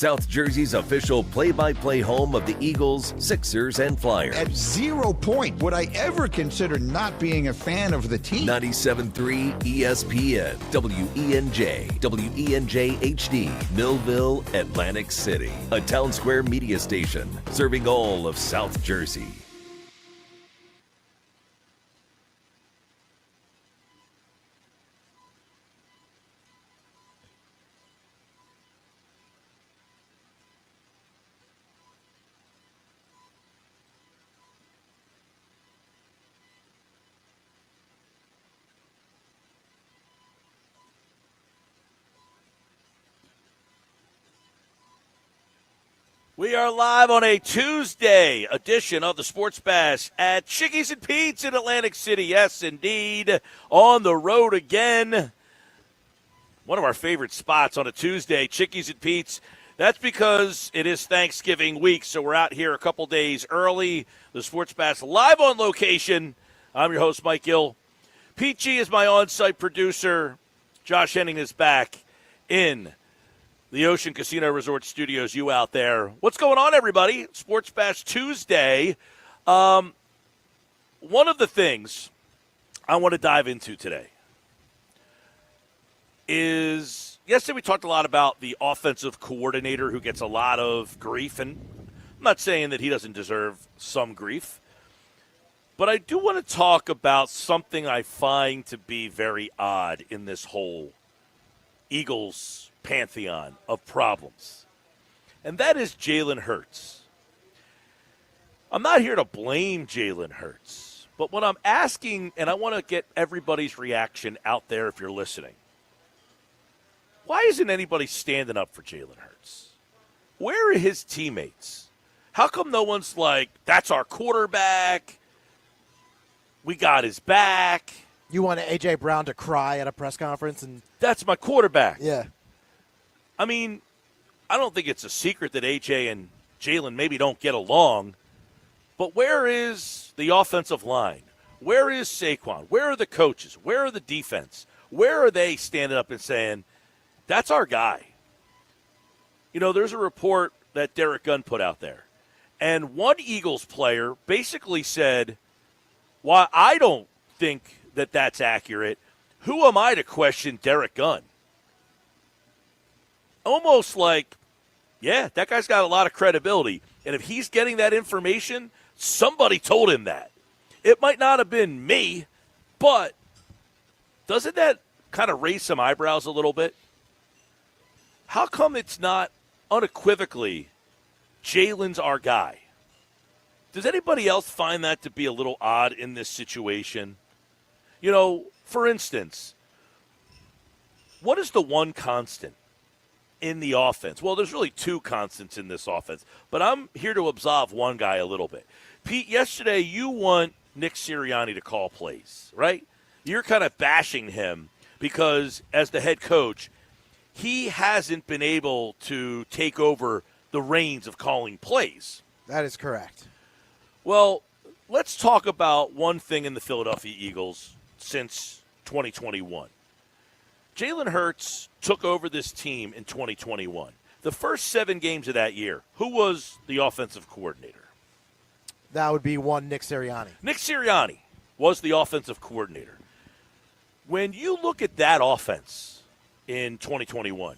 South Jersey's official play-by-play home of the Eagles, Sixers, and Flyers. At 0 point would I ever consider not being a fan of the team. 97.3 ESPN, WENJ, WENJ HD, Millville, Atlantic City. A Town Square media station serving all of South Jersey. We are live on a Tuesday edition of the Sports Bash at Chickies and Pete's in Atlantic City. Yes, indeed, on the road again. One of our favorite spots on a Tuesday, Chickies and Pete's. That's because it is Thanksgiving week, so we're out here a couple days early. The Sports Bash live on location. I'm your host, Mike Gill. Pete G is my on-site producer. Josh Henning is back in the Ocean Casino Resort Studios, you out there. What's going on, everybody? Sports Bash Tuesday. One of the things I want to dive into today is, yesterday we talked a lot about the offensive coordinator who gets a lot of grief, and I'm not saying that he doesn't deserve some grief, but I do want to talk about something I find to be very odd in this whole Eagles pantheon of problems, and that is Jalen Hurts. I'm not here to blame Jalen Hurts, but what I'm asking, and I want to get everybody's reaction out there if you're listening, why isn't anybody standing up for Jalen Hurts? Where are his teammates? How come no one's like, that's our quarterback, we got his back? You want A.J. Brown to cry at a press conference? And that's my quarterback. Yeah. I mean, I don't think it's a secret that A.J. and Jalen maybe don't get along, but where is the offensive line? Where is Saquon? Where are the coaches? Where are the defense? Where are they standing up and saying, that's our guy? You know, there's a report that Derek Gunn put out there, and one Eagles player basically said, while I don't think that that's accurate, who am I to question Derek Gunn? Almost like, yeah, that guy's got a lot of credibility. And if he's getting that information, somebody told him that. It might not have been me, but doesn't that kind of raise some eyebrows a little bit? How come it's not unequivocally Jalen's our guy? Does anybody else find that to be a little odd in this situation? You know, for instance, what is the one constant in the offense? Well, there's really two constants in this offense, but I'm here to absolve one guy a little bit. Pete, yesterday you want Nick Sirianni to call plays, right? You're kind of bashing him because as the head coach, he hasn't been able to take over the reins of calling plays. That is correct. Well, let's talk about one thing in the Philadelphia Eagles since 2021. Jalen Hurts took over this team in 2021. The first 7 games of that year, who was the offensive coordinator? That would be one Nick Sirianni. Nick Sirianni was the offensive coordinator. When you look at that offense in 2021,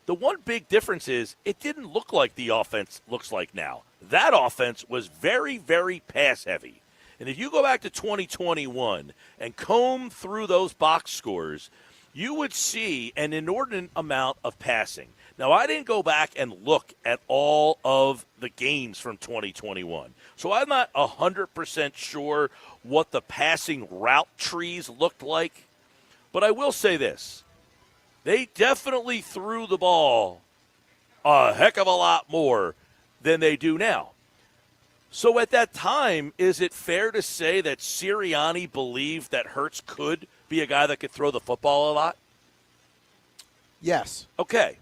the one big difference is it didn't look like the offense looks like now. That offense was very, very pass-heavy. And if you go back to 2021 and comb through those box scores, you would see an inordinate amount of passing. Now, I didn't go back and look at all of the games from 2021, so I'm not 100% sure what the passing route trees looked like. But I will say this. They definitely threw the ball a heck of a lot more than they do now. So at that time, is it fair to say that Sirianni believed that Hurts could be a guy that could throw the football a lot? Yes. Okay.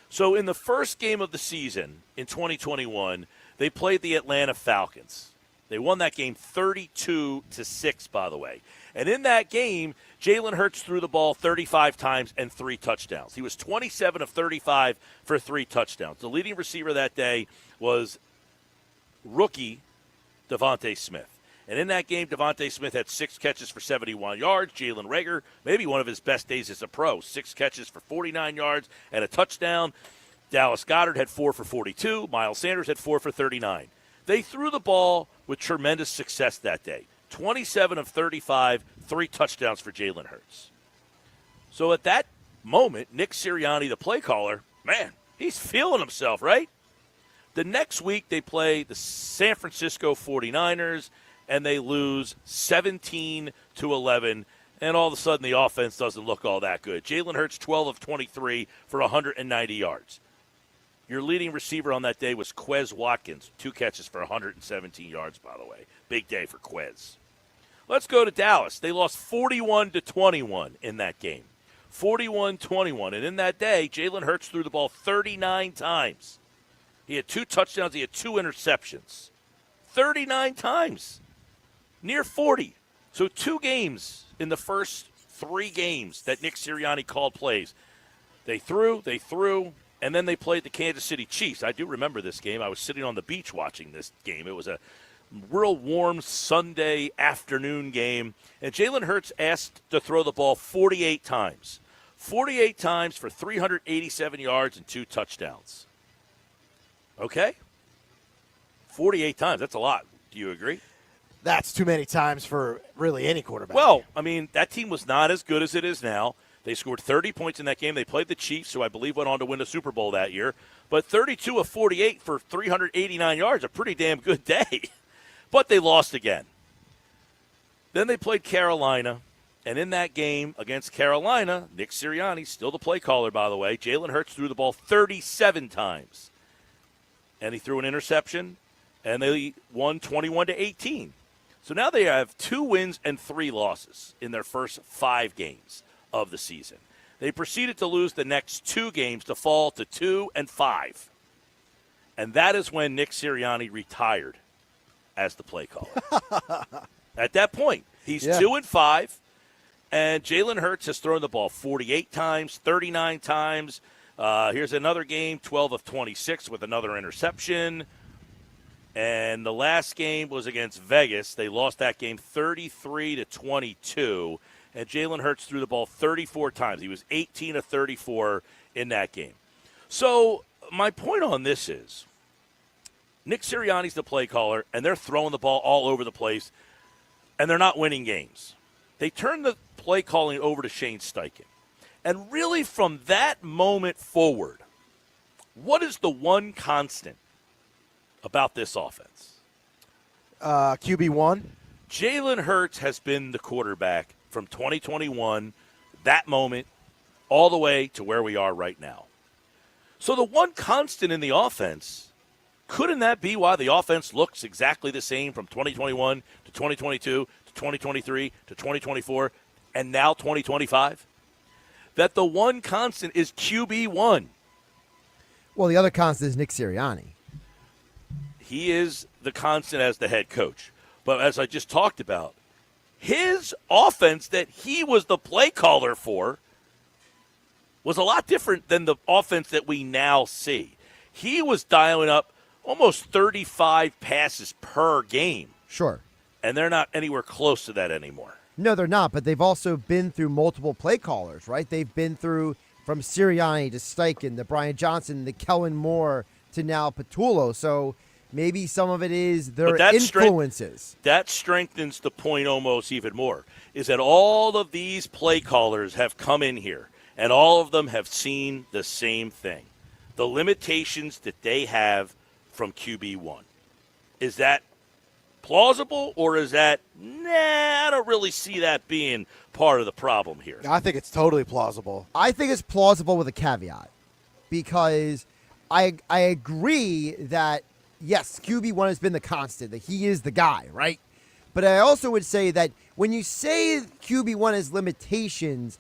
So in the first game of the season in 2021, they played the Atlanta Falcons. They won that game 32-6, by the way. And in that game, Jalen Hurts threw the ball 35 times and 3 touchdowns. He was 27 of 35 for 3 touchdowns. The leading receiver that day was rookie Devontae Smith. And in that game, Devontae Smith had 6 catches for 71 yards. Jalen Reagor, maybe one of his best days as a pro, 6 catches for 49 yards and a touchdown. Dallas Goedert had 4 for 42. Miles Sanders had 4 for 39. They threw the ball with tremendous success that day. 27 of 35, 3 touchdowns for Jalen Hurts. So at that moment, Nick Sirianni, the play caller, man, he's feeling himself, right? The next week, they play the San Francisco 49ers, and they lose 17-11, and all of a sudden the offense doesn't look all that good. Jalen Hurts, 12 of 23 for 190 yards. Your leading receiver on that day was Quez Watkins, 2 catches for 117 yards, by the way. Big day for Quez. Let's go to Dallas. They lost 41-21 in that game. 41-21. And in that day, Jalen Hurts threw the ball 39 times. He had 2 touchdowns. He had 2 interceptions. 39 times. Near 40. So 2 games in the first 3 games that Nick Sirianni called plays. They threw, and then they played the Kansas City Chiefs. I do remember this game. I was sitting on the beach watching this game. It was a real warm Sunday afternoon game. And Jalen Hurts asked to throw the ball 48 times. 48 times for 387 yards and 2 touchdowns. Okay? 48 times. That's a lot. Do you agree? That's too many times for really any quarterback. Well, I mean, that team was not as good as it is now. They scored 30 points in that game. They played the Chiefs, who I believe went on to win the Super Bowl that year. But 32 of 48 for 389 yards, a pretty damn good day. But they lost again. Then they played Carolina. And in that game against Carolina, Nick Sirianni, still the play caller, by the way, Jalen Hurts threw the ball 37 times. And he threw an interception, and they won 21-18. So now they have 2 wins and 3 losses in their first 5 games of the season. They proceeded to lose the next 2 games to fall to 2-5. And that is when Nick Sirianni retired as the play caller. At that point, he's 2-5, and Jalen Hurts has thrown the ball 48 times, 39 times. Here's another game, 12 of 26 with another interception. And the last game was against Vegas. They lost that game 33-22. And Jalen Hurts threw the ball 34 times. He was 18 of 34 in that game. So my point on this is Nick Sirianni's the play caller, and they're throwing the ball all over the place, and they're not winning games. They turn the play calling over to Shane Steichen. And really from that moment forward, what is the one constant about this offense? QB1. Jalen Hurts has been the quarterback from 2021, that moment, all the way to where we are right now. So the one constant in the offense, couldn't that be why the offense looks exactly the same from 2021 to 2022 to 2023 to 2024 and now 2025? That the one constant is QB1. Well, the other constant is Nick Sirianni. He is the constant as the head coach. But as I just talked about, his offense that he was the play caller for was a lot different than the offense that we now see. He was dialing up almost 35 passes per game. Sure. And they're not anywhere close to that anymore. No, they're not, but they've also been through multiple play callers, right? They've been through from Sirianni to Steichen, to Brian Johnson, to Kellen Moore, to now Patullo. So maybe some of it is their influences. That strengthens the point almost even more, is that all of these play callers have come in here, and all of them have seen the same thing, the limitations that they have from QB1. Is that plausible, or is that, I don't really see that being part of the problem here? I think it's totally plausible. I think it's plausible with a caveat, because I agree that, yes, QB1 has been the constant, that he is the guy, right? But I also would say that when you say QB1 has limitations,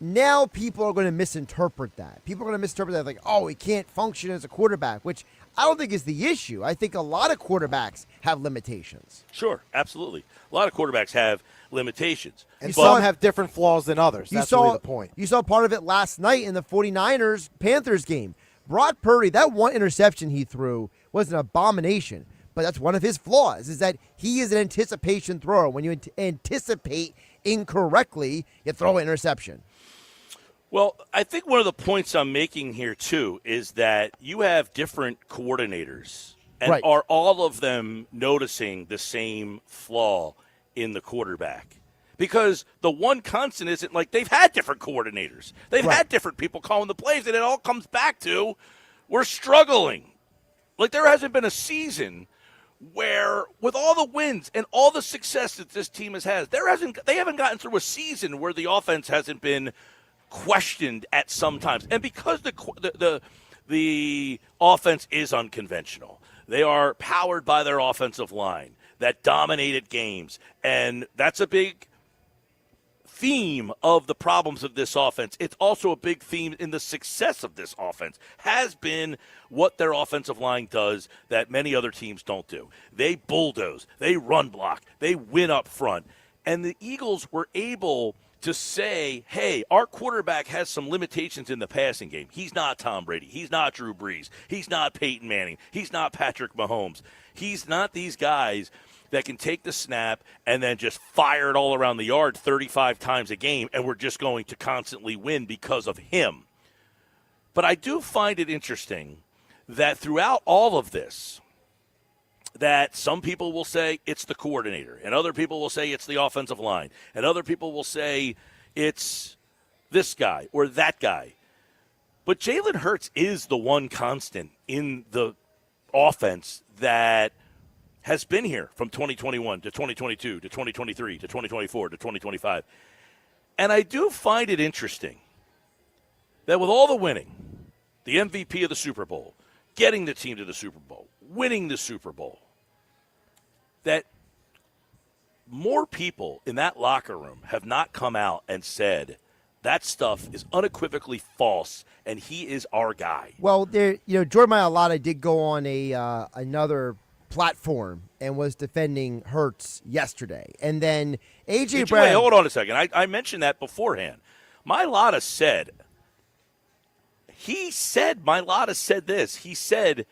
now people are going to misinterpret that. People are going to misinterpret that like, oh, he can't function as a quarterback, which I don't think is the issue. I think a lot of quarterbacks have limitations. Sure, absolutely. A lot of quarterbacks have limitations. And But- some have different flaws than others. That's really the point. You saw part of it last night in the 49ers-Panthers game. Brock Purdy, that one interception he threw was an abomination. But that's one of his flaws, is that he is an anticipation thrower. When you anticipate incorrectly, you throw an interception. Well, I think one of the points I'm making here, too, is that you have different coordinators. And Right. are all of them noticing the same flaw in the quarterback? Because the one constant isn't like they've had different coordinators. They've Right. had different people calling the plays, and it all comes back to we're struggling. Like there hasn't been a season where, with all the wins and all the success that this team has had, they haven't gotten through a season where the offense hasn't been questioned at some times. And because the offense is unconventional, they are powered by their offensive line that dominated games, and that's a big theme of the problems of this offense. It's also a big theme in the success of this offense, has been what their offensive line does that many other teams don't do. They bulldoze, they run block, they win up front. And the Eagles were able to say, hey, our quarterback has some limitations in the passing game. He's not Tom Brady. He's not Drew Brees. He's not Peyton Manning. He's not Patrick Mahomes. He's not these guys that can take the snap and then just fire it all around the yard 35 times a game, and we're just going to constantly win because of him. But I do find it interesting that throughout all of this, that some people will say it's the coordinator, and other people will say it's the offensive line, and other people will say it's this guy or that guy. But Jalen Hurts is the one constant in the offense that has been here from 2021 to 2022 to 2023 to 2024 to 2025. And I do find it interesting that with all the winning, the MVP of the Super Bowl, getting the team to the Super Bowl, winning the Super Bowl, that more people in that locker room have not come out and said that stuff is unequivocally false and he is our guy. Well, Jordan Mailata did go on another platform and was defending Hurts yesterday. And then A.J. Brown. Wait, hold on a second. I mentioned that beforehand. Mailata said this. He said,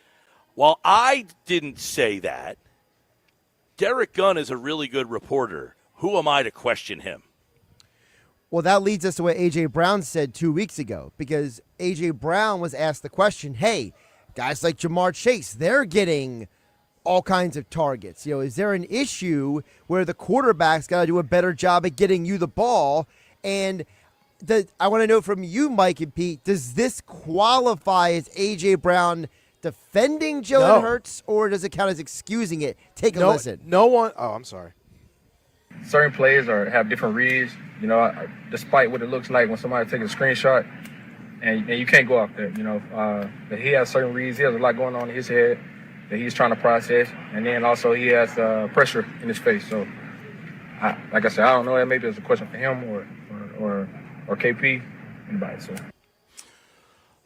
while I didn't say that, Derek Gunn is a really good reporter. Who am I to question him? Well, that leads us to what A.J. Brown said 2 weeks ago, because A.J. Brown was asked the question, hey, guys like Jamar Chase, they're getting all kinds of targets. Is there an issue where the quarterback's got to do a better job at getting you the ball? And I want to know from you, Mike and Pete, does this qualify as A.J. Brown defending Jalen Hurts, or does it count as excusing it? Take a listen. I'm sorry. Certain plays have different reads, despite what it looks like when somebody takes a screenshot, and you can't go off there, But he has certain reads. He has a lot going on in his head that he's trying to process, and then also he has pressure in his face. So, like I said, I don't know. Maybe it's a question for him or KP, anybody. So.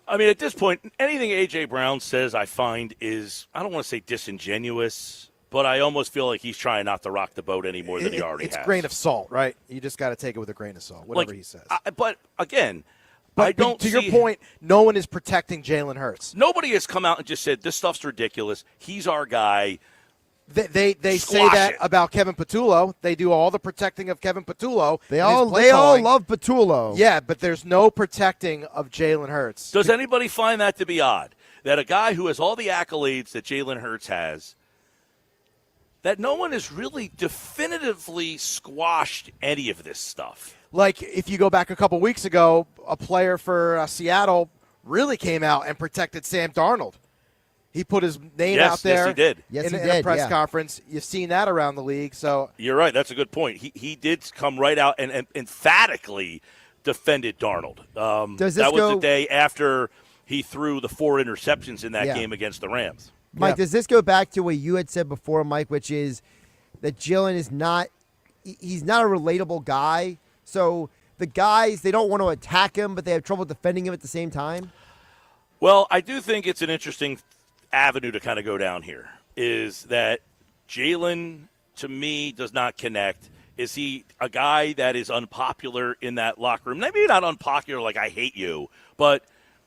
I mean, at this point, anything A.J. Brown says I find is, I don't want to say disingenuous, but I almost feel like he's trying not to rock the boat any more than he already has. It's a grain of salt, right? You just got to take it with a grain of salt, whatever he says. But, again, But I don't to your point, no one is protecting Jalen Hurts. Nobody has come out and just said, this stuff's ridiculous. He's our guy. They say that about Kevin Patullo. They do all the protecting of Kevin Patullo. They all love Patullo. Yeah, but there's no protecting of Jalen Hurts. Does anybody find that to be odd? That a guy who has all the accolades that Jalen Hurts has, that no one has really definitively squashed any of this stuff? Like, if you go back a couple weeks ago, a player for Seattle really came out and protected Sam Darnold. He put his name out there. Yes, he did. In a press conference. You've seen that around the league. So you're right. That's a good point. He did come right out and emphatically defended Darnold. That was the day after he threw the 4 interceptions in that game against the Rams. Mike, does this go back to what you had said before, Mike, which is that Jalen is not – he's not a relatable guy. So the guys, they don't want to attack him, but they have trouble defending him at the same time? Well, I do think it's an interesting avenue to kind of go down here is that Jalen, to me, does not connect. Is he a guy that is unpopular in that locker room? Maybe not unpopular like I hate you, but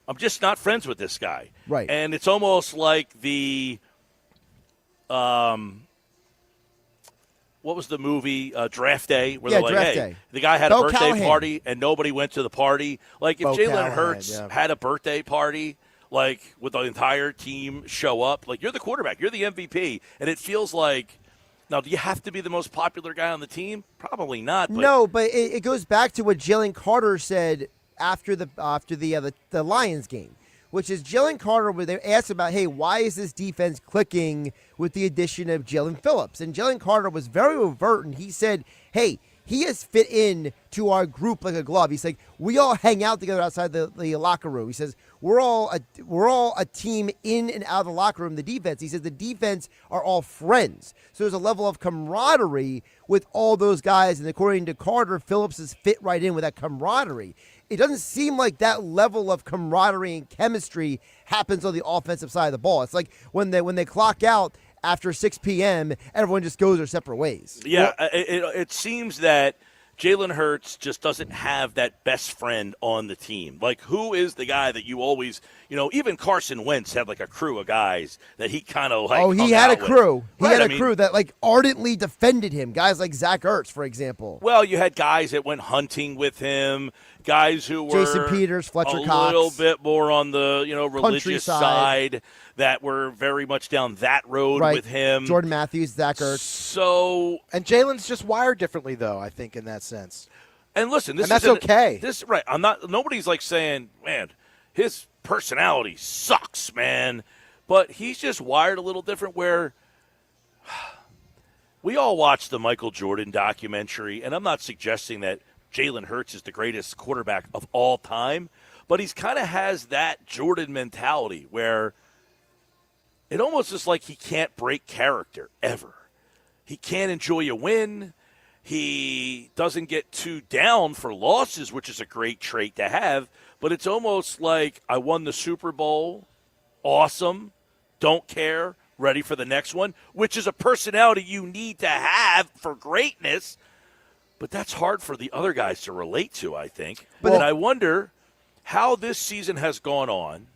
I'm just not friends with this guy. Right. And it's almost like the what was the movie, Draft Day, where they're like, Draft hey, Day. the guy had Bo a birthday Callahan. party and nobody went to the party. Like, if Bo Jalen Callahan, Hurts yeah. had a birthday party, like, with the entire team show up, like, you're the quarterback, you're the MVP, and it feels like, now, do you have to be the most popular guy on the team? Probably not. But No, but it goes back to what Jalen Carter said after the Lions game, which is Jalen Carter, where they asked about, hey, why is this defense clicking with the addition of Jalen Phillips? And Jalen Carter was very overt, and he said, hey, he has fit in to our group like a glove. He's like, we all hang out together outside the locker room. He says, we're all a team in and out of the locker room, the defense. He says the defense are all friends. So there's a level of camaraderie with all those guys. And according to Carter, Phillips has fit right in with that camaraderie. It doesn't seem like that level of camaraderie and chemistry happens on the offensive side of the ball. It's like when they clock out after 6 p.m., everyone just goes their separate ways. Yeah, it seems that Jalen Hurts just doesn't have that best friend on the team. Like, who is the guy that you always, even Carson Wentz had like a crew of guys that he kind of like. Oh, he hung had a out with. crew. He Right, had a crew that like ardently defended him. Guys like Zach Ertz, for example. Well, you had guys that went hunting with him, guys who were Jason Peters, Fletcher a Cox. little bit more on the religious Countryside. side, that were very much down that road Right. with him. Jordan Matthews, Zach Ertz. So, And Jalen's just wired differently, though, I think, in that sense. and listen, this And that's isn't- okay. This right. I'm not. Nobody's like saying, man, his personality sucks, man. But he's just wired a little different. Where we all watched the Michael Jordan documentary, and I'm not suggesting that Jalen Hurts is the greatest quarterback of all time, but he's kind of has that Jordan mentality where it almost is like he can't break character ever. He can't enjoy a win. He doesn't get too down for losses, which is a great trait to have, but it's almost like I won the Super Bowl, awesome, don't care, ready for the next one, which is a personality you need to have for greatness. But that's hard for the other guys to relate to, I think. And I wonder how this season has gone on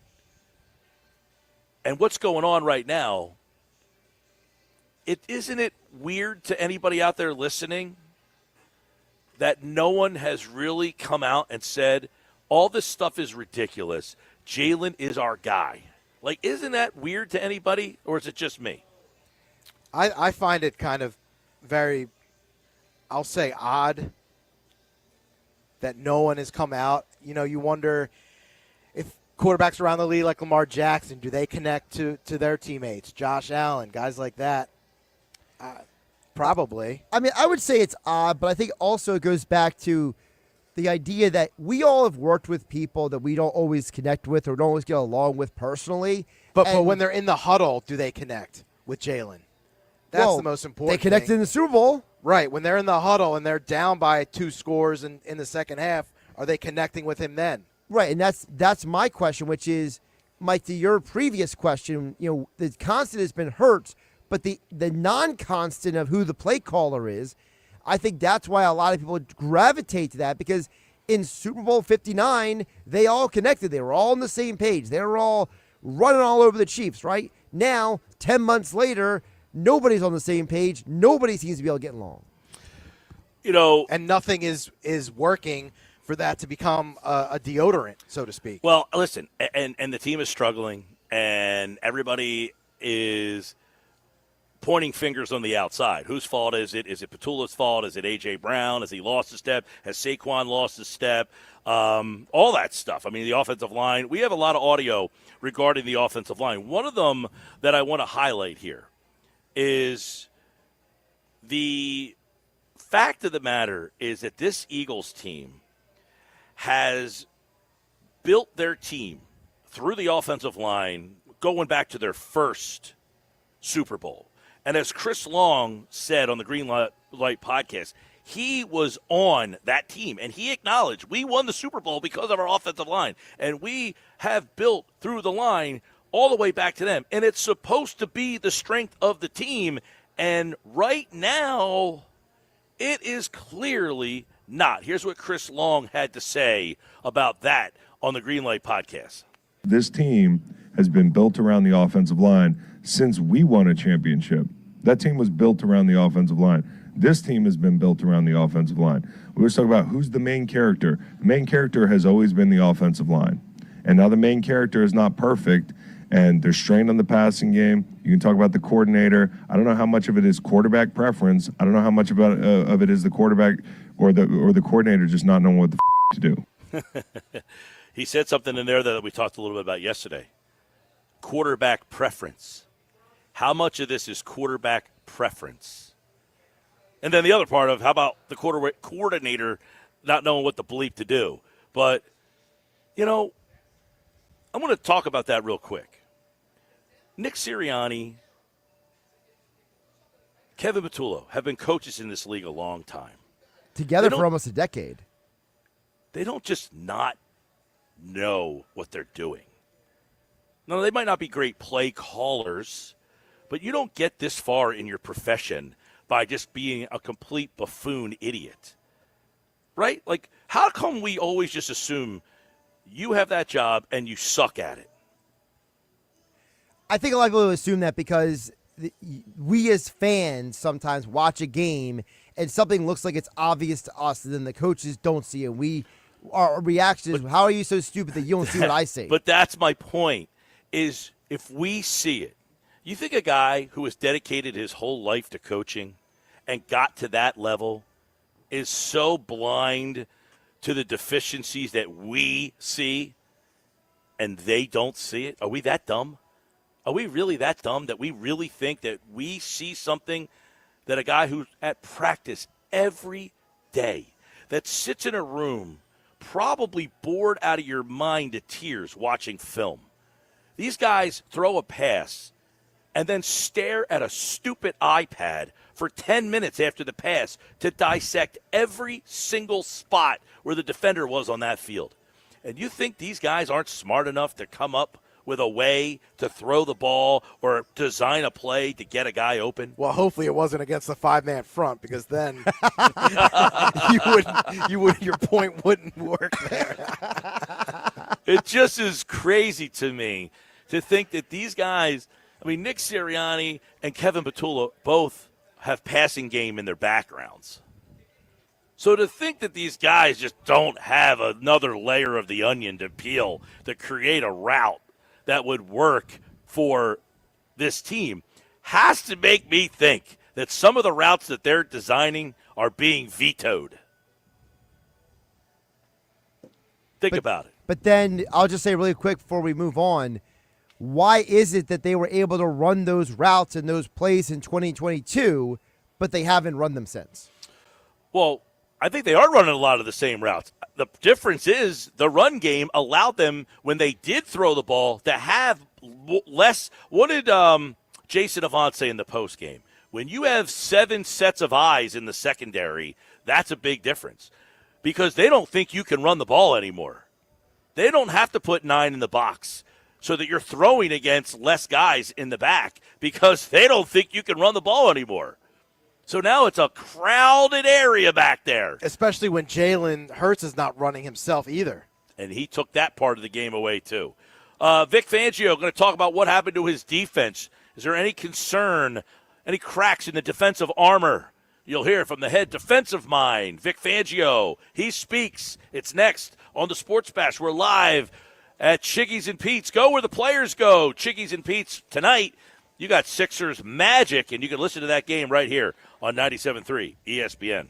and what's going on right now. Isn't it weird to anybody out there listening that no one has really come out and said, all this stuff is ridiculous, Jalen is our guy? Like, isn't that weird to anybody, or is it just me? I find it kind of very, I'll say, odd that no one has come out. You wonder if quarterbacks around the league like Lamar Jackson, do they connect to their teammates? Josh Allen, guys like that. Probably. I mean, I would say it's odd, but I think also it goes back to the idea that we all have worked with people that we don't always connect with or don't always get along with personally. But when they're in the huddle, do they connect with Jalen? That's the most important They connected thing. in the Super Bowl. Right. When they're in the huddle and they're down by 2 scores in the second half, are they connecting with him then? Right, and that's my question, which is, Mike, to your previous question, the constant has been Hurts, but the non-constant of who the play caller is, I think that's why a lot of people gravitate to that, because in Super Bowl 59, they all connected. They were all on the same page. They were all running all over the Chiefs, right? Now, 10 months later, nobody's on the same page. Nobody seems to be able to get along. And nothing is working for that to become a deodorant, so to speak. Well, listen, and the team is struggling, and everybody is pointing fingers on the outside. Whose fault is it? Is it Petula's fault? Is it A.J. Brown? Has he lost a step? Has Saquon lost a step? All that stuff. I mean, the offensive line. We have a lot of audio regarding the offensive line. One of them that I want to highlight here is the fact of the matter is that this Eagles team has built their team through the offensive line going back to their first Super Bowl. And as Chris Long said on the Green Light podcast, he was on that team, and he acknowledged we won the Super Bowl because of our offensive line. And we have built through the line all the way back to them. And it's supposed to be the strength of the team. And right now, it is clearly not. Here's what Chris Long had to say about that on the Greenlight podcast. This team has been built around the offensive line since we won a championship. That team was built around the offensive line. This team has been built around the offensive line. We were talking about who's the main character. The main character has always been the offensive line. And now the main character is not perfect, and they're strained on the passing game. You can talk about the coordinator. I don't know how much of it is quarterback preference. I don't know how much of it is the quarterback or the coordinator just not knowing what the to do. He said something in there that we talked a little bit about yesterday. Quarterback preference. How much of this is quarterback preference? And then the other part of how about the coordinator not knowing what the bleep to do. But, you know, I want to talk about that real quick. Nick Sirianni, Kevin Patullo have been coaches in this league a long time. Together for almost a decade. They don't just not know what they're doing. No, they might not be great play callers, but you don't get this far in your profession by just being a complete buffoon idiot. Right? Like, how come we always just assume you have that job and you suck at it? I think a lot of people assume that because we as fans sometimes watch a game and something looks like it's obvious to us, and then the coaches don't see it. Our reaction is, how are you so stupid that you don't see what I see? But that's my point, is if we see it, you think a guy who has dedicated his whole life to coaching and got to that level is so blind to the deficiencies that we see and they don't see it? Are we that dumb? Are we really that dumb that we really think that we see something that a guy who's at practice every day, that sits in a room probably bored out of your mind to tears watching film? These guys throw a pass and then stare at a stupid iPad for 10 minutes after the pass to dissect every single spot where the defender was on that field. And you think these guys aren't smart enough to come up with a way to throw the ball or design a play to get a guy open? Well, hopefully it wasn't against the five-man front, because then your point wouldn't work there. It just is crazy to me to think that these guys, I mean, Nick Sirianni and Kevin Patullo both have passing game in their backgrounds. So to think that these guys just don't have another layer of the onion to peel to create a route that would work for this team has to make me think that some of the routes that they're designing are being vetoed. Think about it. But then I'll just say really quick before we move on, why is it that they were able to run those routes and those plays in 2022, but they haven't run them since? Well, I think they are running a lot of the same routes. The difference is the run game allowed them, when they did throw the ball, to have less. What did Jason Avant say in the post game? When you have 7 sets of eyes in the secondary, that's a big difference, because they don't think you can run the ball anymore. They don't have to put 9 in the box so that you're throwing against less guys in the back, because they don't think you can run the ball anymore. So now it's a crowded area back there. Especially when Jalen Hurts is not running himself either. And he took that part of the game away, too. Vic Fangio going to talk about what happened to his defense. Is there any concern, any cracks in the defensive armor? You'll hear from the head defensive mind, Vic Fangio. He speaks. It's next on the Sports Bash. We're live at Chickies and Pete's. Go where the players go. Chickies and Pete's tonight. You got Sixers magic, and you can listen to that game right here on 97.3 ESPN.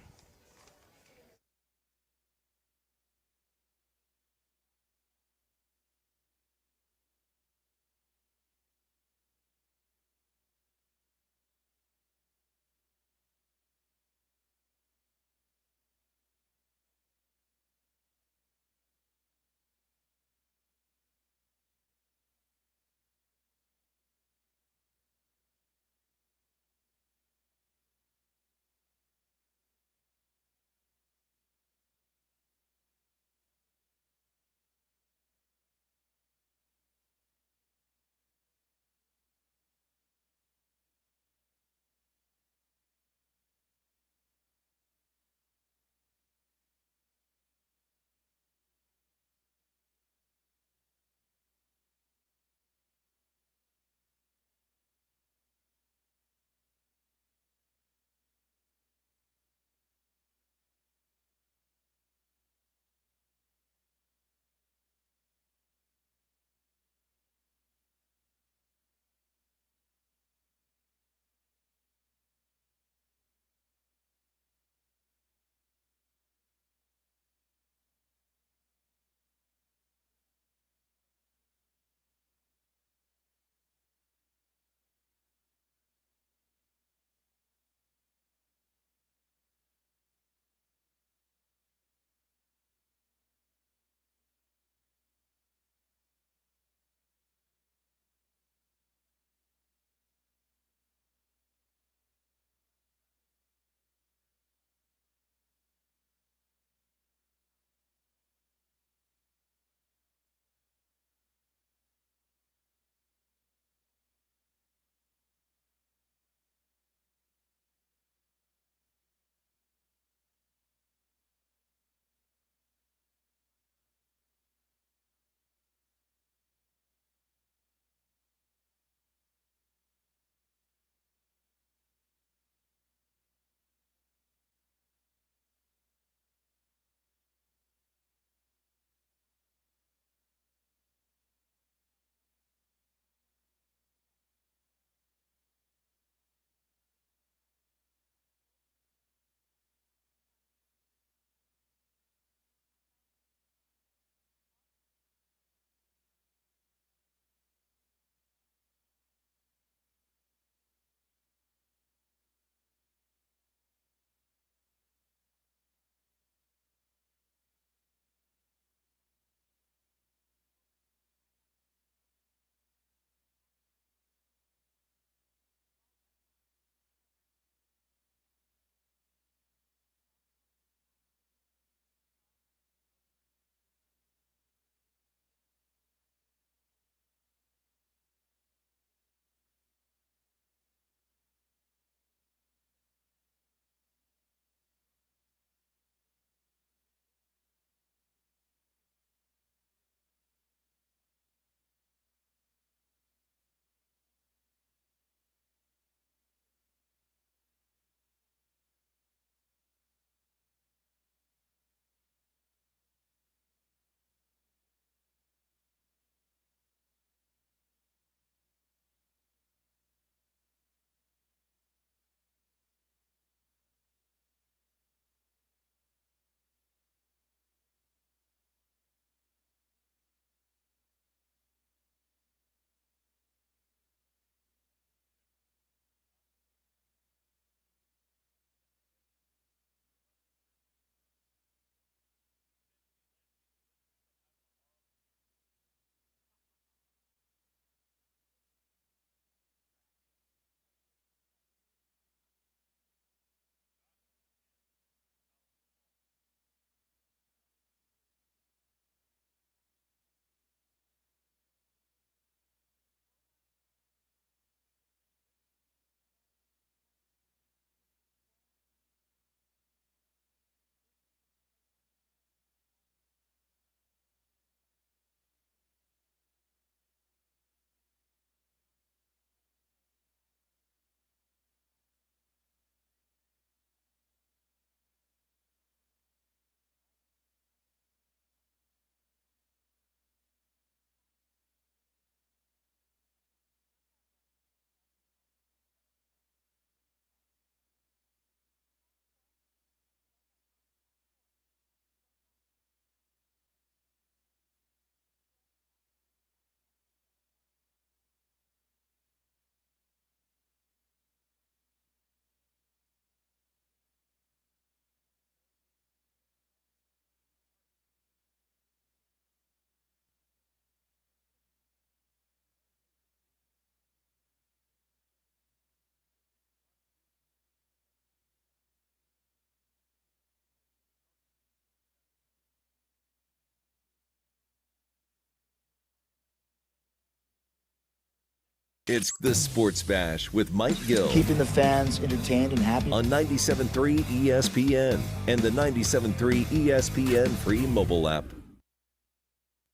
It's the Sports Bash with Mike Gill Keeping the fans entertained and happy. on 97.3 ESPN and the 97.3 ESPN free mobile app.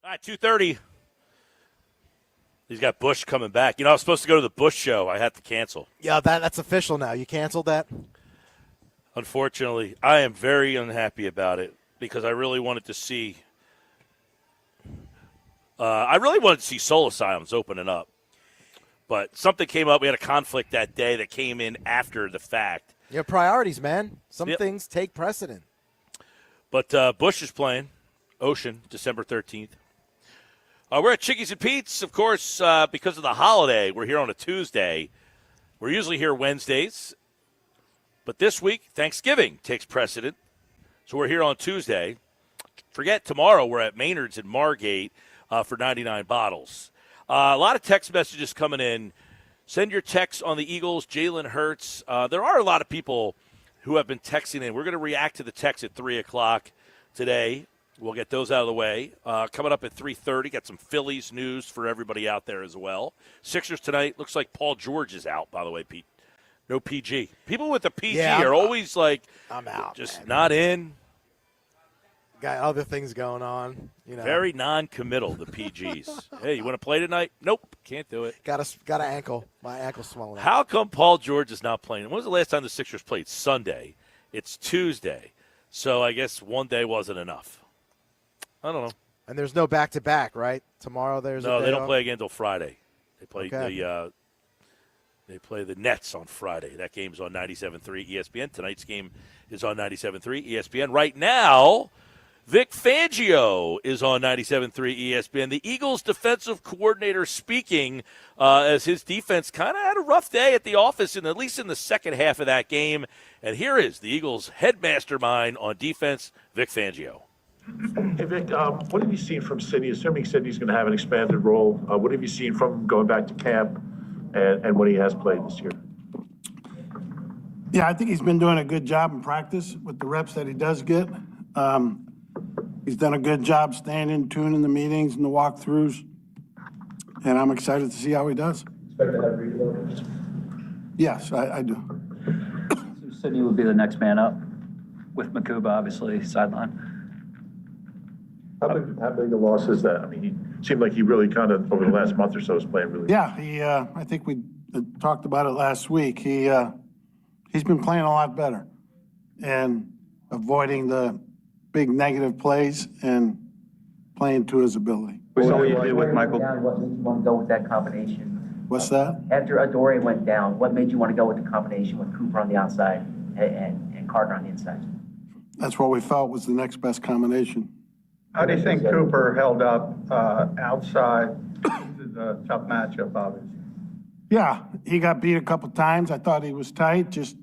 All right, 2:30. He's got Bush coming back. You know, I was supposed to go to the Bush show. I had to cancel. Yeah, that's official now. You canceled that? Unfortunately, I am very unhappy about it because I really wanted to see Soul Asylums opening up. But something came up. We had a conflict that day that came in after the fact. Your priorities, man. Some Yep. things take precedent. But Bush is playing Ocean, December 13th. We're at Chickies and Pete's, of course, because of the holiday. We're here on a Tuesday. We're usually here Wednesdays. But this week, Thanksgiving takes precedent. So we're here on Tuesday. Forget tomorrow, we're at Maynard's in Margate for 99 bottles. A lot of text messages coming in. Send your texts on the Eagles, Jalen Hurts. There are a lot of people who have been texting in. We're going to react to the text at 3 o'clock today. We'll get those out of the way. Coming up at 3:30, got some Phillies news for everybody out there as well. Sixers tonight. Looks like Paul George is out, by the way, Pete. No PG. People with the PG are always like, I'm out. Just man. not in. Got other things going on. You know, Very non-committal, the PGs. Hey, you want to play tonight? Nope, can't do it. got an ankle. My ankle's swollen. How come Paul George is not playing? When was the last time the Sixers played? Sunday. It's Tuesday. So I guess one day wasn't enough. I don't know. And there's no back-to-back, right? Tomorrow there's a No, day they don't off? play again until Friday. They play Okay. they play the Nets on Friday. That game's on 97.3 ESPN. Tonight's game is on 97.3 ESPN. Right now, Vic Fangio is on 97.3 ESPN. The Eagles defensive coordinator speaking as his defense kind of had a rough day at the office, and at least in the second half of that game. And here is the Eagles head mastermind on defense, Vic Fangio. Hey, Vic, what have you seen from Sidney? Assuming Sidney's going to have an expanded role, what have you seen from him going back to camp and what he has played this year? Yeah, I think he's been doing a good job in practice with the reps that he does get. He's done a good job staying in tune in the meetings and the walkthroughs, and I'm excited to see how he does. Expect to have reloaded? Yes, I do. So Sidney would be the next man up with Makuba, obviously, sideline. How big a loss is that? I mean, he seemed like he really kind of, over the last month or so, was playing really Yeah, I think we talked about it last week. He's been playing a lot better and avoiding the big negative plays and playing to his ability. We saw what you did with Michael. What made you want to go with that combination? What's that? After Adore went down, what made you want to go with the combination with Cooper on the outside and Carter on the inside? That's what we felt was the next best combination. How do you think Cooper held up outside? This is a tough matchup, obviously. Yeah, he got beat a couple times. I thought he was tight, just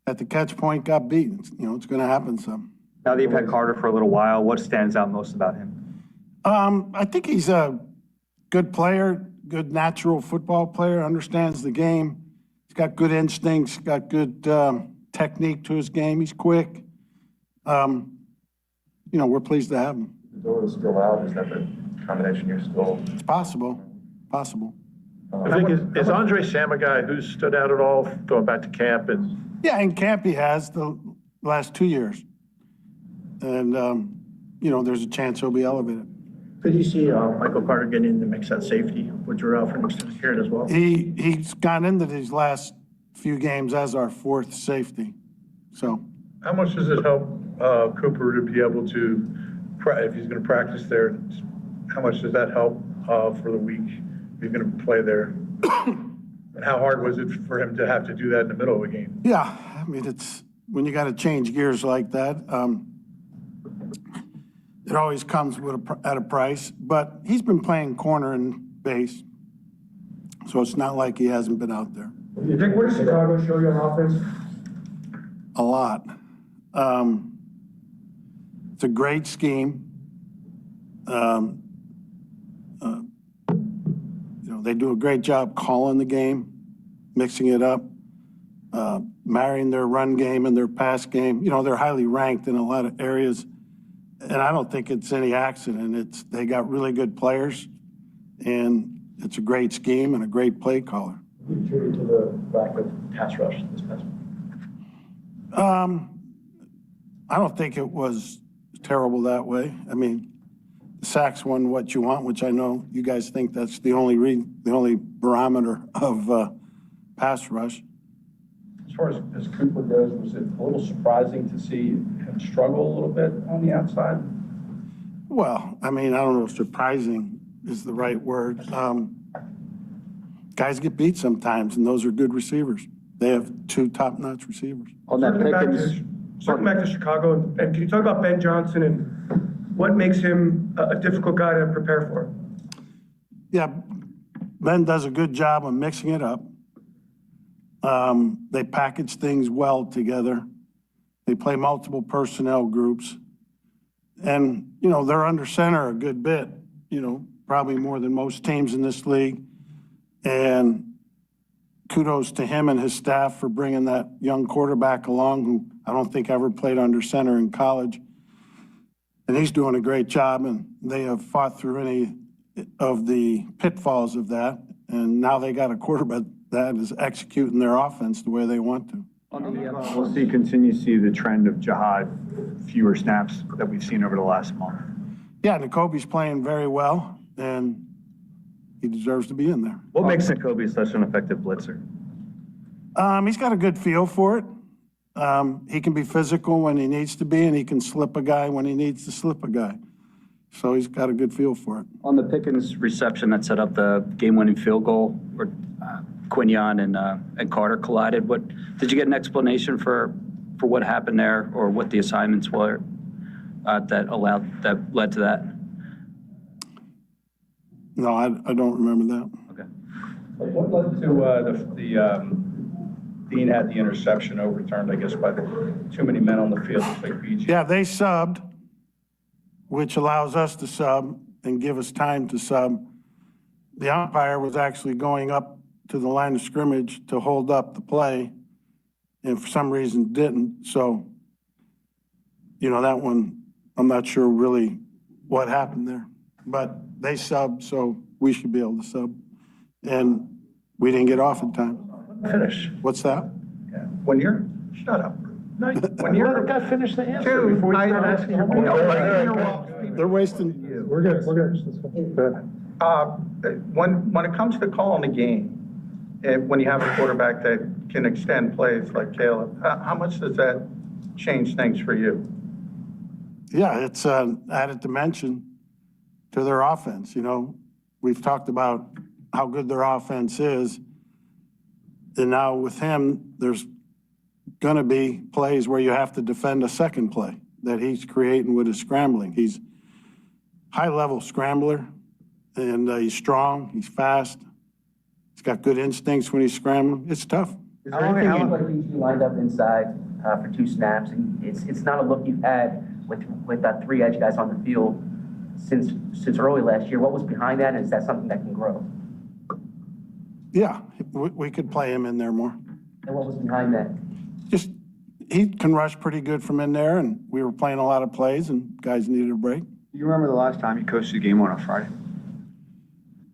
at the catch point got beat. You know, it's going to happen some. Now that you've had Carter for a little while, what stands out most about him? I think he's a good player, good natural football player, understands the game. He's got good instincts, got good technique to his game. He's quick. You know, we're pleased to have him. The door is still out. Is that the combination you're still? It's possible. I think is Andre Sam a guy who's stood out at all going back to camp? And Yeah, in camp he has the last 2 years. And, you know, there's a chance he'll be elevated. could you see Michael Carter getting in the mix at safety? Would you out for an extended period as well? He's gone into these last few games as our fourth safety. So How much does it help Cooper to be able to, if he's going to practice there, how much does that help for the week if he's going to play there? And how hard was it for him to have to do that in the middle of a game? yeah, I mean, it's when you got to change gears like that. It always comes with at a price, but he's been playing corner and base, so it's not like he hasn't been out there. You think what does Chicago show you on offense? A lot. It's a great scheme. You know, they do a great job calling the game, mixing it up, marrying their run game and their pass game. You know, they're highly ranked in a lot of areas, and I don't think it's any accident. They got really good players, and it's a great scheme and a great play caller. Who contributed to the lack of pass rush this past week? I don't think it was terrible that way. I mean, the sacks won what you want, which I know you guys think that's the only barometer of pass rush. As far as Cooper goes, was it a little surprising to see him struggle a little bit on the outside? Well, I mean, I don't know if surprising is the right word. Guys get beat sometimes, and those are good receivers. They have two top-notch receivers. On that Circling back to Chicago, and can you talk about Ben Johnson and what makes him a difficult guy to prepare for? Yeah, Ben does a good job of mixing it up. They package things well together. They play multiple personnel groups. And, you know, they're under center a good bit, you know, probably more than most teams in this league. And kudos to him and his staff for bringing that young quarterback along, who I don't think ever played under center in college. And he's doing a great job, and they have fought through any of the pitfalls of that. And now they got a quarterback that is executing their offense the way they want to. We'll continue to see the trend of Jihad, fewer snaps that we've seen over the last month. Yeah, N'Kobe's playing very well, and he deserves to be in there. What makes N'Kobe such an effective blitzer? He's got a good feel for it. He can be physical when he needs to be, and he can slip a guy when he needs to slip a guy. So he's got a good feel for it. On the Pickens reception that set up the game-winning field goal, where Quinion and Carter collided, did you get an explanation for what happened there, or what the assignments were that led to that? No, I don't remember that. Okay. What led to the Dean had the interception overturned, I guess, by too many men on the field? Like BG. Yeah, they subbed, which allows us to sub and give us time to sub. The umpire was actually going up to the line of scrimmage to hold up the play, and for some reason didn't. So, you know, that one, I'm not sure really what happened there. But they subbed, so we should be able to sub. And we didn't get off in time. Finish. What's that? Yeah. When you're, shut up. No, when you're the guy, finish the answer before we start asking your question. They're wasting. We're good. When it comes to calling the game, when you have a quarterback that can extend plays like Caleb, how much does that change things for you? Yeah, it's an added dimension to their offense. You know, we've talked about how good their offense is. And now with him, there's going to be plays where you have to defend a second play that he's creating with his scrambling. He's high-level scrambler, and he's strong, he's fast. He's got good instincts when he's scrambling. It's tough. How long have you lined up inside for 2 snaps? And it's not a look you've had with 3 edge guys on the field since early last year. What was behind that, and is that something that can grow? Yeah, we could play him in there more. And what was behind that? Just, he can rush pretty good from in there, and we were playing a lot of plays, and guys needed a break. Do you remember the last time you coached a game on a Friday?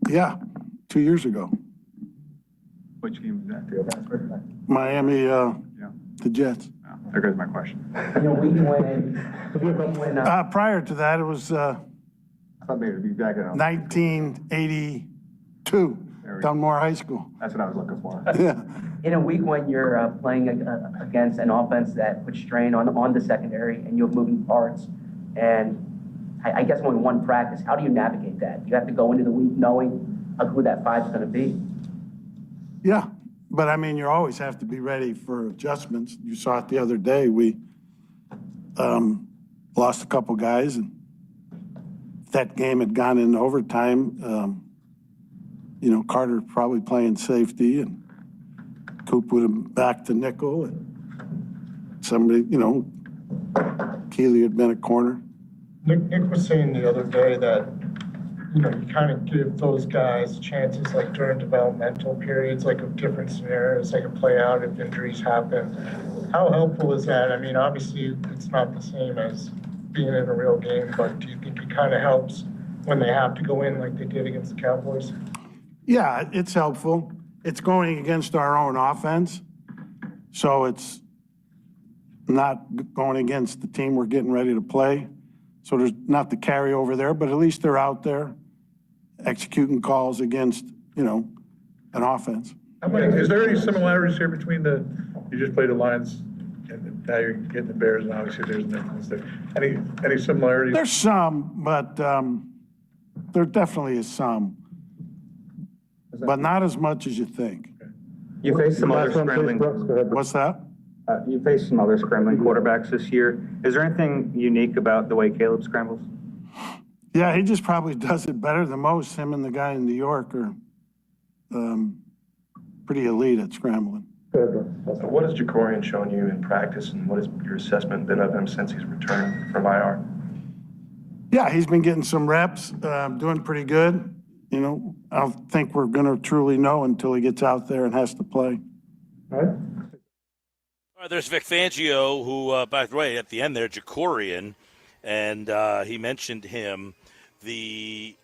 Yeah, 2 years ago. Which game was that? Miami, the Jets. Oh, there goes my question. You know, we went prior to that, it was I thought maybe it'd be back at 1982, Dunmore High School. That's what I was looking for. Yeah. in a week when you're playing against an offense that puts strain on the secondary and you have moving parts, and I guess only one practice, how do you navigate that? You have to go into the week knowing who that 5 is going to be. Yeah, but I mean, you always have to be ready for adjustments. You saw it the other day. We lost a couple guys, and if that game had gone into overtime, you know, Carter probably playing safety, and Coop would have back to nickel, and somebody, you know, Keeley had been a corner. Nick was saying the other day that, you know, you kind of give those guys chances like during developmental periods, like of different scenarios, they can play out if injuries happen. How helpful is that? I mean, obviously it's not the same as being in a real game, but do you think it kind of helps when they have to go in like they did against the Cowboys? Yeah, it's helpful. It's going against our own offense, so it's not going against the team we're getting ready to play. So there's not the carryover there, but at least they're out there executing calls against, an offense. Is there any similarities here between you just played the Lions and now you're getting the Bears, and obviously there's a difference there. Any similarities? There's some, but there definitely is some, but not as much as you think. You faced some other scrambling. What's that? You faced some other scrambling quarterbacks this year. Is there anything unique about the way Caleb scrambles? Yeah, he just probably does it better than most. Him and the guy in New York are pretty elite at scrambling. So what has Jacorian shown you in practice, and what has your assessment been of him since he's returned from IR? Yeah, he's been getting some reps, doing pretty good. I don't think we're going to truly know until he gets out there and has to play. All right, there's Vic Fangio, who, by the way, at the end there, Jacorian, and he mentioned him, the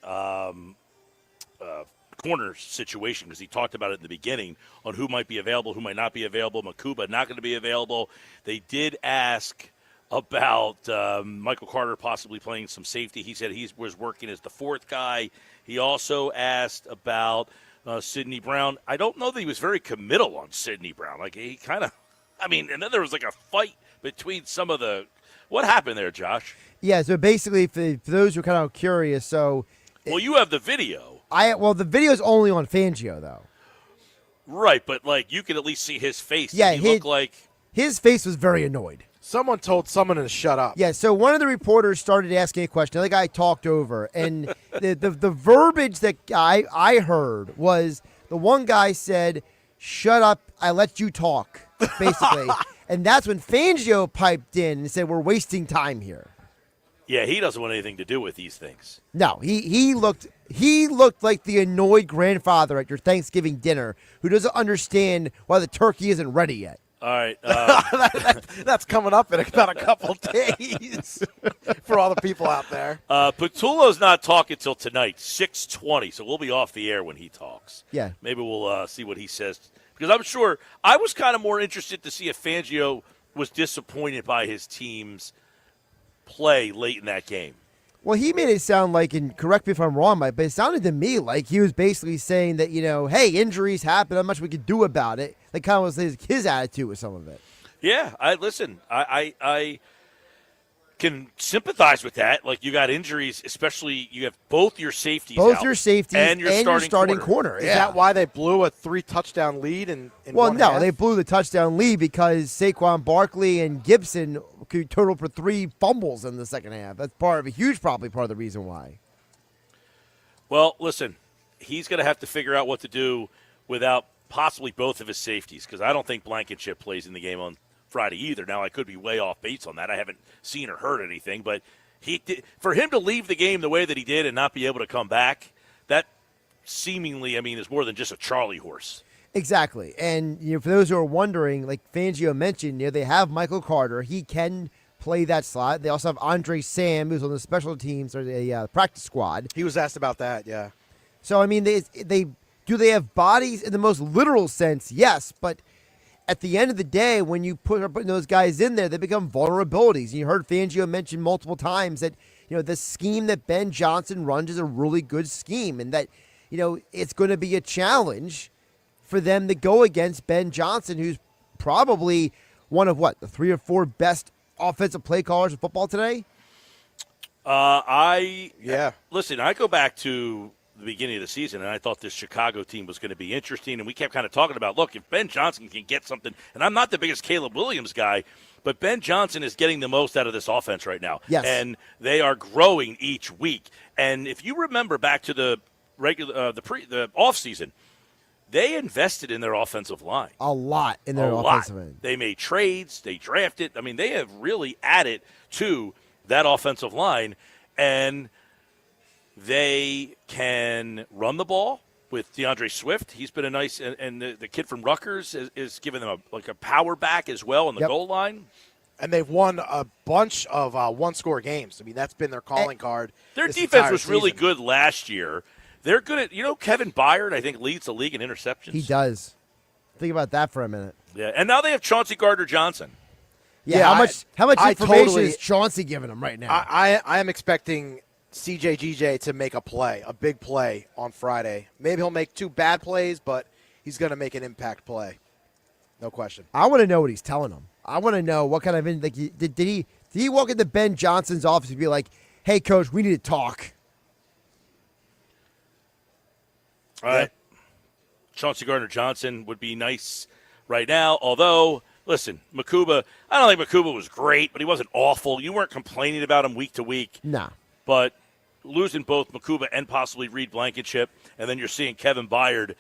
corner situation, because he talked about it in the beginning on who might be available, who might not be available. Makuba not going to be available. They did ask about Michael Carter possibly playing some safety. He said he was working as the fourth guy. He also asked about Sidney Brown. I don't know that he was very committal on Sidney Brown. Like, he kind of, and then there was like a fight between some of the – what happened there, Josh? Yeah, so basically, for those who are kind of curious, so – well, you have the video. The video's only on Fangio, though. Right, but, you could at least see his face. Yeah, he looked like – his face was very annoyed. Someone told someone to shut up. Yeah, so one of the reporters started asking a question. The other guy talked over, and the verbiage that I heard was the one guy said, "Shut up, I let you talk," basically. And that's when Fangio piped in and said, "We're wasting time here." Yeah, he doesn't want anything to do with these things. No, he looked like the annoyed grandfather at your Thanksgiving dinner who doesn't understand why the turkey isn't ready yet. All right. That's coming up in about a couple days for all the people out there. Patullo's not talking till tonight, 6:20, so we'll be off the air when he talks. Yeah. Maybe we'll see what he says. Because I'm sure I was kind of more interested to see if Fangio was disappointed by his team's play late in that game. Well, he made it sound like, and correct me if I'm wrong, Mike, but it sounded to me like he was basically saying that, hey, injuries happen, how much we could do about it. That kind of was his attitude with some of it. Yeah, I can sympathize with that. Like, you got injuries, especially you have both your safeties out, and your starting corner. Is that why they blew a 3-touchdown lead in Well, one no, half? they blew the touchdown lead because Saquon Barkley and Gibson could total for 3 fumbles in the second half. That's probably part of the reason why. Well, listen, he's going to have to figure out what to do without possibly both of his safeties, because I don't think Blankenship plays in the game on Friday either. Now, I could be way off base on that. I haven't seen or heard anything, but for him to leave the game the way that he did and not be able to come back, that seemingly, is more than just a Charlie horse. Exactly. And for those who are wondering, like Fangio mentioned, they have Michael Carter. He can play that slot. They also have Andre Sam, who's on the special teams or the practice squad. He was asked about that, yeah. So, they have bodies in the most literal sense? Yes, but at the end of the day, when you put those guys in there, they become vulnerabilities. And you heard Fangio mention multiple times that, the scheme that Ben Johnson runs is a really good scheme, and that, it's going to be a challenge for them to go against Ben Johnson, who's probably one of the 3 or 4 best offensive play callers in football today? Listen, I go back to the beginning of the season, and I thought this Chicago team was going to be interesting, and we kept kind of talking about, look, if Ben Johnson can get something, and I'm not the biggest Caleb Williams guy, but Ben Johnson is getting the most out of this offense right now. Yes. And they are growing each week. And if you remember back to the the offseason, they invested in their offensive line. A lot in their offensive line. They made trades. They drafted. They have really added to that offensive line, and they can run the ball with DeAndre Swift. He's been a nice – and the kid from Rutgers is giving them a power back as well on the goal line. And they've won a bunch of one-score games. That's been their calling card. Their defense was really good last year. They're good at, Kevin Byard, I think, leads the league in interceptions. He does. Think about that for a minute. Yeah, and now they have Chauncey Gardner-Johnson. Yeah, how much information is Chauncey giving him right now? I am expecting CJGJ to make a big play on Friday. Maybe he'll make 2 bad plays, but he's going to make an impact play. No question. I want to know what he's telling him. I want to know what kind of did he walk into Ben Johnson's office and be like, "Hey, coach, we need to talk." All right. Chauncey Gardner-Johnson would be nice right now, although, listen, Makuba, I don't think Makuba was great, but he wasn't awful. You weren't complaining about him week to week. No. But losing both Makuba and possibly Reed Blankenship, and then you're seeing Kevin Byard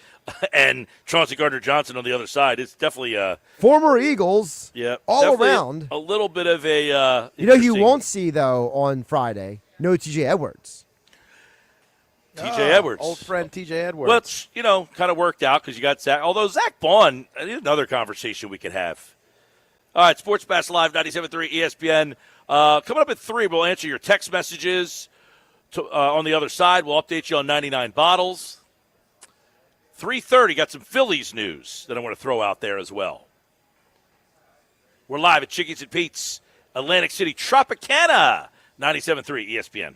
and Chauncey Gardner-Johnson on the other side, it's definitely former Eagles. Yeah, all around. A little bit of a you won't see, though, on Friday, no T.J. Edwards. T.J. Edwards. Old friend T.J. Edwards. Well, it's, kind of worked out because you got Zach. Although Zach Bond, another conversation we could have. All right, Sports Pass Live, 97.3 ESPN. Coming up at 3, we'll answer your text messages. On the other side, we'll update you on 99 bottles. 3:30, got some Phillies news that I want to throw out there as well. We're live at Chickies and Pete's, Atlantic City, Tropicana, 97.3 ESPN.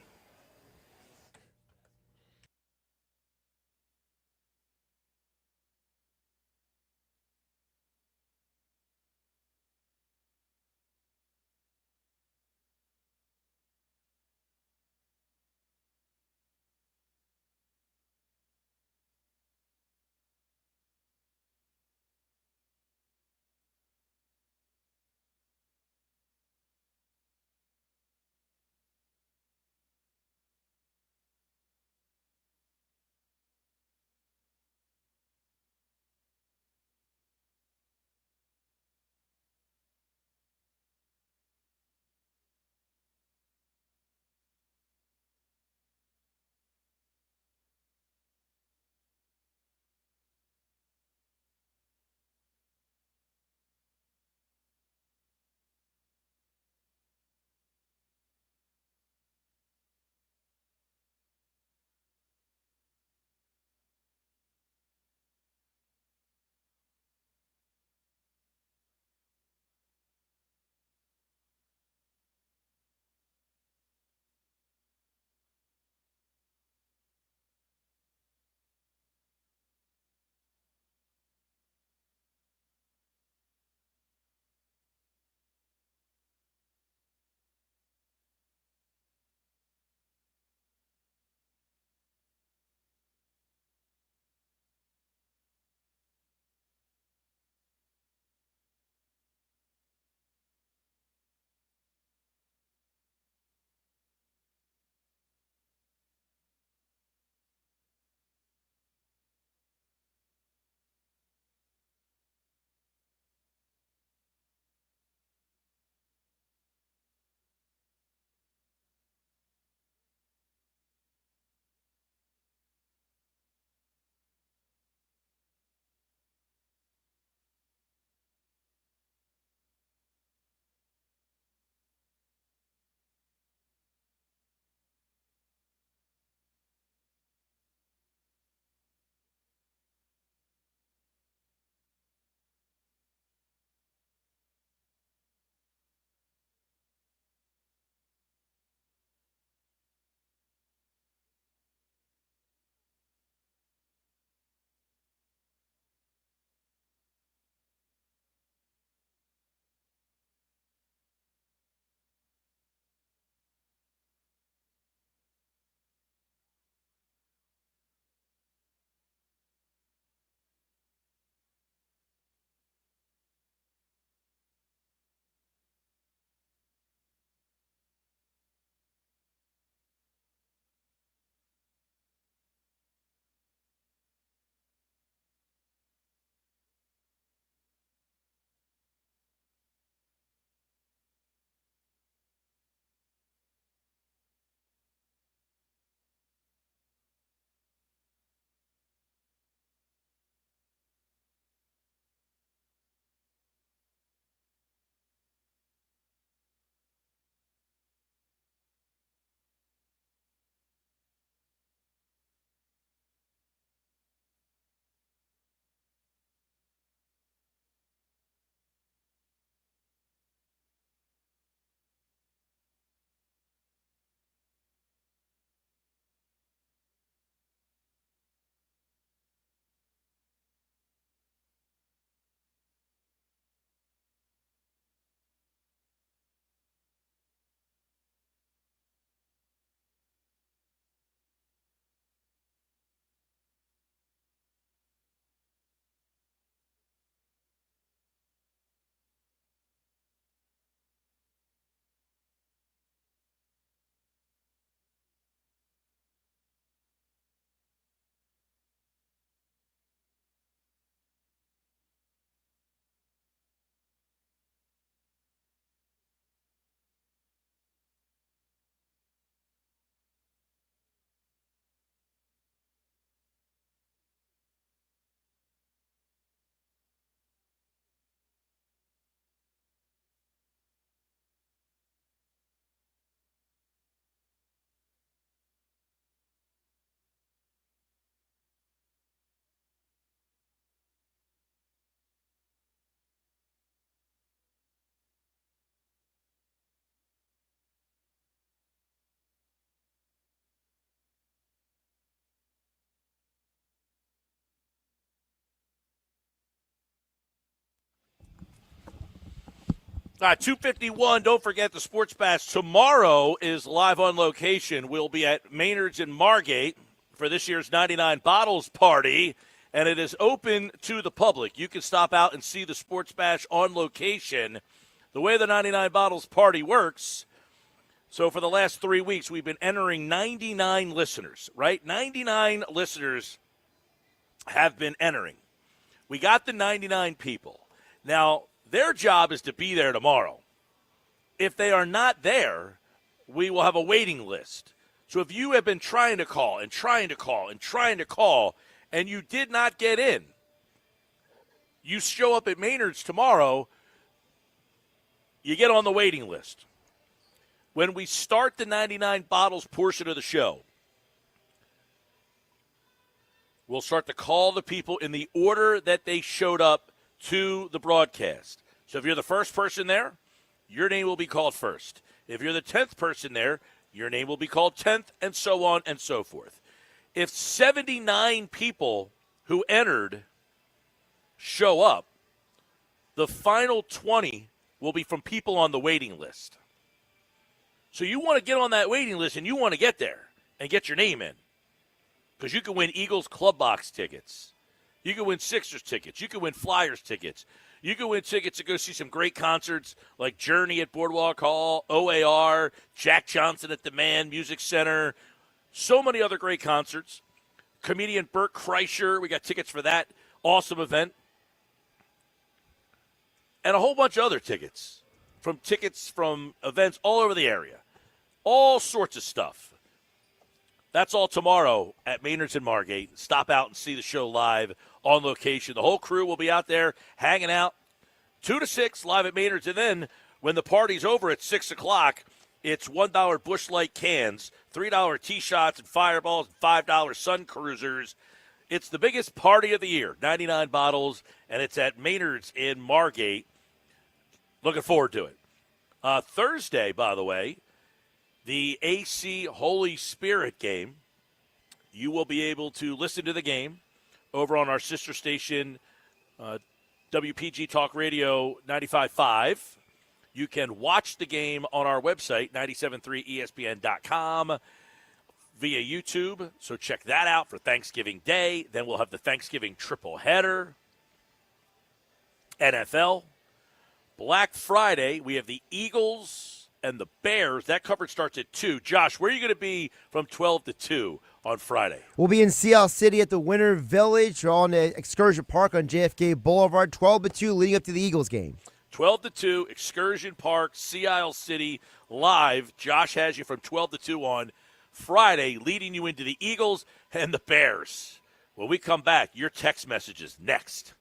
All right, 251. Don't forget the Sports Bash tomorrow is live on location. We'll be at Maynard's in Margate for this year's 99 Bottles Party, and it is open to the public. You can stop out and see the Sports Bash on location. The way the 99 Bottles Party works, so for the last 3 weeks, we've been entering 99 listeners, right? 99 listeners have been entering. We got the 99 people. Now, their job is to be there tomorrow. If they are not there, we will have a waiting list. So if you have been trying to call and trying to call and trying to call and you did not get in, you show up at Maynard's tomorrow, you get on the waiting list. When we start the 99 bottles portion of the show, we'll start to call the people in the order that they showed up to the broadcast. So if you're the first person there, your name will be called first. If you're the 10th person there, your name will be called 10th, and so on and so forth. If 79 people who entered show up, the final 20 will be from people on the waiting list. So you want to get on that waiting list, and you want to get there and get your name in, because you can win Eagles Club Box tickets. You can win Sixers tickets. You can win Flyers tickets. You can win tickets to go see some great concerts like Journey at Boardwalk Hall, OAR, Jack Johnson at the Mann Music Center, so many other great concerts. Comedian Bert Kreischer, we got tickets for that awesome event. And a whole bunch of other tickets from events all over the area. All sorts of stuff. That's all tomorrow at Maynard's in Margate. Stop out and see the show live on location. The whole crew will be out there hanging out 2 to 6 live at Maynard's. And then when the party's over at 6 o'clock, it's $1 Busch Light cans, $3 T-shots and fireballs, and $5 Sun Cruisers. It's the biggest party of the year, 99 bottles, and it's at Maynard's in Margate. Looking forward to it. Thursday, by the way, the AC Holy Spirit game. You will be able to listen to the game over on our sister station, WPG Talk Radio 95.5. You can watch the game on our website, 973ESPN.com, via YouTube. So check that out for Thanksgiving Day. Then we'll have the Thanksgiving triple header. NFL. Black Friday, we have the Eagles and the Bears. That coverage starts at 2. Josh, where are you going to be from 12 to 2 on Friday? We'll be in Sea City at the Winter Village or on the Excursion Park on JFK Boulevard, 12 to 2, leading up to the Eagles game. 12 to 2, Excursion Park, Sea City, live. Josh has you from 12 to 2 on Friday, leading you into the Eagles and the Bears. When we come back, your text messages next.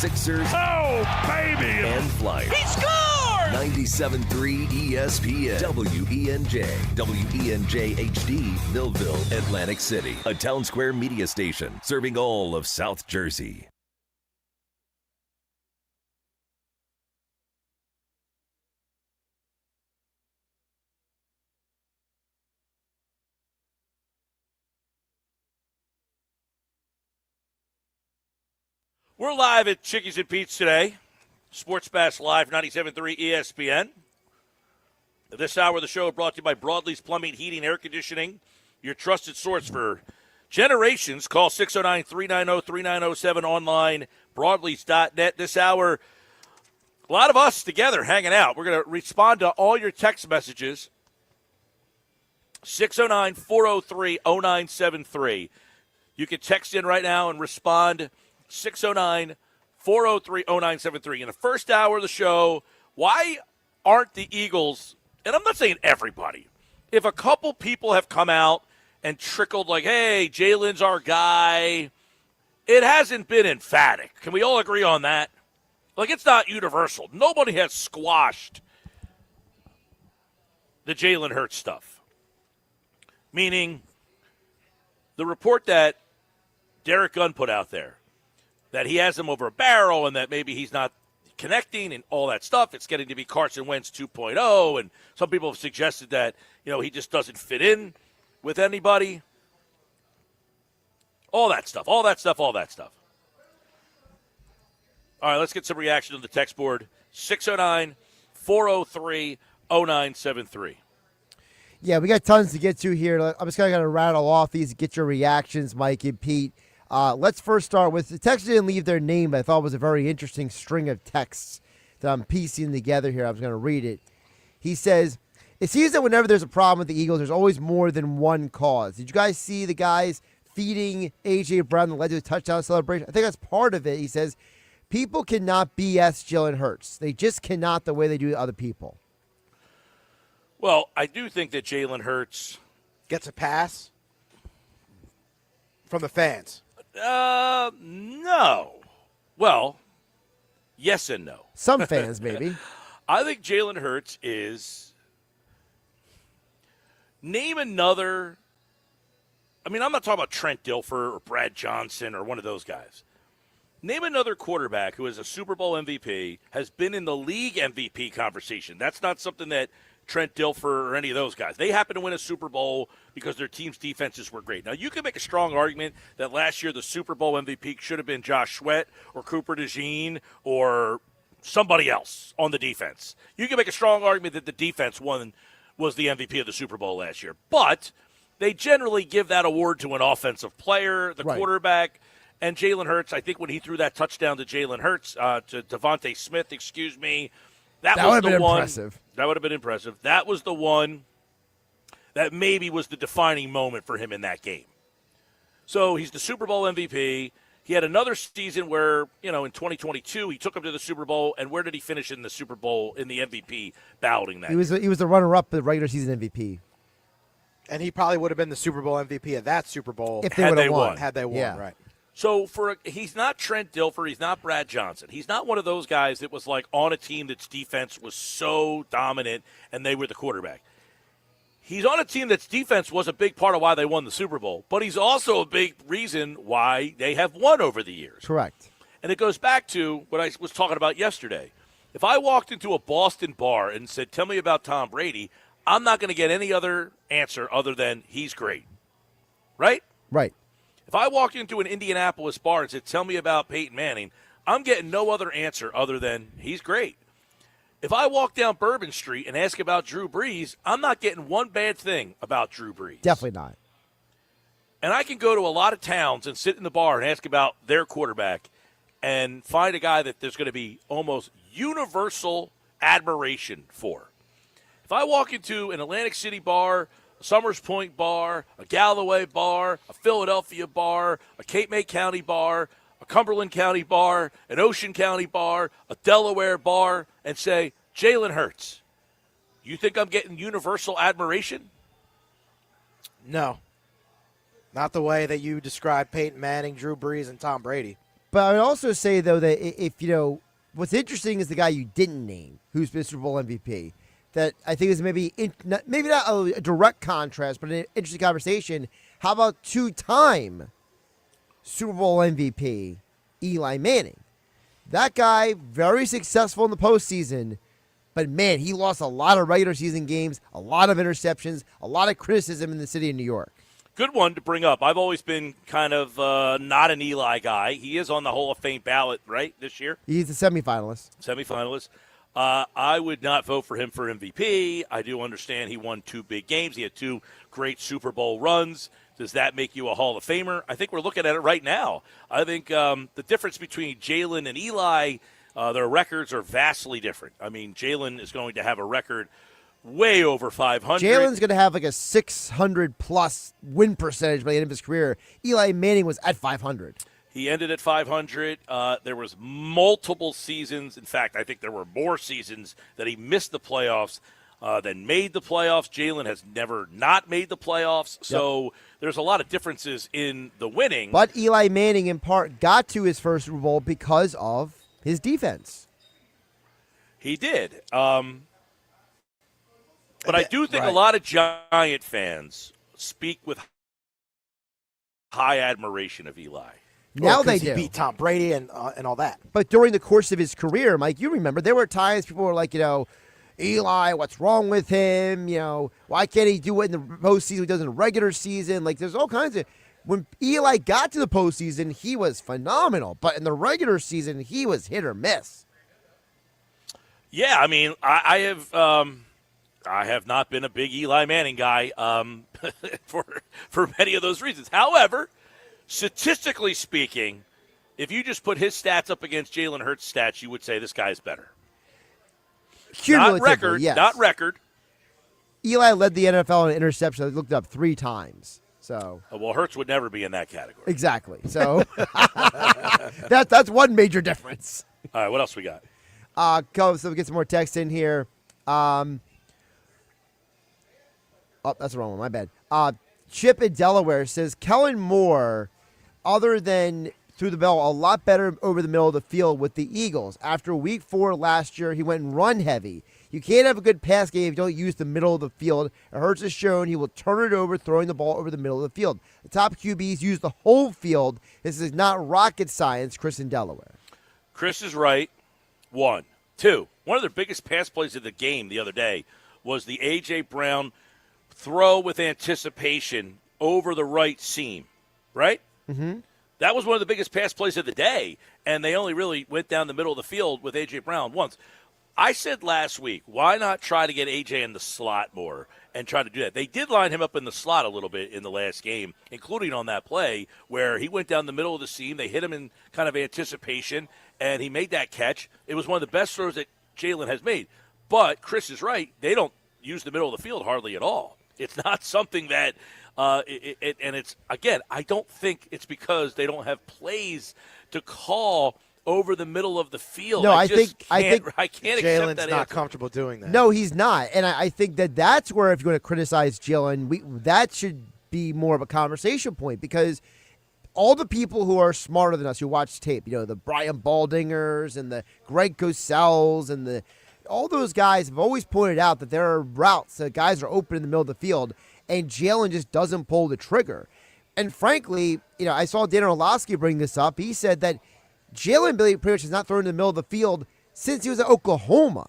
Sixers, and Flyers. He scored! 97.3 ESPN, WENJ, WENJ HD, Millville, Atlantic City. A Town Square media station serving all of South Jersey. We're live at Chickies and Pete's today. Sports Bash Live, 97.3 ESPN. This hour of the show brought to you by Broadlee's Plumbing, Heating, Air Conditioning, your trusted source for generations. Call 609-390-3907 online, broadlees.net. This hour, a lot of us together hanging out. We're going to respond to all your text messages. 609-403-0973. You can text in right now and respond. 609-403-0973. In the first hour of the show, why aren't the Eagles, and I'm not saying everybody, if a couple people have come out and trickled like, hey, Jalen's our guy, it hasn't been emphatic. Can we all agree on that? Like, it's not universal. Nobody has squashed the Jalen Hurts stuff. Meaning, the report that Derek Gunn put out there, that he has him over a barrel and that maybe he's not connecting and all that stuff. It's getting to be Carson Wentz 2.0, and some people have suggested that, he just doesn't fit in with anybody. All that stuff. All right, let's get some reaction on the text board. 609-403-0973. Yeah, we got tons to get to here. I'm just going to rattle off these and get your reactions, Mike and Pete. Let's first start with the text didn't leave their name, but I thought it was a very interesting string of texts that I'm piecing together here. I was going to read it. He says, it seems that whenever there's a problem with the Eagles, there's always more than one cause. Did you guys see the guys feeding A.J. Brown that led to a touchdown celebration? I think that's part of it. He says, people cannot BS Jalen Hurts. They just cannot the way they do to other people. Well, I do think that Jalen Hurts gets a pass from the fans. No. Well, yes and no. Some fans, maybe. I think Jalen Hurts is name another. I mean, I'm not talking about Trent Dilfer or Brad Johnson or one of those guys. Name another quarterback who is a Super Bowl MVP, has been in the league MVP conversation. That's not something that Trent Dilfer or any of those guys. They happen to win a Super Bowl because their team's defenses were great. Now, you can make a strong argument that last year the Super Bowl MVP should have been Josh Sweat or Cooper DeJean or somebody else on the defense. You can make a strong argument that the defense was the MVP of the Super Bowl last year. But they generally give that award to an offensive player, the quarterback, and Jalen Hurts. I think when he threw that touchdown to Jalen Hurts, to Devontae Smith, that was the one. Impressive. That would have been impressive. That was the one that maybe was the defining moment for him in that game. So he's the Super Bowl MVP. He had another season where, in 2022, he took him to the Super Bowl. And where did he finish in the Super Bowl in the MVP balloting that He was the runner-up, the regular season MVP. And he probably would have been the Super Bowl MVP of that Super Bowl if they would have won. Had they won, yeah. Right. So he's not Trent Dilfer. He's not Brad Johnson. He's not one of those guys that was like on a team that's defense was so dominant and they were the quarterback. He's on a team that's defense was a big part of why they won the Super Bowl, but he's also a big reason why they have won over the years. Correct. And it goes back to what I was talking about yesterday. If I walked into a Boston bar and said, tell me about Tom Brady, I'm not going to get any other answer other than he's great. Right? Right. If I walked into an Indianapolis bar and said, tell me about Peyton Manning, I'm getting no other answer other than he's great. If I walk down Bourbon Street and ask about Drew Brees, I'm not getting one bad thing about Drew Brees. Definitely not. And I can go to a lot of towns and sit in the bar and ask about their quarterback and find a guy that there's going to be almost universal admiration for. If I walk into an Atlantic City bar, a Summers Point bar, a Galloway bar, a Philadelphia bar, a Cape May County bar, a Cumberland County bar, an Ocean County bar, a Delaware bar, and say, Jalen Hurts, you think I'm getting universal admiration? No. Not the way that you described Peyton Manning, Drew Brees, and Tom Brady. But I would also say, though, that if, what's interesting is the guy you didn't name, who's been Super Bowl MVP, that I think is maybe not a direct contrast, but an interesting conversation. How about two-time Super Bowl MVP, Eli Manning? That guy, very successful in the postseason, but, man, he lost a lot of regular season games, a lot of interceptions, a lot of criticism in the city of New York. Good one to bring up. I've always been kind of not an Eli guy. He is on the Hall of Fame ballot, right, this year? He's a semifinalist. I would not vote for him for MVP. I do understand he won 2 big games. He had 2 great Super Bowl runs. Does that make you a Hall of Famer? I think we're looking at it right now. I think the difference between Jalen and Eli, their records are vastly different. I mean, Jalen is going to have a record way over 500. Jalen's going to have like a 600-plus win percentage by the end of his career. Eli Manning was at 500. He ended at 500. There was multiple seasons. In fact, I think there were more seasons that he missed the playoffs than made the playoffs. Jalen has never not made the playoffs. So there's a lot of differences in the winning. But Eli Manning, in part, got to his first Super Bowl because of his defense. He did. But I do think a lot of Giant fans speak with high admiration of Eli. Now they do. He beat Tom Brady and all that. But during the course of his career, Mike, you remember, there were times people were like, Eli, what's wrong with him? Why can't he do it in the postseason? He does in the regular season. Like, there's all kinds of. When Eli got to the postseason, he was phenomenal. But in the regular season, he was hit or miss. Yeah, I mean, I have not been a big Eli Manning guy for many of those reasons. However, statistically speaking, if you just put his stats up against Jalen Hurts' stats, you would say this guy's better. Not record, yes. Not record. Eli led the NFL in interceptions. I looked it up 3 times. So well, Hurts would never be in that category. Exactly. So that's one major difference. All right, what else we got? So we get some more text in here. Oh, that's the wrong one. My bad. Chip in Delaware says Kellen Moore, other than threw the ball a lot better over the middle of the field with the Eagles. After week 4 last year, he went run heavy. You can't have a good pass game if you don't use the middle of the field. It Hurts has shown he will turn it over, throwing the ball over the middle of the field. The top QBs use the whole field. This is not rocket science, Chris in Delaware. Chris is right. 1. 2, one of their biggest pass plays of the game the other day was the A.J. Brown throw with anticipation over the right seam, right? Mm-hmm. That was one of the biggest pass plays of the day, and they only really went down the middle of the field with A.J. Brown once. I said last week, why not try to get A.J. in the slot more and try to do that? They did line him up in the slot a little bit in the last game, including on that play where he went down the middle of the seam. They hit him in kind of anticipation, and he made that catch. It was one of the best throws that Jalen has made. But Chris is right. They don't use the middle of the field hardly at all. It's not something that and it's, again, I don't think it's because they don't have plays to call over the middle of the field. No, I think can't accept Jalen's that not answer. comfortable doing that. No, he's not. And I think that's where, if you want to criticize Jalen, that should be more of a conversation point, because all the people who are smarter than us who watch tape, the Brian Baldingers and the Greg Cosell and all those guys have always pointed out that there are routes that guys are open in the middle of the field, and Jalen just doesn't pull the trigger. And frankly, I saw Dan Orlovsky bring this up. He said that Jalen pretty much has not thrown in the middle of the field since he was at Oklahoma.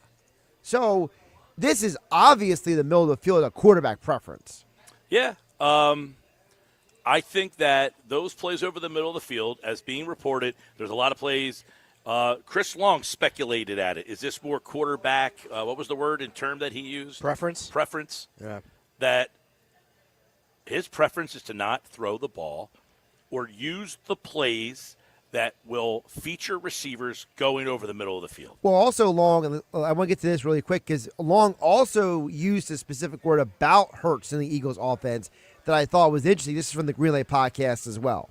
So this is obviously the middle of the field, a quarterback preference. Yeah. I think that those plays over the middle of the field, as being reported, there's a lot of plays. Chris Long speculated at it. Is this more quarterback? What was the word and term that he used? Preference. Yeah. That his preference is to not throw the ball or use the plays that will feature receivers going over the middle of the field. Well, also Long, and I want to get to this really quick, because Long also used a specific word about Hurts in the Eagles offense that I thought was interesting. This is from the Relay podcast as well.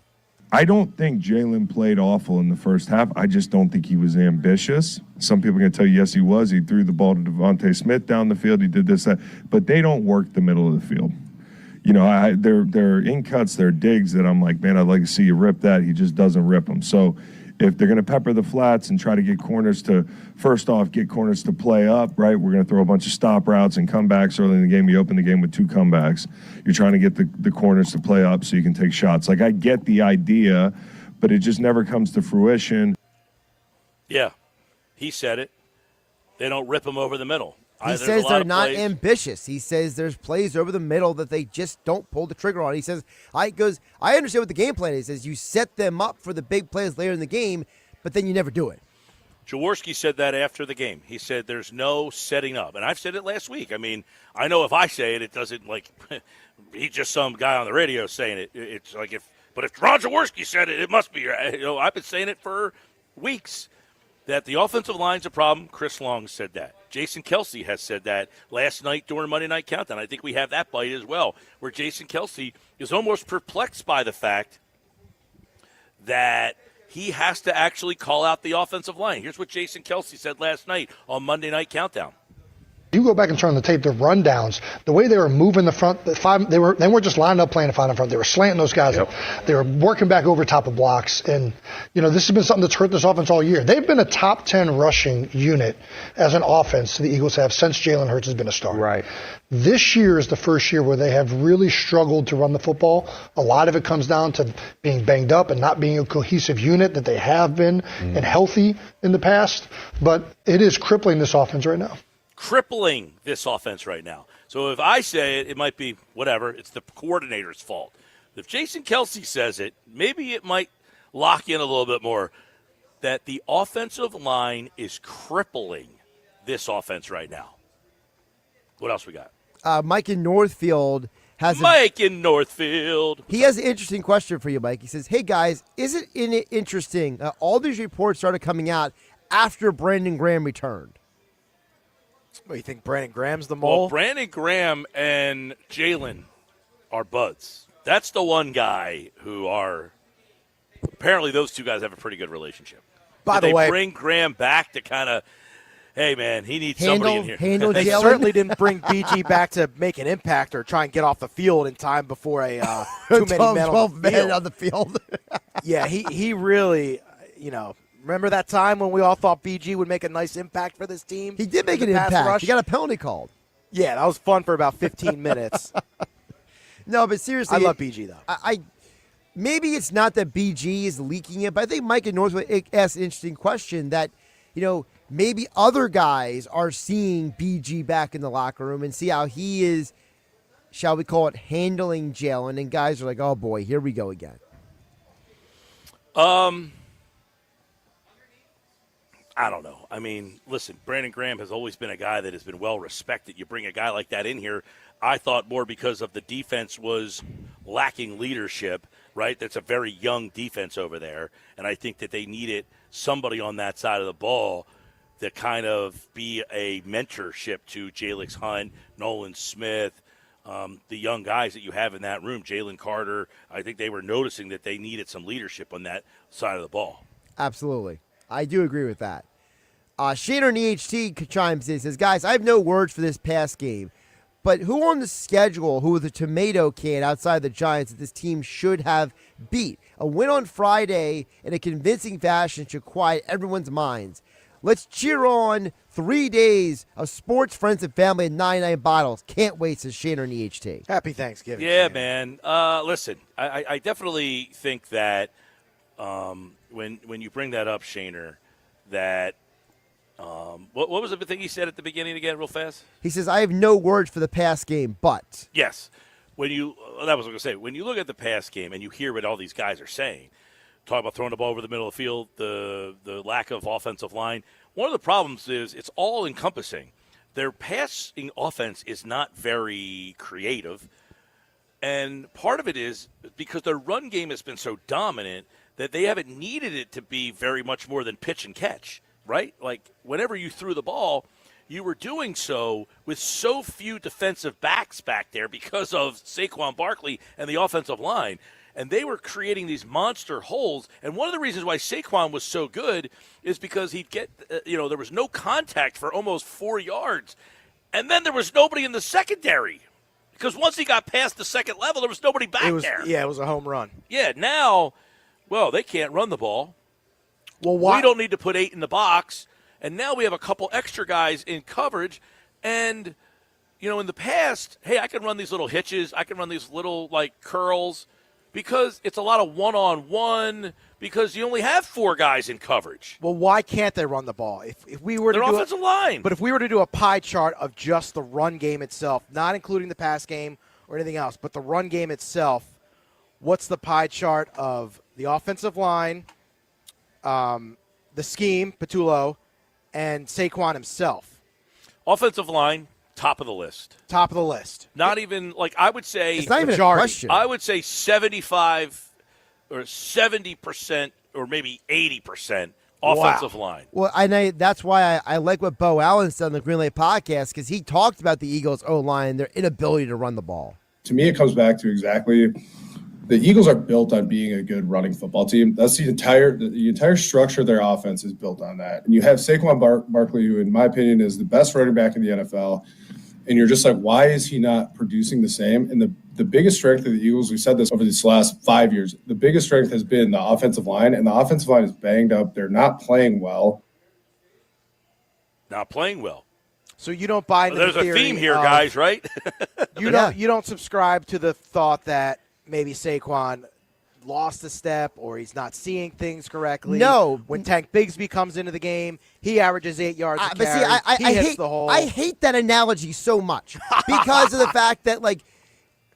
I don't think Jalen played awful in the first half. I just don't think he was ambitious. Some people are going to tell you, yes, he was. He threw the ball to Devontae Smith down the field. He did this, that. But they don't work the middle of the field. They're in cuts, they're digs that I'm like, man, I'd like to see you rip that. He just doesn't rip them. So if they're going to pepper the flats and try to get corners to, first off, get corners to play up, right? We're going to throw a bunch of stop routes and comebacks early in the game. You open the game with 2 comebacks. You're trying to get the corners to play up so you can take shots. Like, I get the idea, but it just never comes to fruition. Yeah, he said it. They don't rip them over the middle. He says they're not ambitious. He says there's plays over the middle that they just don't pull the trigger on. He says, I understand what the game plan is. He says you set them up for the big plays later in the game, but then you never do it. Jaworski said that after the game. He said there's no setting up. And I've said it last week. I mean, I know if I say it, it doesn't, like, he's just some guy on the radio saying it. It's like, but if Ron Jaworski said it, it must be right. I've been saying it for weeks. That the offensive line's a problem. Chris Long said that. Jason Kelce has said that last night during Monday Night Countdown. I think we have that bite as well, where Jason Kelce is almost perplexed by the fact that he has to actually call out the offensive line. Here's what Jason Kelce said last night on Monday Night Countdown. You go back and turn the tape, the rundowns, the way they were moving the front, they weren't just lined up playing the 5 in front. They were slanting those guys up. They were working back over top of blocks. And, this has been something that's hurt this offense all year. They've been a top 10 rushing unit as an offense the Eagles have since Jalen Hurts has been a star. Right. This year is the first year where they have really struggled to run the football. A lot of it comes down to being banged up and not being a cohesive unit that they have been and healthy in the past. But it is crippling this offense right now. Crippling this offense right now. So if I say it, it might be whatever. It's the coordinator's fault. If Jason Kelce says it, maybe it might lock in a little bit more that the offensive line is crippling this offense right now. What else we got? Mike in Northfield has He has an interesting question for you, Mike. He says, hey, guys, isn't it interesting all these reports started coming out after Brandon Graham returned? What, you think Brandon Graham's the mole? Well, Brandon Graham and Jalen are buds. That's the one guy who are – apparently those two guys have a pretty good relationship. By the way – way, they bring Graham back to kind of, hey, man, he needs somebody in here. They certainly didn't bring BG back to make an impact or try and get off the field in time before a too many men 12 men on the field. Yeah, he really, remember that time when we all thought BG would make a nice impact for this team? He did make an impact. Rush? He got a penalty called. Yeah, that was fun for about 15 minutes. No, but seriously. I love BG, though. I maybe it's not that BG is leaking it, but I think Mike in Northwood asked an interesting question that, maybe other guys are seeing BG back in the locker room and see how he is, shall we call it, handling Jalen, and guys are like, oh, boy, here we go again. I don't know. I mean, listen, Brandon Graham has always been a guy that has been well respected. You bring a guy like that in here, I thought more because of the defense was lacking leadership, right? That's a very young defense over there, and I think that they needed somebody on that side of the ball to kind of be a mentorship to Jalix Hunt, Nolan Smith, the young guys that you have in that room, Jalen Carter. I think they were noticing that they needed some leadership on that side of the ball. Absolutely. I do agree with that. Shaner in EHT chimes in and says, guys, I have no words for this past game, but who on the schedule, who with a tomato can outside the Giants that this team should have beat? A win on Friday in a convincing fashion should quiet everyone's minds. Let's cheer on 3 days of sports, friends, and family and 99 bottles. Can't wait, says Shaner in EHT. Happy Thanksgiving. Yeah, Shaner. man. Listen, I definitely think that when you bring that up, Shaner, that what was the thing he said at the beginning again, real fast? He says, I have no words for the past game, but. Yes. That was what I was going to say. When you look at the past game and you hear what all these guys are saying, talk about throwing the ball over the middle of the field, the lack of offensive line, one of the problems is it's all encompassing. Their passing offense is not very creative, and part of it is because their run game has been so dominant that they haven't needed it to be very much more than pitch and catch, right? Like, whenever you threw the ball, you were doing so with so few defensive backs back there because of Saquon Barkley and the offensive line. And they were creating these monster holes. And one of the reasons why Saquon was so good is because he'd get, there was no contact for almost 4 yards. And then there was nobody in the secondary. Because once he got past the second level, there was nobody back there. Yeah, it was a home run. Yeah, now, well, they can't run the ball. Well, why? We don't need to put 8 in the box, and now we have a couple extra guys in coverage. And, in the past, hey, I can run these little hitches. I can run these little, curls because it's a lot of one-on-one because you only have 4 guys in coverage. Well, why can't they run the ball? If we were Their to do offensive line. But if we were to do a pie chart of just the run game itself, not including the pass game or anything else, but the run game itself, what's the pie chart of the offensive line, the scheme, Patullo, and Saquon himself? Offensive line, top of the list. Top of the list. Not even, I would say. It's not even a question. I would say 75 or 70% or maybe 80% offensive line. Well, that's why I like what Bo Allen said on the Green Lake podcast, because he talked about the Eagles' O-line and their inability to run the ball. To me, it comes back to exactly the Eagles are built on being a good running football team. That's the entire structure of their offense is built on that. And you have Saquon Barkley, who, in my opinion, is the best running back in the NFL. And you're just like, why is he not producing the same? And the biggest strength of the Eagles, we said this over these last 5 years, the biggest strength has been the offensive line, and the offensive line is banged up. They're not playing well. Not playing well. So you don't buy into There's the theory a theme here, of, guys, right? You don't subscribe to the thought that maybe Saquon lost a step or he's not seeing things correctly. No. When Tank Bigsby comes into the game, he averages 8 yards a But carry. see, He hits the hole. I hate that analogy so much because of the fact that,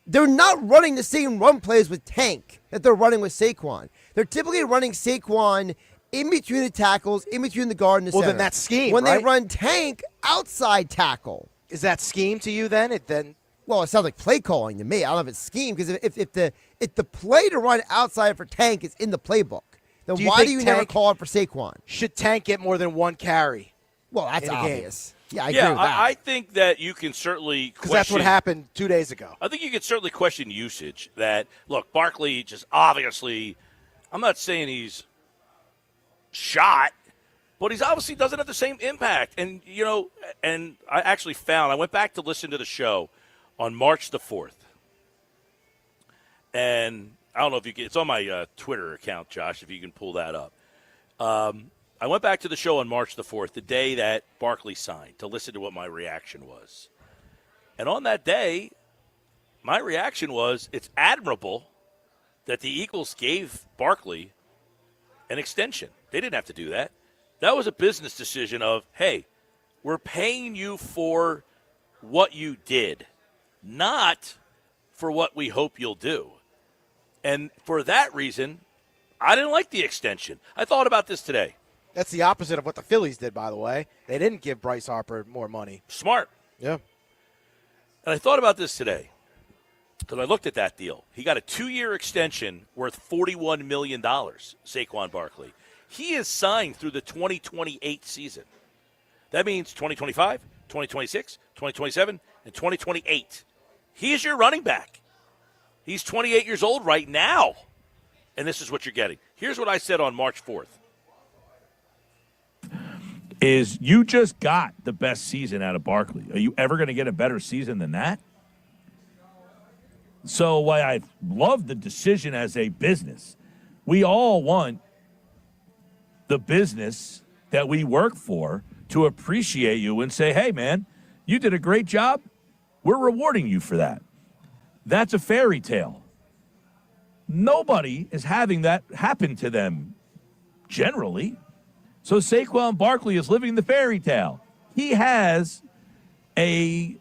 they're not running the same run plays with Tank that they're running with Saquon. They're typically running Saquon in between the tackles, in between the guard and the center. Then that's scheme, When right? they run Tank outside tackle. Is that scheme to you then? Well, it sounds like play calling to me. I don't know if it's scheme, because if the play to run outside for Tank is in the playbook, then why do you never call it for Saquon? Should Tank get more than 1 carry? Well, that's in a obvious. Game? Yeah, I agree with that. I think that you can certainly because that's what happened 2 days ago. I think you can certainly question usage. That look, Barkley just obviously. I'm not saying he's shot, but he's obviously doesn't have the same impact. And and I actually I went back to listen to the show on March the 4th, and I don't know if you can. It's on my Twitter account, Josh. If you can pull that up. I went back to the show on March the 4th, the day that Barkley signed, to listen to what my reaction was. And on that day, my reaction was, it's admirable that the Eagles gave Barkley an extension. They didn't have to do that. That was a business decision of, hey, we're paying you for what you did, not for what we hope you'll do. And for that reason, I didn't like the extension. I thought about this today. That's the opposite of what the Phillies did, by the way. They didn't give Bryce Harper more money. Smart. Yeah. And I thought about this today because I looked at that deal. He got a 2-year extension worth $41 million, Saquon Barkley. He is signed through the 2028 season. That means 2025, 2026, 2027, and 2028. He is your running back. He's 28 years old right now, and this is what you're getting. Here's what I said on March 4th. Is you just got the best season out of Barkley. Are you ever going to get a better season than that? So why I love the decision as a business. We all want the business that we work for to appreciate you and say, hey, man, you did a great job. We're rewarding you for that. That's a fairy tale. Nobody is having that happen to them generally. So Saquon Barkley is living the fairy tale. He has a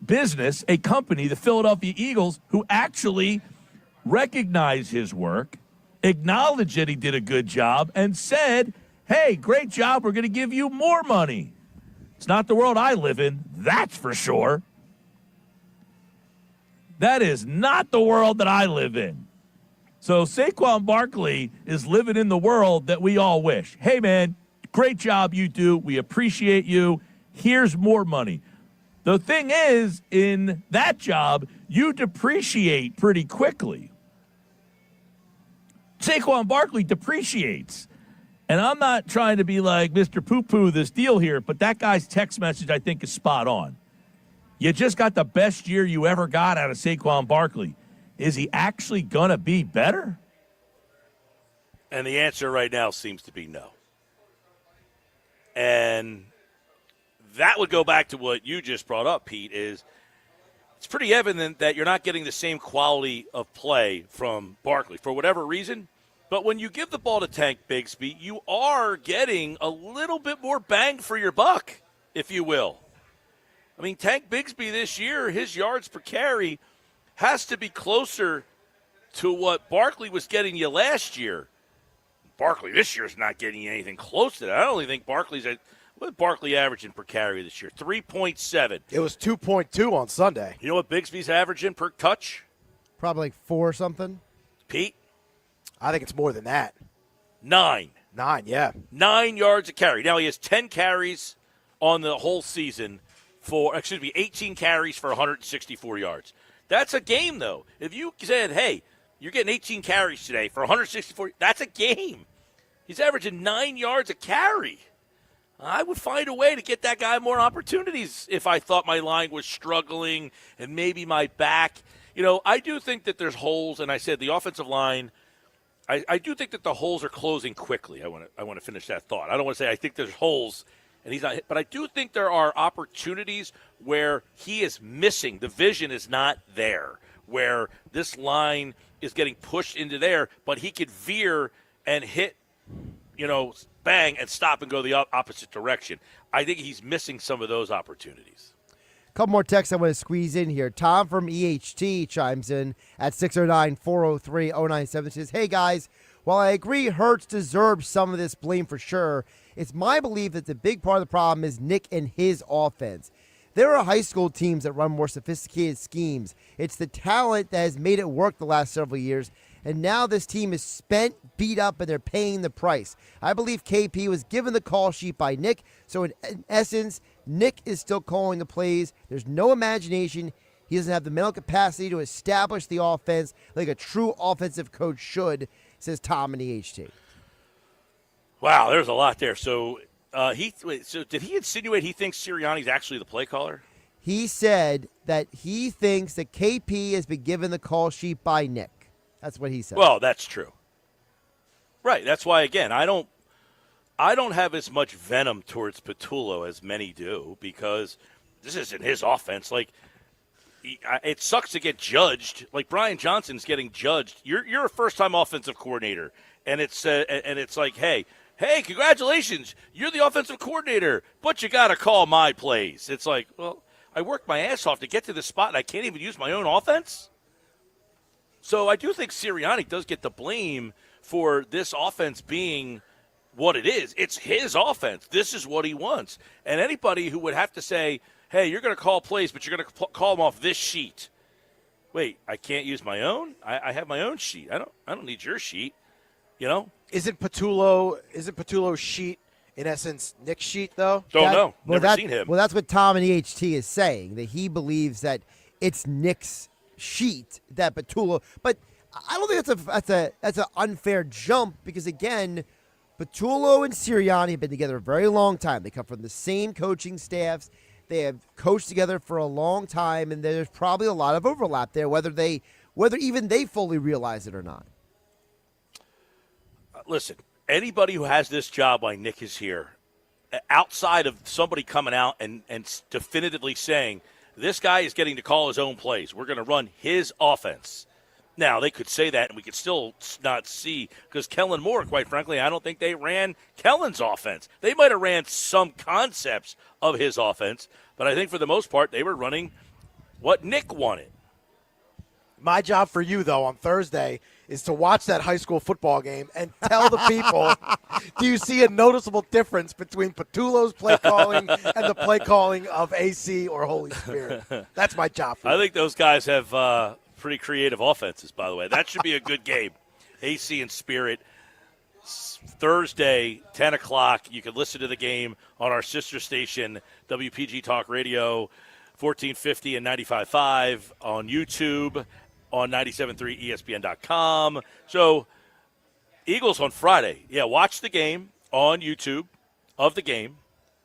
business, a company, the Philadelphia Eagles, who actually recognize his work, acknowledge that he did a good job, and said, hey, great job, we're going to give you more money. It's not the world I live in, that's for sure. That is not the world that I live in. So Saquon Barkley is living in the world that we all wish. Hey, man, great job you do. We appreciate you. Here's more money. The thing is, in that job, you depreciate pretty quickly. Saquon Barkley depreciates. And I'm not trying to be like Mr. Poo-Poo this deal here, but that guy's text message, I think, is spot on. You just got the best year you ever got out of Saquon Barkley. Is he actually going to be better? And the answer right now seems to be no. And that would go back to what you just brought up, Pete, is it's pretty evident that you're not getting the same quality of play from Barkley for whatever reason. But when you give the ball to Tank Bigsby, you are getting a little bit more bang for your buck, if you will. I mean, Tank Bigsby this year, his yards per carry has to be closer to what Barkley was getting you last year. Barkley this year is not getting you anything close to that. I only think Barkley's at – what did Barkley averaging per carry this year? 3.7. It was 2.2 on Sunday. You know what Bigsby's averaging per touch? Probably like 4 or something. Pete? I think it's more than that. 9. 9, yeah. 9 yards a carry. Now he has 10 carries on the whole season 18 carries for 164 yards. That's a game, though. If you said, hey, you're getting 18 carries today for 164, that's a game. He's averaging 9 yards a carry. I would find a way to get that guy more opportunities if I thought my line was struggling and maybe my back. You know, I do think that there's holes, and I said the offensive line, I do think that the holes are closing quickly. I want to finish that thought. I don't want to say I think there's holes and he's not, but I do think there are opportunities where he is missing. The vision is not there, where this line is getting pushed into there, but he could veer and hit, bang, and stop and go the opposite direction. I think he's missing some of those opportunities. Couple more texts I want to squeeze in here. Tom from EHT chimes in at 609-403-0970. Says, hey, guys, while I agree Hurts deserves some of this blame for sure, it's my belief that the big part of the problem is Nick and his offense. There are high school teams that run more sophisticated schemes. It's the talent that has made it work the last several years, and now this team is spent, beat up, and they're paying the price. I believe KP was given the call sheet by Nick, so in essence, Nick is still calling the plays. There's no imagination. He doesn't have the mental capacity to establish the offense like a true offensive coach should, says Tom in EHT. Wow, there's a lot there. So did he insinuate he thinks Sirianni's actually the play caller? He said that he thinks that KP has been given the call sheet by Nick. That's what he said. Well, that's true. Right. That's why, again, I don't have as much venom towards Patullo as many do, because this isn't his offense. Like, it sucks to get judged. Like, Brian Johnson's getting judged. You're a first-time offensive coordinator, and it's like, hey, congratulations, you're the offensive coordinator, but you got to call my plays. It's like, well, I worked my ass off to get to this spot, and I can't even use my own offense? So I do think Sirianni does get the blame for this offense being what it is. It's his offense. This is what he wants. And anybody who would have to say, hey, you're going to call plays, but you're going to call them off this sheet. Wait, I can't use my own? I have my own sheet. I don't need your sheet. Isn't Patullo's sheet, in essence, Nick's sheet, though? Don't know. Never seen him. Well, that's what Tom in EHT is saying, that he believes that it's Nick's sheet that Patullo. But I don't think that's an unfair jump, because, again, Patullo and Sirianni have been together a very long time. They come from the same coaching staffs. They have coached together for a long time, and there's probably a lot of overlap there, whether even they fully realize it or not. Listen, anybody who has this job while Nick is here, outside of somebody coming out and definitively saying, this guy is getting to call his own plays, we're going to run his offense. Now, they could say that, and we could still not see, because Kellen Moore, quite frankly, I don't think they ran Kellen's offense. They might have ran some concepts of his offense, but I think for the most part, they were running what Nick wanted. My job for you, though, on Thursday is to watch that high school football game and tell the people, do you see a noticeable difference between Patullo's play calling and the play calling of AC or Holy Spirit? That's my job for you. I think those guys have pretty creative offenses, by the way. That should be a good game. AC and Spirit, Thursday, 10 o'clock. You can listen to the game on our sister station, WPG Talk Radio, 1450 and 95.5 on YouTube, on 97.3 ESPN.com. So, Eagles on Friday. Yeah, watch the game on YouTube of the game,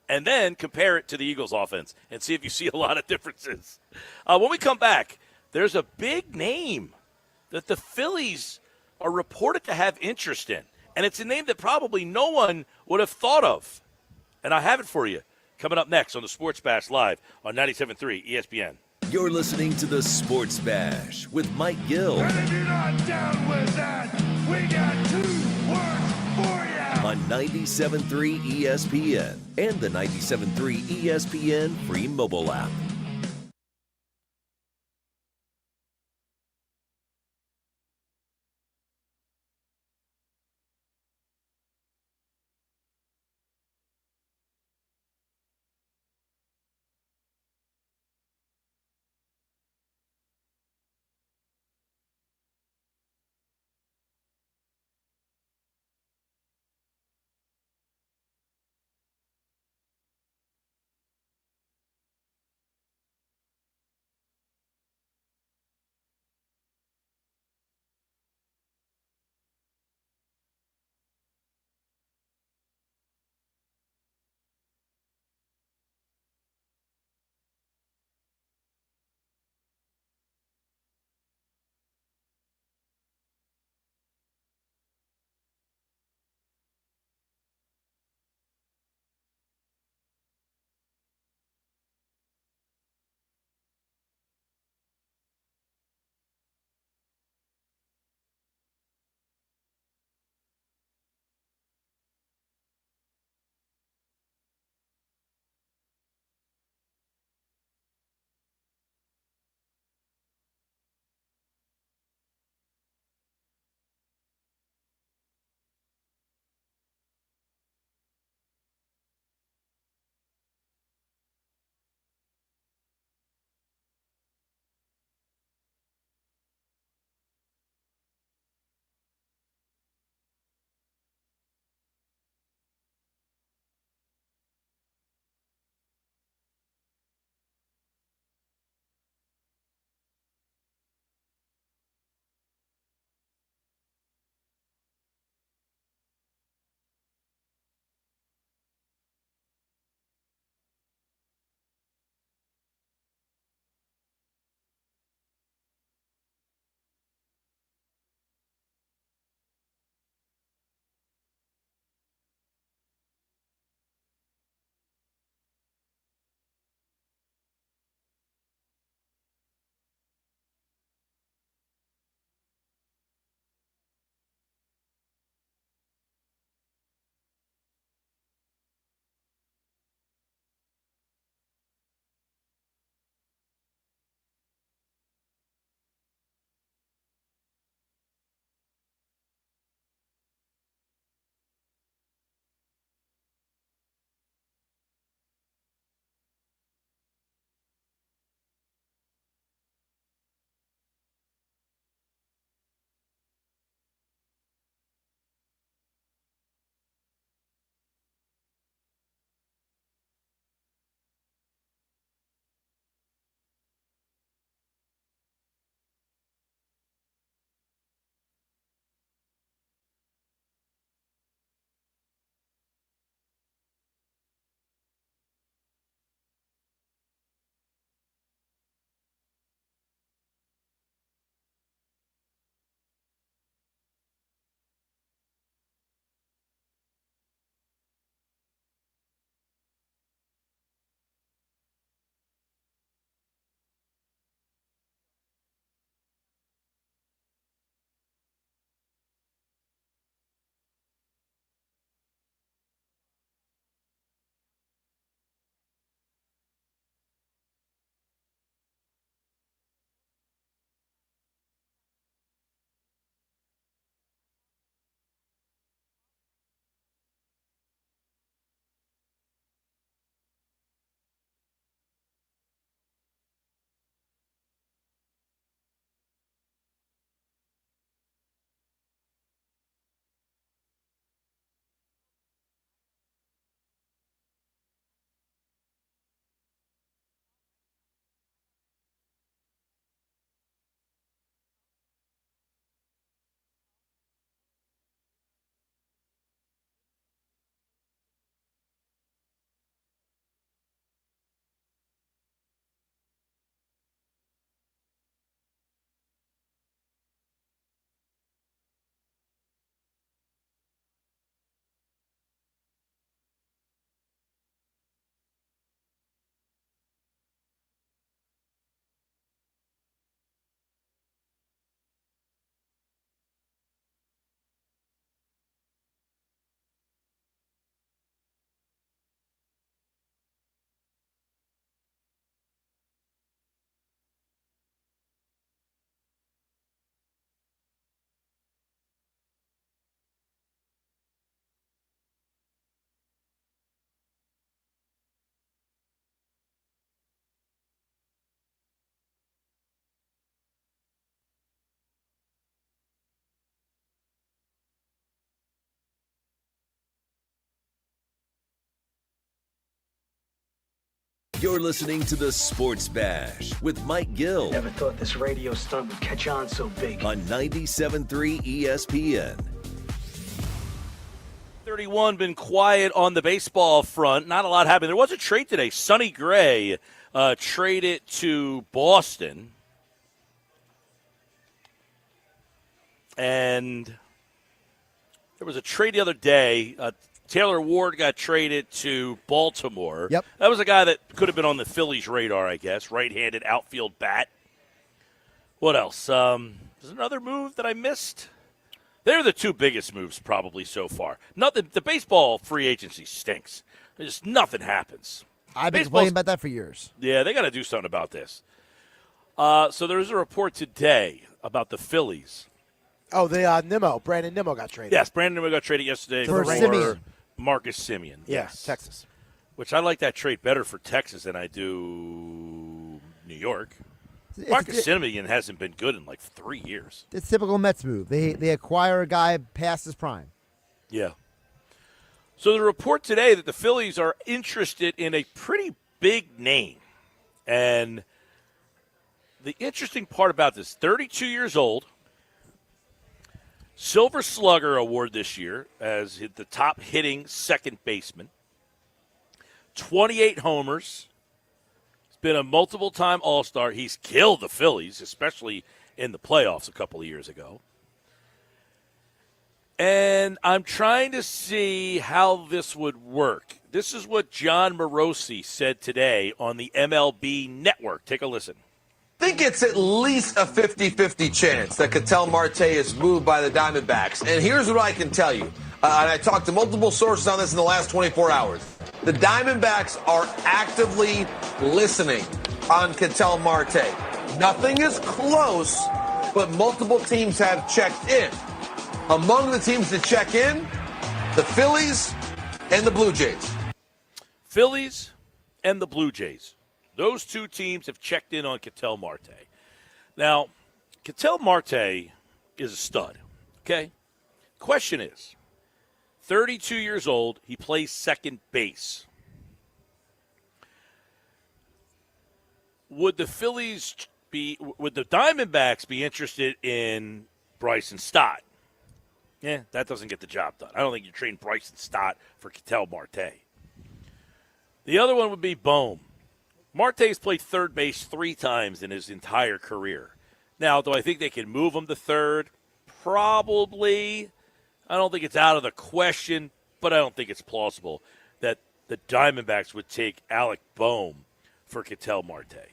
and then compare it to the Eagles offense and see if you see a lot of differences. When we come back, there's a big name that the Phillies are reported to have interest in, and it's a name that probably no one would have thought of. And I have it for you coming up next on the Sports Bash Live on 97.3 ESPN. You're listening to the Sports Bash with Mike Gill. And if you're not down with that, we got 2 words for you. On 97.3 ESPN and the 97.3 ESPN free mobile app. You're listening to the Sports Bash with Mike Gill. Never thought this radio stunt would catch on so big. On 97.3 ESPN. 31 been quiet on the baseball front. Not a lot happened. There was a trade today. Sonny Gray traded to Boston. And there was a trade the other day. Taylor Ward got traded to Baltimore. Yep. That was a guy that could have been on the Phillies' radar, I guess. Right-handed outfield bat. What else? There's another move that I missed. They're the two biggest moves probably so far. Nothing. The baseball free agency stinks. There's just nothing happens. I've been complaining about that for years. Yeah, they got to do something about this. So there's a report today about the Phillies. Oh, Brandon Nimmo got traded. Yes, Brandon Nimmo got traded yesterday for Simeon. Marcus Simeon. Yeah, yes. Texas. Which I like that trade better for Texas than I do New York. Marcus Simeon hasn't been good in like 3 years. It's typical Mets move. They acquire a guy past his prime. Yeah. So the report today that the Phillies are interested in a pretty big name. And the interesting part about this, 32 years old, Silver Slugger award this year as the top hitting second baseman. 28 homers. He's been a multiple-time All-Star. He's killed the Phillies, especially in the playoffs a couple of years ago. And I'm trying to see how this would work. This is what John Morosi said today on the MLB Network. Take a listen. I think it's at least a 50-50 chance that Ketel Marte is moved by the Diamondbacks. And here's what I can tell you. And I talked to multiple sources on this in the last 24 hours. The Diamondbacks are actively listening on Ketel Marte. Nothing is close, but multiple teams have checked in. Among the teams that check in, the Phillies and the Blue Jays. Phillies and the Blue Jays. Those two teams have checked in on Ketel Marte. Now, Ketel Marte is a stud, okay? Question is, 32 years old, he plays second base. Would the Diamondbacks be interested in Bryson Stott? Yeah, that doesn't get the job done. I don't think you train Bryson Stott for Ketel Marte. The other one would be Bohm. Marte's played third base 3 times in his entire career. Now, do I think they can move him to third? Probably. I don't think it's out of the question, but I don't think it's plausible that the Diamondbacks would take Alec Bohm for Ketel Marte.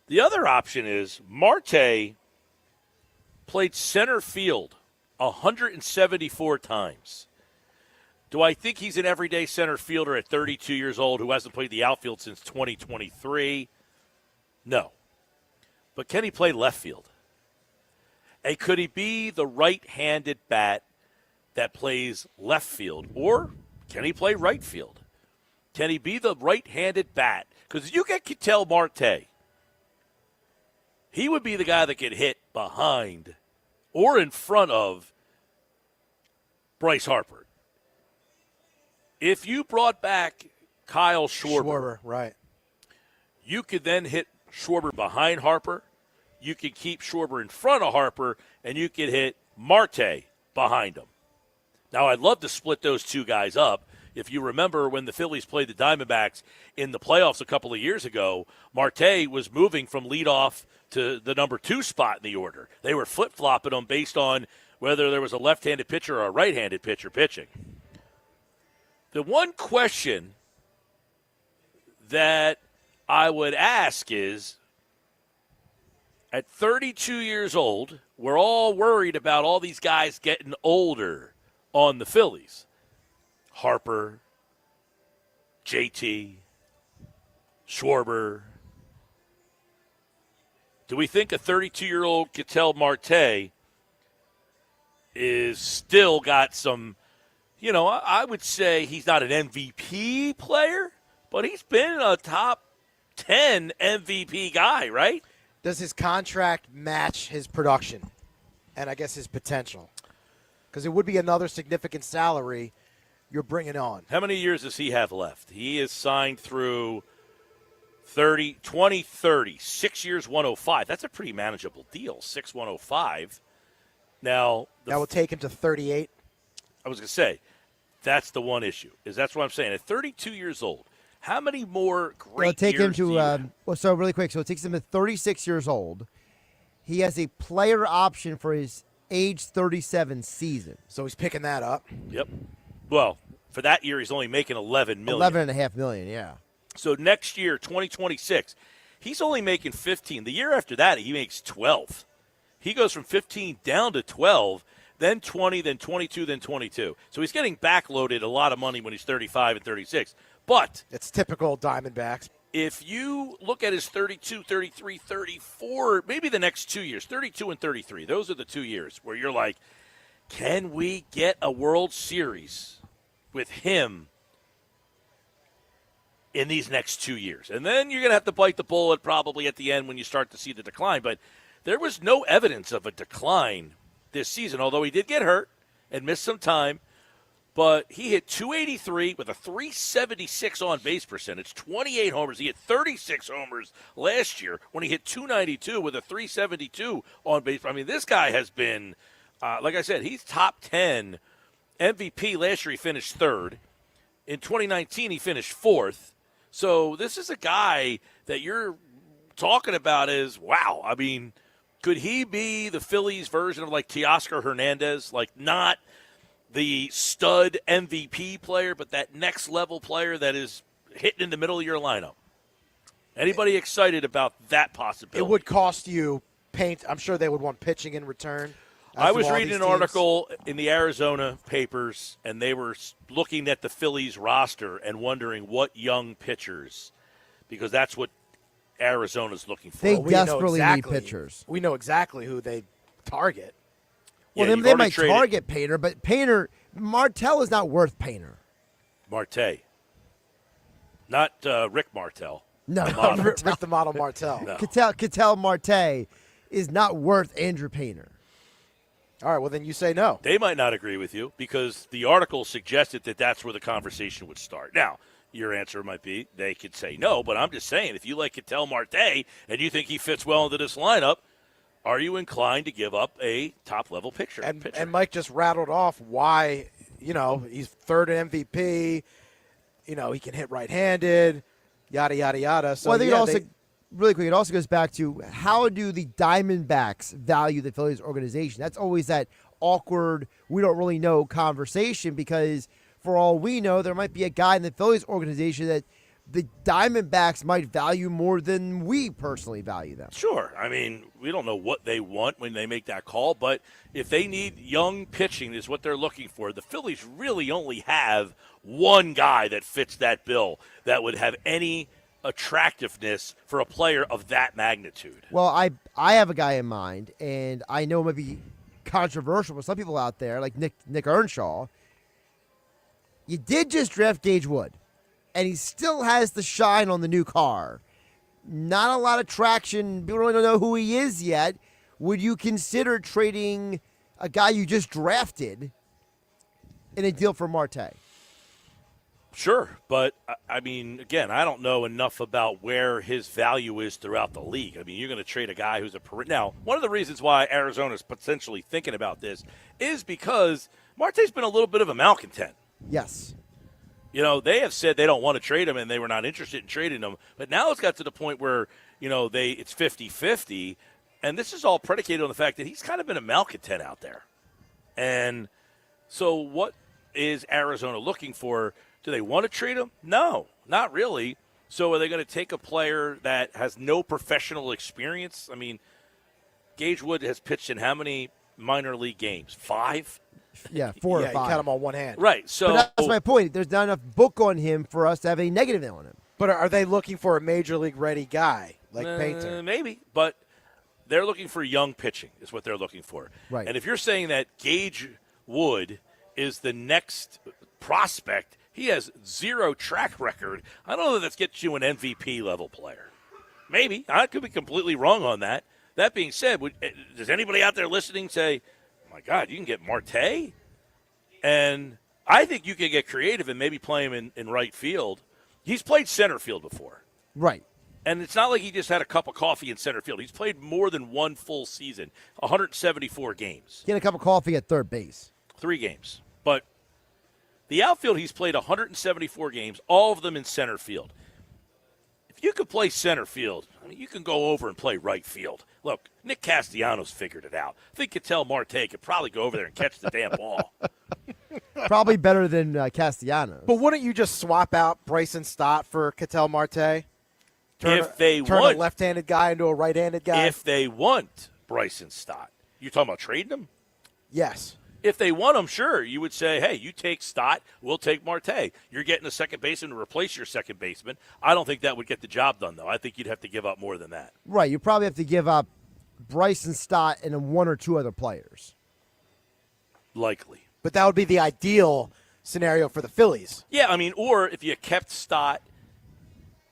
The other option is Marte played center field 174 times. Do I think he's an everyday center fielder at 32 years old who hasn't played the outfield since 2023? No. But can he play left field? And could he be the right-handed bat that plays left field? Or can he play right field? Can he be the right-handed bat? Because you get Ketel Marte, he would be the guy that could hit behind or in front of Bryce Harper. If you brought back Kyle Schwarber, right, you could then hit Schwarber behind Harper. You could keep Schwarber in front of Harper, and you could hit Marte behind him. Now, I'd love to split those two guys up. If you remember when the Phillies played the Diamondbacks in the playoffs a couple of years ago, Marte was moving from leadoff to the number 2 spot in the order. They were flip-flopping him based on whether there was a left-handed pitcher or a right-handed pitcher pitching. The one question that I would ask is, at 32 years old, we're all worried about all these guys getting older on the Phillies. Harper, JT, Schwarber. Do we think a 32-year-old Ketel Marte is still got some, I would say he's not an MVP player, but he's been a top 10 MVP guy, right? Does his contract match his production and I guess his potential? Because it would be another significant salary you're bringing on. How many years does he have left? He is signed through 2030, 6 years, 105. That's a pretty manageable deal, 105. Now, that will take him to 38. I was going to say, that's the one issue. That's what I'm saying. At 32 years old, how many more great It'll take him years to, so really quick, so it takes him to 36 years old. He has a player option for his age 37 season. So he's picking that up. Yep. Well, for that year, he's only making $11 million. $11.5 million, yeah. So next year, 2026, he's only making 15. The year after that, he makes 12. He goes from 15 down to 12, then 20, then 22, then 22. So he's getting backloaded a lot of money when he's 35 and 36. But it's typical Diamondbacks. If you look at his 32, 33, 34, maybe the next 2 years, 32 and 33, those are the 2 years where you're like, can we get a World Series with him in these next 2 years? And then you're going to have to bite the bullet probably at the end when you start to see the decline. But there was no evidence of a decline this season, although he did get hurt and missed some time. But he hit 283 with a 376 on-base percentage, 28 homers. He hit 36 homers last year when he hit 292 with a 372 on-base. I mean, this guy has been, like I said, he's top 10 MVP. Last year he finished third. In 2019 he finished fourth. So this is a guy that you're talking about as, wow, I mean, could he be the Phillies version of like Teoscar Hernandez? Like not the stud MVP player, but that next level player that is hitting in the middle of your lineup. Anybody excited about that possibility? It would cost you paint. I'm sure they would want pitching in return. I was reading an article in the Arizona papers, and they were looking at the Phillies roster and wondering what young pitchers, because that's what Arizona's looking for. They desperately need pitchers. We know exactly who they target. Well, Yeah, they might target Painter, but Martell is not worth Painter. Marte. Not Rick Martell. No, Rick the Model Martell. No. Ketel Marte is not worth Andrew Painter. All right, well, then you say no. They might not agree with you because the article suggested that that's where the conversation would start. Now, your answer might be they could say no, but I'm just saying if you like Ketel Marte and you think he fits well into this lineup, are you inclined to give up a top-level pitcher? And Mike just rattled off why, he's third in MVP. He can hit right-handed, yada, yada, yada. So, well, I think really quick, it also goes back to how do the Diamondbacks value the Phillies organization? That's always that awkward, we don't really know conversation because for all we know, there might be a guy in the Phillies organization that the Diamondbacks might value more than we personally value them. Sure. I mean, we don't know what they want when they make that call, but if they need young pitching is what they're looking for, the Phillies really only have one guy that fits that bill that would have any attractiveness for a player of that magnitude. Well, I have a guy in mind, and I know it might be controversial for some people out there, like Nick Earnshaw. You did just draft Gage Wood. And he still has the shine on the new car. Not a lot of traction. People really don't know who he is yet. Would you consider trading a guy you just drafted in a deal for Marte? Sure, but, I mean, again, I don't know enough about where his value is throughout the league. I mean, you're going to trade a guy who's now, one of the reasons why Arizona's potentially thinking about this is because Marte's been a little bit of a malcontent. Yes. They have said they don't want to trade him and they were not interested in trading him. But now it's got to the point where, it's 50-50. And this is all predicated on the fact that he's kind of been a malcontent out there. And so what is Arizona looking for? Do they want to trade him? No, not really. So are they going to take a player that has no professional experience? I mean, Gage Wood has pitched in how many minor league games? 5? Yeah, 4 or 5. You count them on one hand. Right. So but that's my point. There's not enough book on him for us to have any negative on him. But are they looking for a major league ready guy like Painter? Maybe, but they're looking for young pitching is what they're looking for. Right. And if you're saying that Gage Wood is the next prospect, he has zero track record. I don't know that gets you an MVP level player. Maybe. I could be completely wrong on that. That being said, does anybody out there listening say, my God, you can get Marte? And I think you can get creative and maybe play him in right field. He's played center field before. Right. And it's not like he just had a cup of coffee in center field. He's played more than one full season, 174 games. Get a cup of coffee at third base. 3 games. But the outfield, he's played 174 games, all of them in center field. If you could play center field, I mean, you can go over and play right field. Look, Nick Castellanos figured it out. I think Ketel Marte could probably go over there and catch the damn ball. Probably better than Castellanos. But wouldn't you just swap out Bryson Stott for Ketel Marte? Turn want a left-handed guy into a right-handed guy? If they want Bryson Stott. You talking about trading him? Yes. If they want him, sure. You would say, hey, you take Stott, we'll take Marte. You're getting a second baseman to replace your second baseman. I don't think that would get the job done, though. I think you'd have to give up more than that. Right. You probably have to give up Bryson Stott and then 1 or 2 other players. Likely. But that would be the ideal scenario for the Phillies. Yeah, I mean, or if you kept Stott,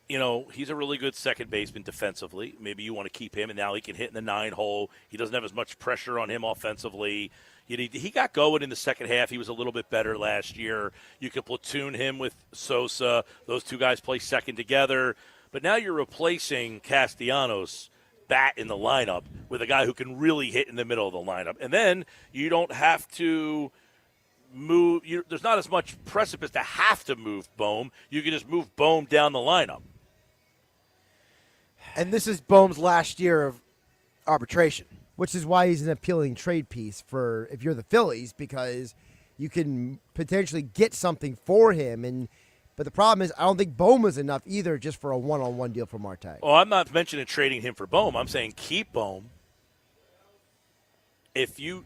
you know, he's a really good second baseman defensively. Maybe you want to keep him, and now he can hit in the 9 hole. He doesn't have as much pressure on him offensively. He got going in the second half. He was a little bit better last year. You could platoon him with Sosa. Those 2 guys play second together. But now you're replacing Castellanos' bat in the lineup with a guy who can really hit in the middle of the lineup. And then you don't have to move. There's not as much precipice to have to move Bohm. You can just move Bohm down the lineup. And this is Bohm's last year of arbitration. Which is why he's an appealing trade piece for if you're the Phillies, because you can potentially get something for him. But the problem is I don't think Bohm is enough either just for a one-on-one deal for Marte. Oh, I'm not mentioning trading him for Bohm. I'm saying keep Bohm. If you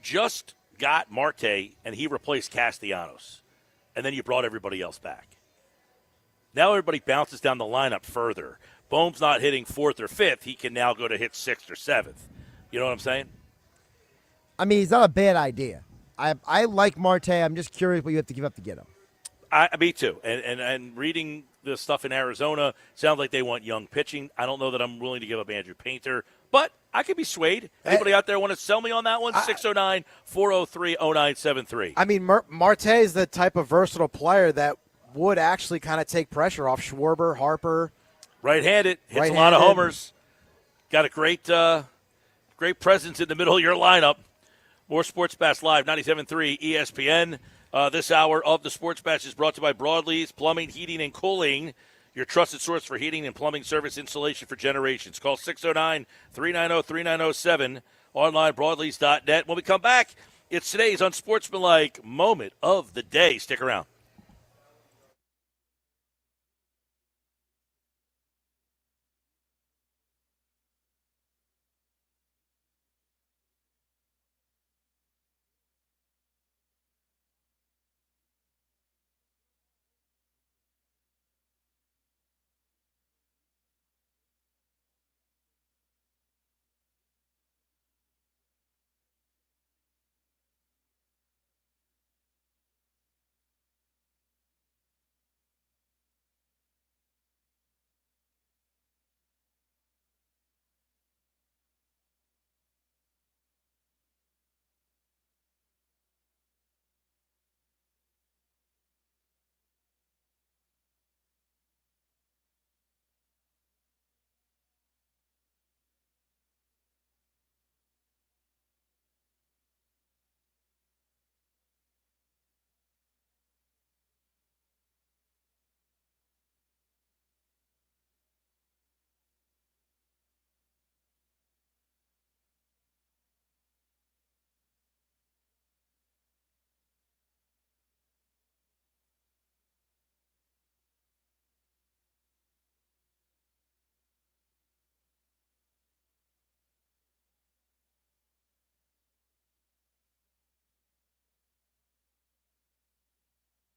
just got Marte and he replaced Castellanos, and then you brought everybody else back. Now everybody bounces down the lineup further. Bohm's not hitting 4th or 5th. He can now go to hit 6th or 7th. You know what I'm saying? I mean, it's not a bad idea. I like Marte. I'm just curious what you have to give up to get him. Me too. And reading the stuff in Arizona, sounds like they want young pitching. I don't know that I'm willing to give up Andrew Painter, but I could be swayed. Anybody out there want to sell me on that one? 609-403-0973. I mean, Marte is the type of versatile player that would actually kind of take pressure off Schwarber, Harper. Right-handed. Hits a lot of homers. Got a great presence in the middle of your lineup. More Sports Bash Live, 97.3 ESPN. This hour of the Sports Bash is brought to you by Broadlee's Plumbing, Heating, and Cooling, your trusted source for heating and plumbing service installation for generations. Call 609-390-3907, online broadlees.net. When we come back, it's today's unsportsmanlike moment of the day. Stick around.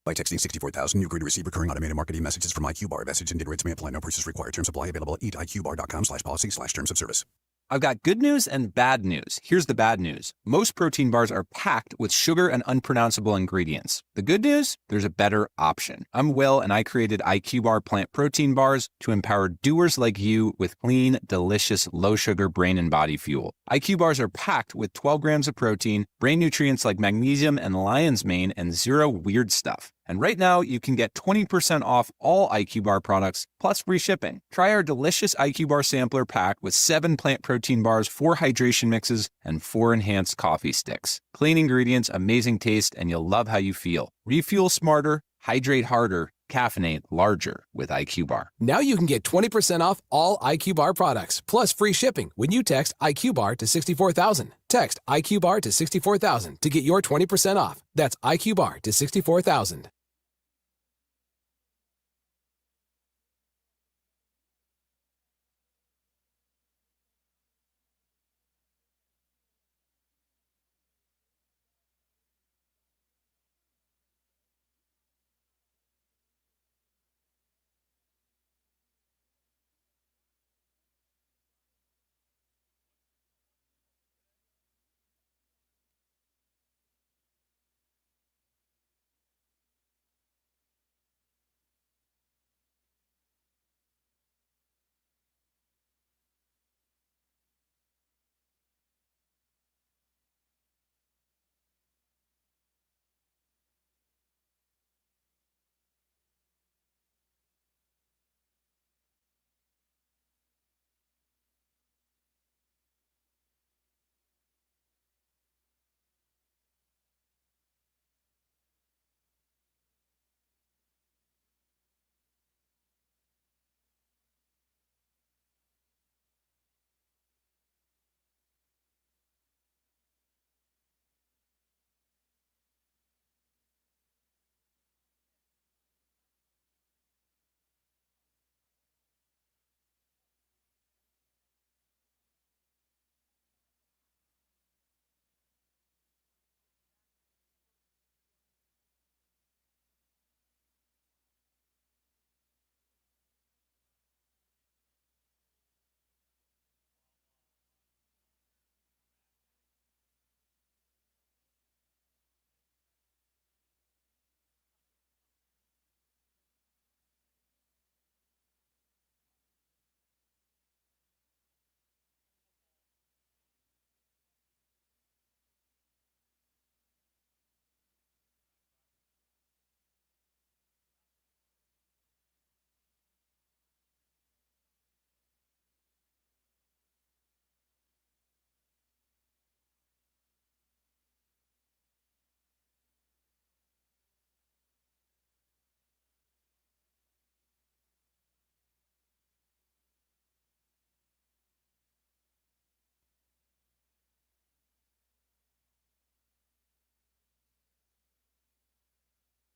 By texting 64,000, you agree to receive recurring automated marketing messages from IQBar. Message and data rates may apply. No purchase required. Terms apply. Available at eatiqbar.com/policy/terms of service. I've got good news and bad news. Here's the bad news. Most protein bars are packed with sugar and unpronounceable ingredients. The good news? There's a better option. I'm Will, and I created IQBar plant protein bars to empower doers like you with clean, delicious, low-sugar brain and body fuel. IQ bars are packed with 12 grams of protein, brain nutrients like magnesium and lion's mane, and zero weird stuff. And right now, you can get 20% off all IQ Bar products, plus free shipping. Try our delicious IQ Bar sampler pack with 7 plant protein bars, 4 hydration mixes, and 4 enhanced coffee sticks. Clean ingredients, amazing taste, and you'll love how you feel. Refuel smarter, hydrate harder, caffeinate larger with IQ Bar. Now you can get 20% off all IQ Bar products, plus free shipping when you text IQ Bar to 64,000. Text IQ Bar to 64,000 to get your 20% off. That's IQ Bar to 64,000.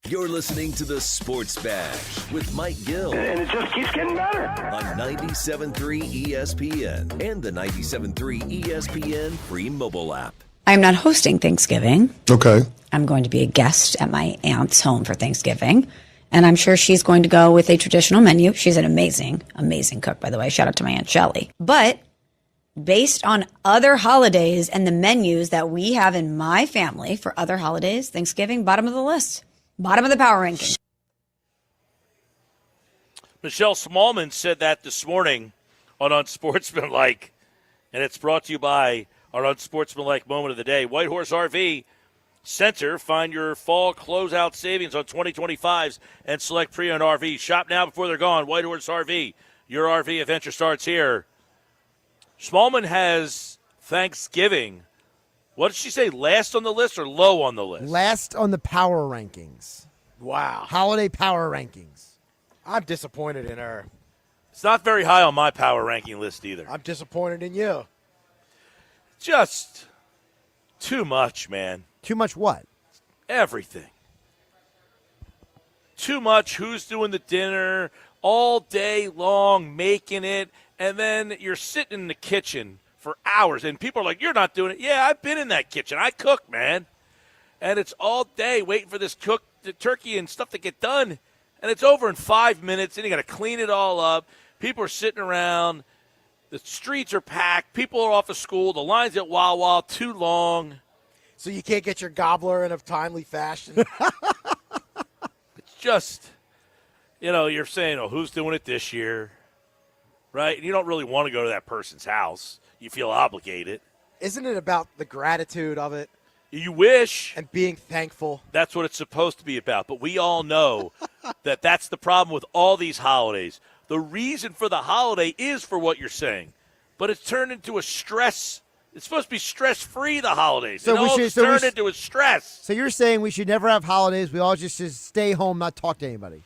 You're listening to the Sports Bash with Mike Gill. And it just keeps getting better. On 97.3 ESPN and the 97.3 ESPN free mobile app. I'm not hosting Thanksgiving. Okay. I'm going to be a guest at my aunt's home for Thanksgiving. And I'm sure she's going to go with a traditional menu. She's an amazing, amazing cook, by the way. Shout out to my Aunt Shelley. But based on other holidays and the menus that we have in my family for other holidays, Thanksgiving, bottom of the list. Bottom of the power ranking. Michelle Smallman said that this morning on Unsportsmanlike, and it's brought to you by our Unsportsmanlike moment of the day. Whitehorse RV Center. Find your fall closeout savings on 2025s and select pre-owned RVs. Shop now before they're gone. Whitehorse RV. Your RV adventure starts here. Smallman has Thanksgiving. What did she say, last on the list or low on the list? Last on the power rankings. Wow. Holiday power rankings. I'm disappointed in her. It's not very high on my power ranking list either. I'm disappointed in you. Just too much, man. Too much what? Everything. Too much who's doing the dinner all day long, making it, and then you're sitting in the kitchen for hours, and people are like, you're not doing it. Yeah, I've been in that kitchen. I cook, man. And it's all day waiting for this the turkey and stuff to get done, and it's over in 5 minutes, and you got to clean it all up. People are sitting around. The streets are packed. People are off of school. The lines at Wawa too long. So you can't get your gobbler in a timely fashion? It's just, you're saying, oh, who's doing it this year? Right? And you don't really want to go to that person's house. You feel obligated. Isn't it about the gratitude of it? You wish. And being thankful. That's what it's supposed to be about. But we all know that that's the problem with all these holidays. The reason for the holiday is for what you're saying. But it's turned into a stress. It's supposed to be stress-free, the holidays. So It's turned into a stress. So you're saying we should never have holidays. We all just stay home, not talk to anybody.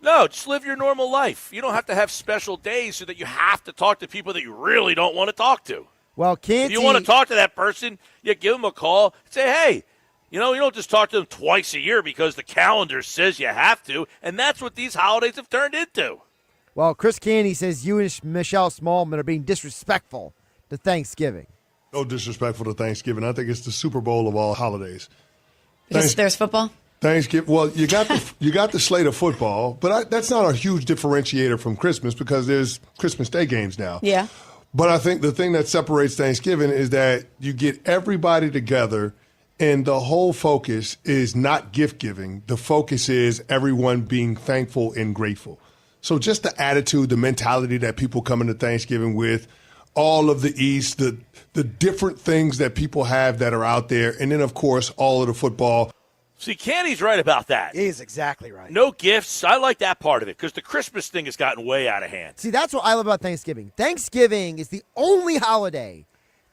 No, just live your normal life. You don't have to have special days so that you have to talk to people that you really don't want to talk to. Well, If you want to talk to that person, you give them a call. Say, hey, you don't just talk to them twice a year because the calendar says you have to, and that's what these holidays have turned into. Well, Chris Candy says you and Michelle Smallman are being disrespectful to Thanksgiving. No disrespectful to Thanksgiving. I think it's the Super Bowl of all holidays. Because there's football? Thanksgiving. Well, you got the slate of football, but that's not a huge differentiator from Christmas because there's Christmas Day games now. Yeah. But I think the thing that separates Thanksgiving is that you get everybody together, and the whole focus is not gift giving. The focus is everyone being thankful and grateful. So just the attitude, the mentality that people come into Thanksgiving with, all of the East, the different things that people have that are out there, and then, of course, all of the football. See, Candy's right about that. He is exactly right. No gifts. I like that part of it because the Christmas thing has gotten way out of hand. See, that's what I love about Thanksgiving. Thanksgiving is the only holiday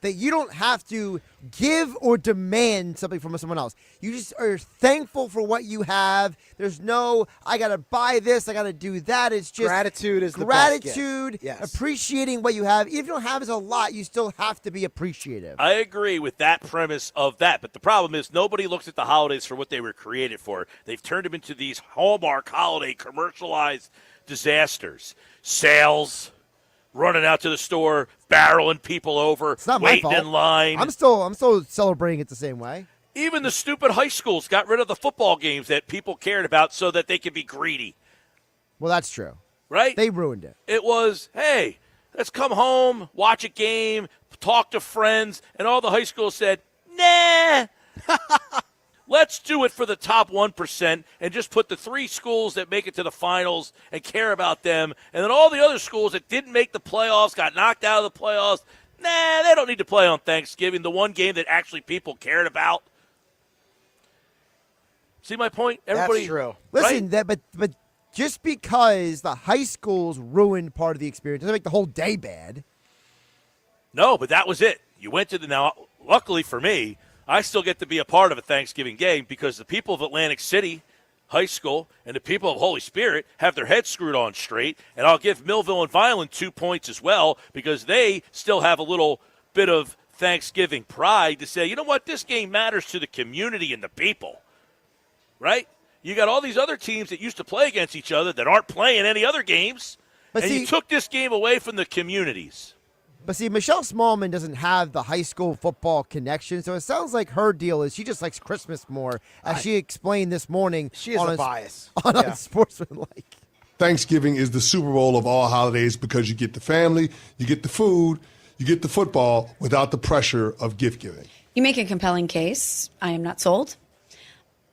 that you don't have to give or demand something from someone else. You just are thankful for what you have. There's no, I got to buy this, I got to do that. It's just gratitude is the best gift. gratitude, Yes. appreciating what you have. Even if you don't have a lot, you still have to be appreciative. I agree with that premise of that, but the problem is nobody looks at the holidays for what they were created for. They've turned them into these Hallmark holiday commercialized disasters. Sales, running out to the store, barreling people over, It's not my waiting fault. in line. I'm still celebrating it the same way. Even the stupid high schools got rid of the football games that people cared about so that they could be greedy. Well, that's true. Right? They ruined it. It was, hey, let's come home, watch a game, talk to friends, and all the high schools said, nah. Let's do it for the top 1% and just put the 3 schools that make it to the finals and care about them. And then all the other schools that didn't make the playoffs, got knocked out of the playoffs, nah, they don't need to play on Thanksgiving, the one game that actually people cared about. See my point? Everybody, That's true. Listen, but just because the high schools ruined part of the experience doesn't make the whole day bad. No, but that was it. You went to now, luckily for me, I still get to be a part of a Thanksgiving game because the people of Atlantic City High School and the people of Holy Spirit have their heads screwed on straight, and I'll give Millville and Violent 2 points as well because they still have a little bit of Thanksgiving pride to say, you know what, this game matters to the community and the people, right? You got all these other teams that used to play against each other that aren't playing any other games, and you took this game away from the communities. But see, Michelle Smallman doesn't have the high school football connection, so it sounds like her deal is she just likes Christmas more, as she explained this morning. She has a bias. On Yeah. Unsportsmanlike. Thanksgiving is the Super Bowl of all holidays because you get the family, you get the food, you get the football without the pressure of gift giving. You make a compelling case. I am not sold.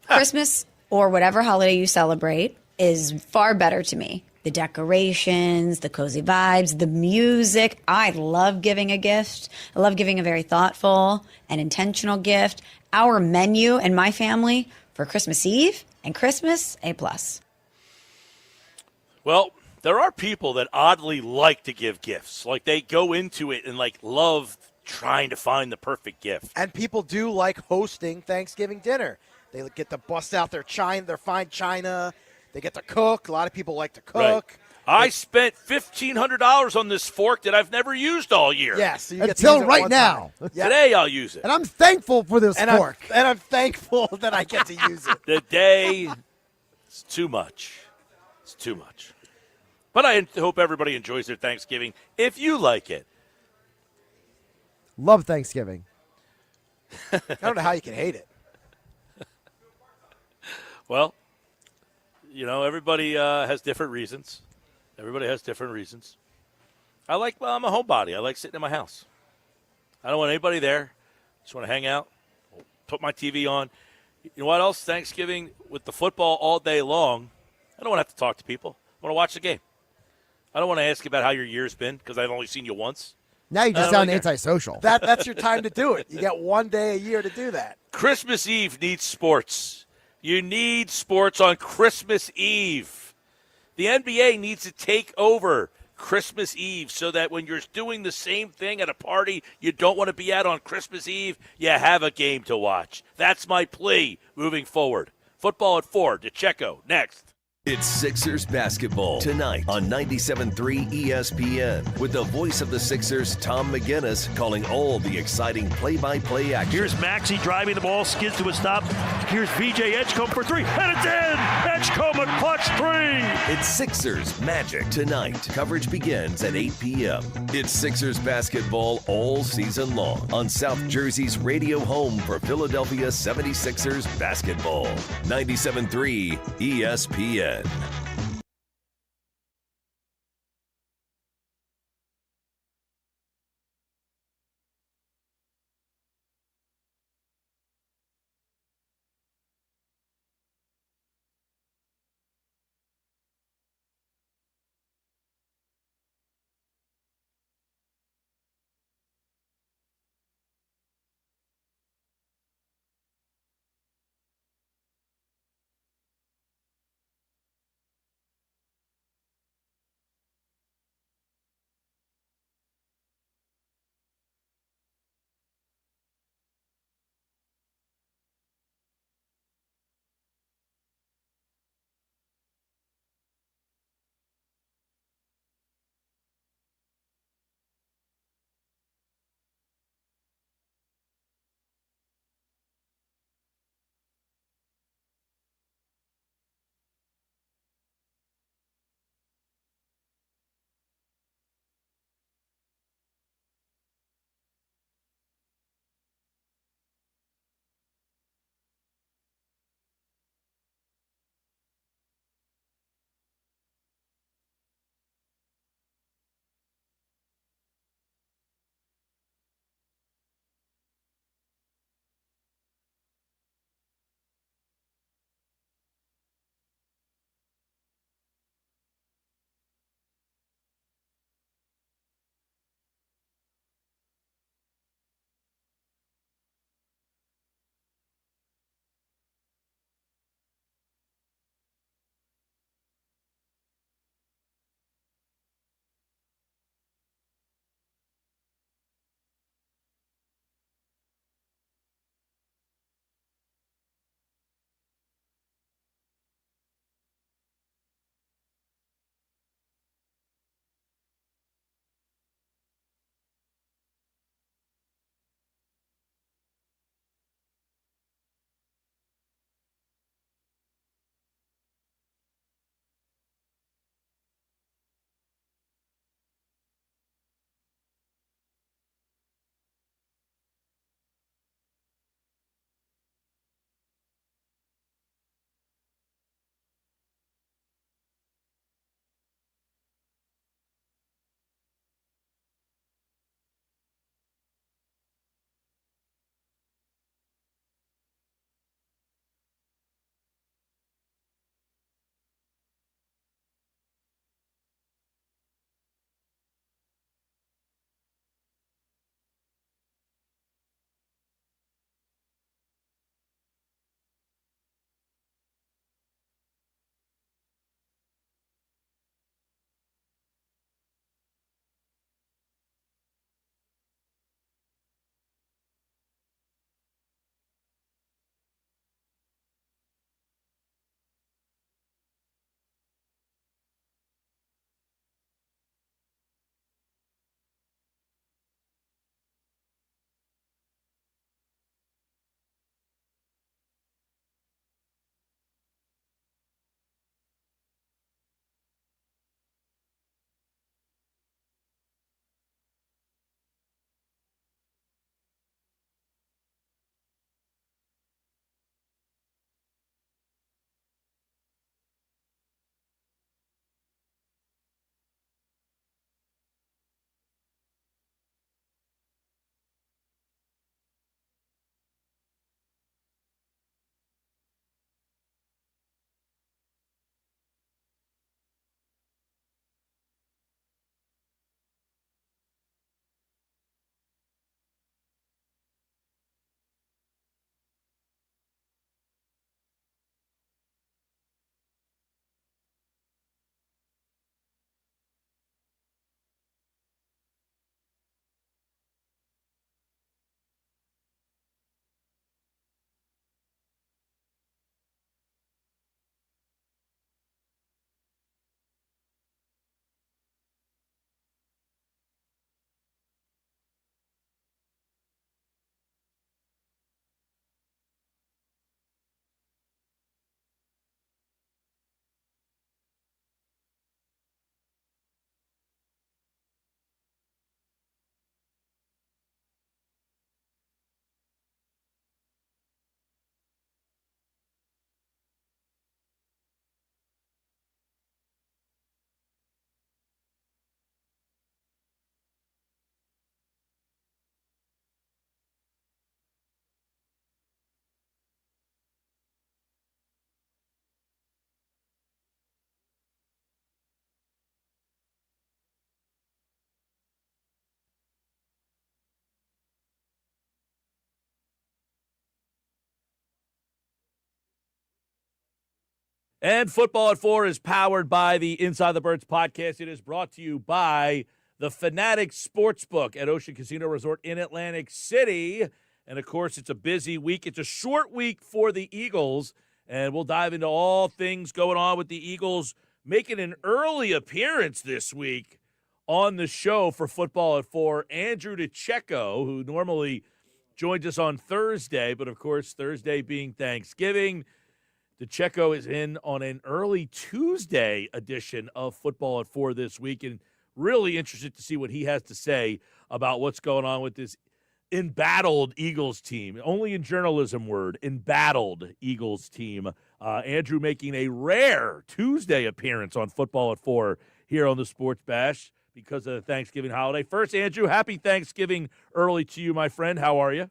Christmas or whatever holiday you celebrate is far better to me. The decorations, the cozy vibes, the music. I love giving a gift. I love giving a very thoughtful and intentional gift. Our menu and my family for Christmas Eve and Christmas, A+. Well, there are people that oddly like to give gifts. Like they go into it and like love trying to find the perfect gift. And people do like hosting Thanksgiving dinner. They get to bust out their fine china. They get to cook. A lot of people like to cook. Right. I spent $1,500 on this fork that I've never used all year. Yes, so you get to Until use it right one now. time. Today I'll use it. And I'm thankful for this fork. I'm thankful that I get to use it. The day, it's too much. It's too much. But I hope everybody enjoys their Thanksgiving if you like it. Love Thanksgiving. I don't know how you can hate it. Well, you know, everybody has different reasons. Everybody has different reasons. I'm a homebody. I like sitting in my house. I don't want anybody there. Just want to hang out, put my TV on. You know what else? Thanksgiving with the football all day long, I don't want to have to talk to people. I want to watch the game. I don't want to ask you about how your year's been because I've only seen you once. Now you just sound antisocial. That's your time to do it. You get one day a year to do that. Christmas Eve needs sports. You need sports on Christmas Eve. The NBA needs to take over Christmas Eve so that when you're doing the same thing at a party you don't want to be at on Christmas Eve, you have a game to watch. That's my plea moving forward. Football at 4. DiCecco next. It's Sixers basketball tonight on 97.3 ESPN with the voice of the Sixers, Tom McGinnis, calling all the exciting play-by-play action. Here's Maxey driving the ball, skids to a stop. Here's VJ Edgecombe for 3, and it's in! Edgecombe a clutch 3! It's Sixers Magic tonight. Coverage begins at 8 p.m. It's Sixers basketball all season long on South Jersey's radio home for Philadelphia 76ers basketball. 97.3 ESPN. And Football at 4 is powered by the Inside the Birds podcast. It is brought to you by the Fanatic Sportsbook at Ocean Casino Resort in Atlantic City. And, of course, it's a busy week. It's a short week for the Eagles, and we'll dive into all things going on with the Eagles making an early appearance this week on the show for Football at 4. Andrew DiCecco, who normally joins us on Thursday, but, of course, Thursday being Thanksgiving, DiCecco is in on an early Tuesday edition of Football at 4 this week, and really interested to see what he has to say about what's going on with this embattled Eagles team. Only in journalism word, embattled Eagles team. Andrew making a rare Tuesday appearance on Football at 4 here on the Sports Bash because of the Thanksgiving holiday. First, Andrew, happy Thanksgiving early to you, my friend. How are you?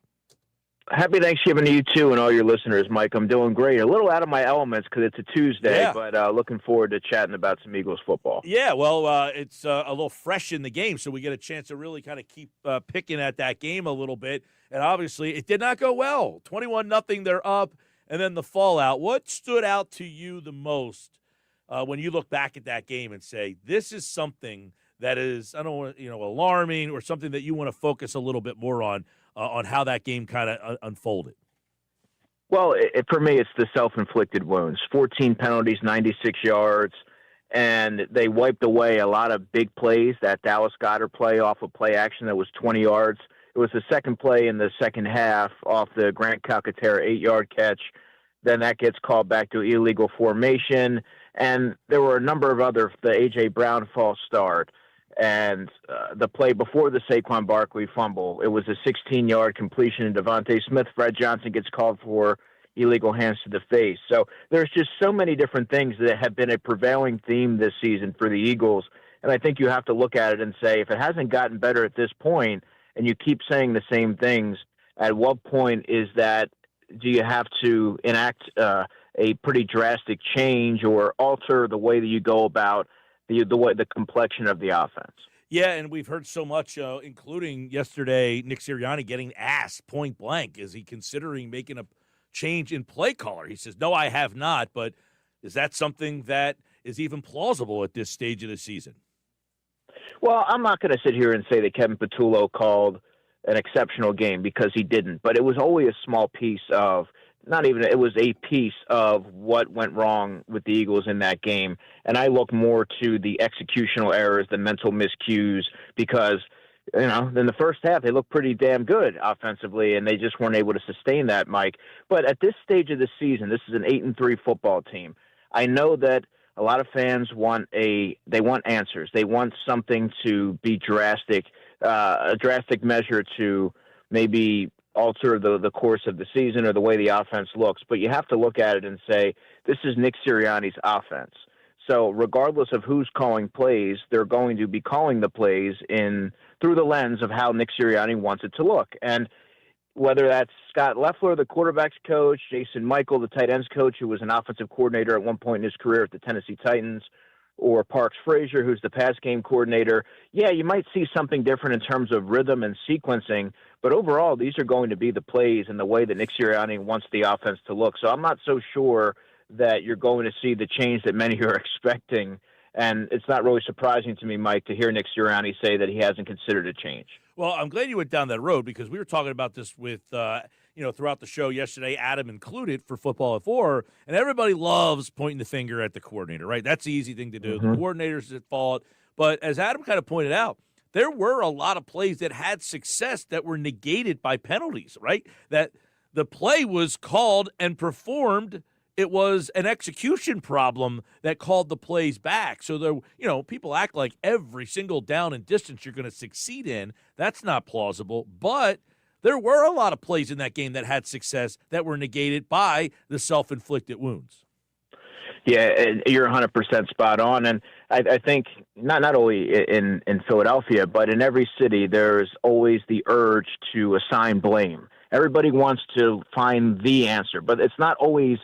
Happy Thanksgiving to you, too, and all your listeners, Mike. I'm doing great. A little out of my elements because it's a Tuesday, but looking forward to chatting about some Eagles football. Yeah, well, it's a little fresh in the game, so we get a chance to really kind of keep picking at that game a little bit. And obviously, it did not go well. 21-0, they're up, and then the fallout. What stood out to you the most when you look back at that game and say, this is something that is, I don't want, alarming or something that you want to focus a little bit more on how that game kind of unfolded? Well, for me, it's the self-inflicted wounds. 14 penalties, 96 yards, and they wiped away a lot of big plays. That Dallas Goedert play off of play action that was 20 yards. It was the second play in the second half off the Grant Calcaterra 8-yard catch. Then that gets called back to illegal formation. And there were a number of other, the A.J. Brown false start. And the play before the Saquon Barkley fumble, it was a 16-yard completion, and Devontae Smith, Fred Johnson gets called for illegal hands to the face. So there's just so many different things that have been a prevailing theme this season for the Eagles. And I think you have to look at it and say, if it hasn't gotten better at this point, and you keep saying the same things, at what point do you have to enact a pretty drastic change or alter the way that you go about the complexion of the offense? Yeah, and we've heard so much, including yesterday, Nick Sirianni getting asked point blank, is he considering making a change in play caller? He says, no, I have not, but is that something that is even plausible at this stage of the season? Well, I'm not going to sit here and say that Kevin Patullo called an exceptional game because he didn't, but it was only a small piece of it was a piece of what went wrong with the Eagles in that game. And I look more to the executional errors, the mental miscues, because, in the first half, they looked pretty damn good offensively, and they just weren't able to sustain that, Mike. But at this stage of the season, this is an 8-3 football team. I know that a lot of fans want answers. They want something to be drastic, a drastic measure to maybe alter the course of the season or the way the offense looks. But you have to look at it and say, this is Nick Sirianni's offense. So regardless of who's calling plays, they're going to be calling the plays through the lens of how Nick Sirianni wants it to look. And whether that's Scott Loeffler, the quarterback's coach, Jason Michael, the tight ends coach, who was an offensive coordinator at one point in his career at the Tennessee Titans, or Parks Frazier, who's the pass game coordinator, yeah, you might see something different in terms of rhythm and sequencing, but overall, these are going to be the plays and the way that Nick Sirianni wants the offense to look. So I'm not so sure that you're going to see the change that many are expecting, and it's not really surprising to me, Mike, to hear Nick Sirianni say that he hasn't considered a change. Well, I'm glad you went down that road because we were talking about this with throughout the show yesterday, Adam included, for Football at 4, and everybody loves pointing the finger at the coordinator, right? That's the easy thing to do. Mm-hmm. The coordinator's at fault. But as Adam kind of pointed out, there were a lot of plays that had success that were negated by penalties, right? That the play was called and performed. It was an execution problem that called the plays back. So there, people act like every single down and distance you're going to succeed in. That's not plausible. But there were a lot of plays in that game that had success that were negated by the self-inflicted wounds. Yeah, you're 100% spot on. And I think not only in Philadelphia, but in every city, there's always the urge to assign blame. Everybody wants to find the answer, but it's not always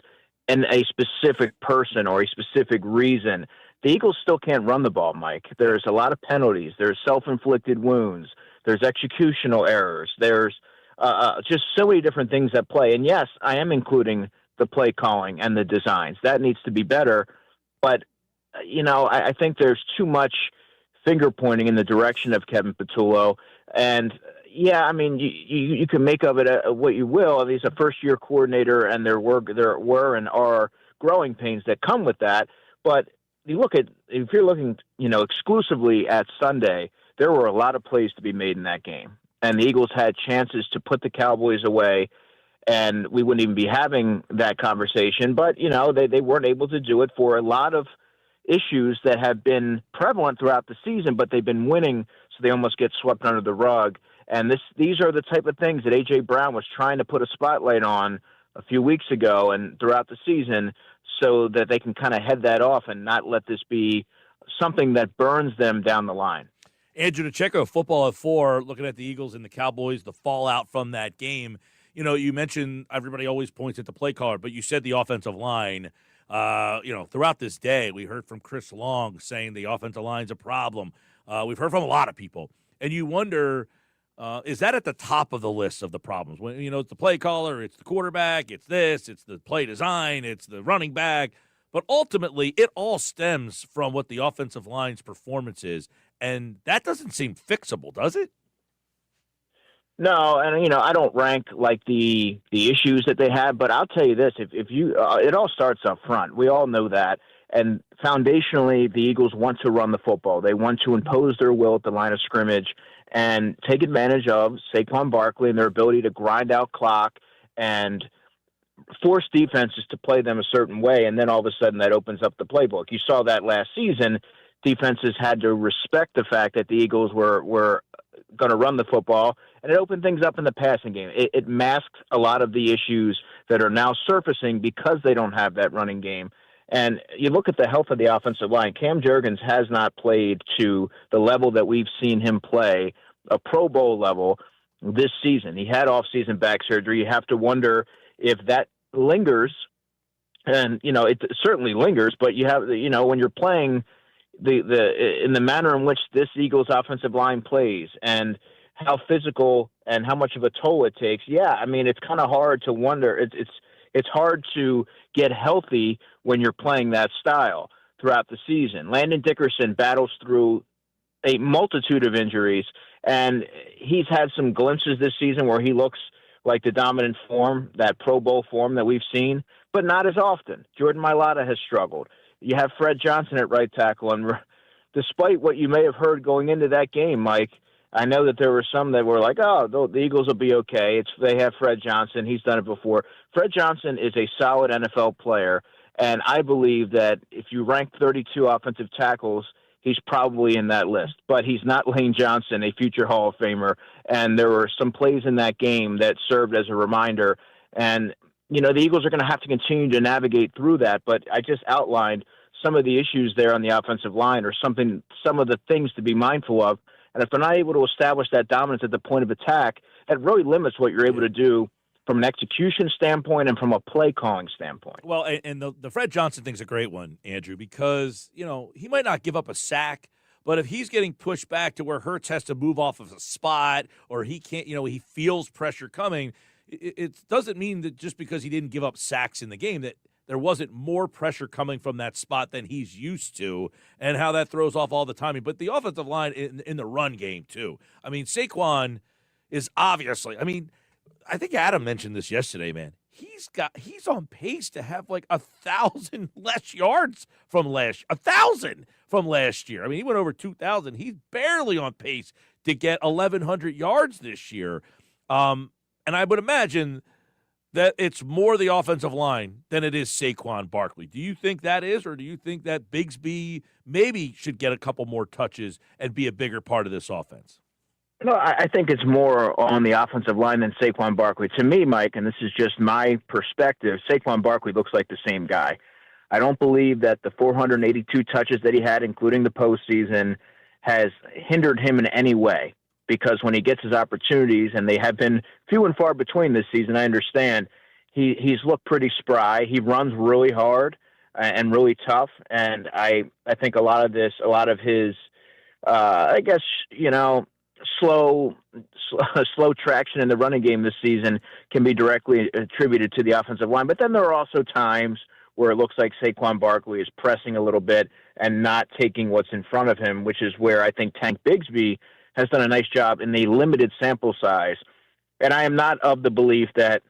a specific person or a specific reason. The Eagles still can't run the ball, Mike. There's a lot of penalties. There's self-inflicted wounds. There's executional errors. There's just so many different things at play. And yes, I am including the play calling and the designs. That needs to be better. But, I think there's too much finger pointing in the direction of Kevin Patullo. And, yeah, I mean, you can make of it what you will. I mean, he's a first-year coordinator, and there were and are growing pains that come with that. But if you're looking, exclusively at Sunday, there were a lot of plays to be made in that game. And the Eagles had chances to put the Cowboys away, and we wouldn't even be having that conversation. But, they weren't able to do it for a lot of issues that have been prevalent throughout the season, but they've been winning, so they almost get swept under the rug. And these are the type of things that A.J. Brown was trying to put a spotlight on a few weeks ago and throughout the season so that they can kind of head that off and not let this be something that burns them down the line. Andrew DiCecco, Football at 4, looking at the Eagles and the Cowboys, the fallout from that game. You mentioned everybody always points at the play caller, but you said the offensive line. Throughout this day, we heard from Chris Long saying the offensive line's a problem. We've heard from a lot of people. And you wonder, is that at the top of the list of the problems? When it's the play caller, it's the quarterback, it's the play design, it's the running back. But ultimately, it all stems from what the offensive line's performance is. And that doesn't seem fixable, does it? No, and I don't rank like the issues that they have, but I'll tell you this: if you, it all starts up front. We all know that, and foundationally, the Eagles want to run the football. They want to impose their will at the line of scrimmage and take advantage of Saquon Barkley and their ability to grind out clock and force defenses to play them a certain way, and then all of a sudden that opens up the playbook. You saw that last season. Defenses had to respect the fact that the Eagles were going to run the football, and it opened things up in the passing game. It masks a lot of the issues that are now surfacing because they don't have that running game. And you look at the health of the offensive line. Cam Jurgens has not played to the level that we've seen him play, a Pro Bowl level, this season. He had off-season back surgery. You have to wonder if that lingers, and it certainly lingers. But you have, when you're playing in the manner in which this Eagles offensive line plays and how physical and how much of a toll it takes. Yeah, I mean, it's kind of hard to wonder. It's hard to get healthy when you're playing that style throughout the season. Landon Dickerson battles through a multitude of injuries, and he's had some glimpses this season where he looks like the dominant form, that Pro Bowl form that we've seen, but not as often. Jordan Mailata has struggled. You have Fred Johnson at right tackle, and despite what you may have heard going into that game, Mike, I know that there were some that were like, oh, the Eagles will be okay. They have Fred Johnson. He's done it before. Fred Johnson is a solid NFL player, and I believe that if you rank 32 offensive tackles, he's probably in that list. But he's not Lane Johnson, a future Hall of Famer, and there were some plays in that game that served as a reminder. And, the Eagles are going to have to continue to navigate through that, but I just outlined some of the issues there on the offensive line or some of the things to be mindful of. And if they're not able to establish that dominance at the point of attack, that really limits what you're able to do from an execution standpoint and from a play calling standpoint. Well, and the Fred Johnson thing's a great one, Andrew, because, he might not give up a sack, but if he's getting pushed back to where Hurts has to move off of a spot or he can't, he feels pressure coming, it doesn't mean that just because he didn't give up sacks in the game that there wasn't more pressure coming from that spot than he's used to, and how that throws off all the timing. But the offensive line in the run game, too. I mean, Saquon is obviously, I think Adam mentioned this yesterday, man. He's on pace to have like 1,000 less yards from 1,000 from last year. He went over 2,000. He's barely on pace to get 1,100 yards this year. And I would imagine that it's more the offensive line than it is Saquon Barkley. Do you think that is, or do you think that Bigsby maybe should get a couple more touches and be a bigger part of this offense? No, I think it's more on the offensive line than Saquon Barkley. To me, Mike, and this is just my perspective, Saquon Barkley looks like the same guy. I don't believe that the 482 touches that he had, including the postseason, has hindered him in any way. Because when he gets his opportunities, and they have been few and far between this season, I understand, he's looked pretty spry. He runs really hard and really tough, and I think a lot of his, slow traction in the running game this season can be directly attributed to the offensive line. But then there are also times where it looks like Saquon Barkley is pressing a little bit and not taking what's in front of him, which is where I think Tank Bigsby has done a nice job in a limited sample size. And I am not of the belief that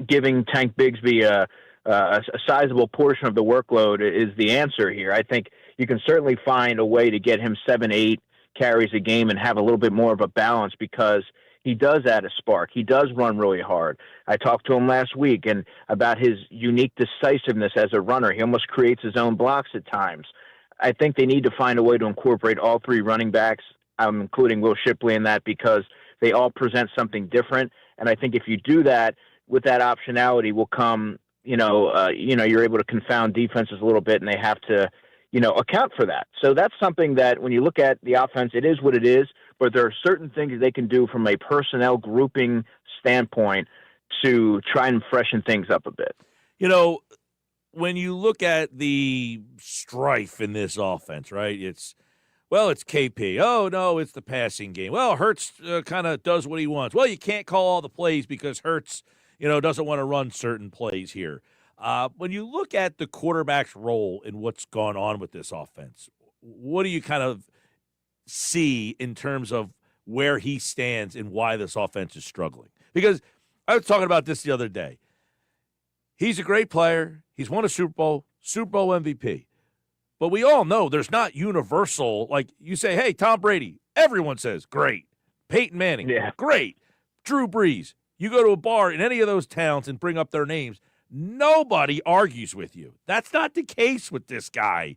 giving Tank Bigsby a sizable portion of the workload is the answer here. I think you can certainly find a way to get him 7-8 carries a game and have a little bit more of a balance, because he does add a spark. He does run really hard. I talked to him last week and about his unique decisiveness as a runner. He almost creates his own blocks at times. I think they need to find a way to incorporate all three running backs. I'm including Will Shipley in that, because they all present something different. And I think if you do that, with that optionality will come, you're able to confound defenses a little bit, and they have to, account for that. So that's something that when you look at the offense, it is what it is, but there are certain things they can do from a personnel grouping standpoint to try and freshen things up a bit. When you look at the strife in this offense, right, it's KP. Oh, no, it's the passing game. Well, Hurts kind of does what he wants. Well, you can't call all the plays because Hurts, doesn't want to run certain plays here. When you look at the quarterback's role in what's gone on with this offense, what do you kind of see in terms of where he stands and why this offense is struggling? Because I was talking about this the other day. He's a great player. He's won a Super Bowl MVP. But we all know there's not universal, like you say, hey, Tom Brady, everyone says, great. Peyton Manning, great. Drew Brees, you go to a bar in any of those towns and bring up their names, nobody argues with you. That's not the case with this guy.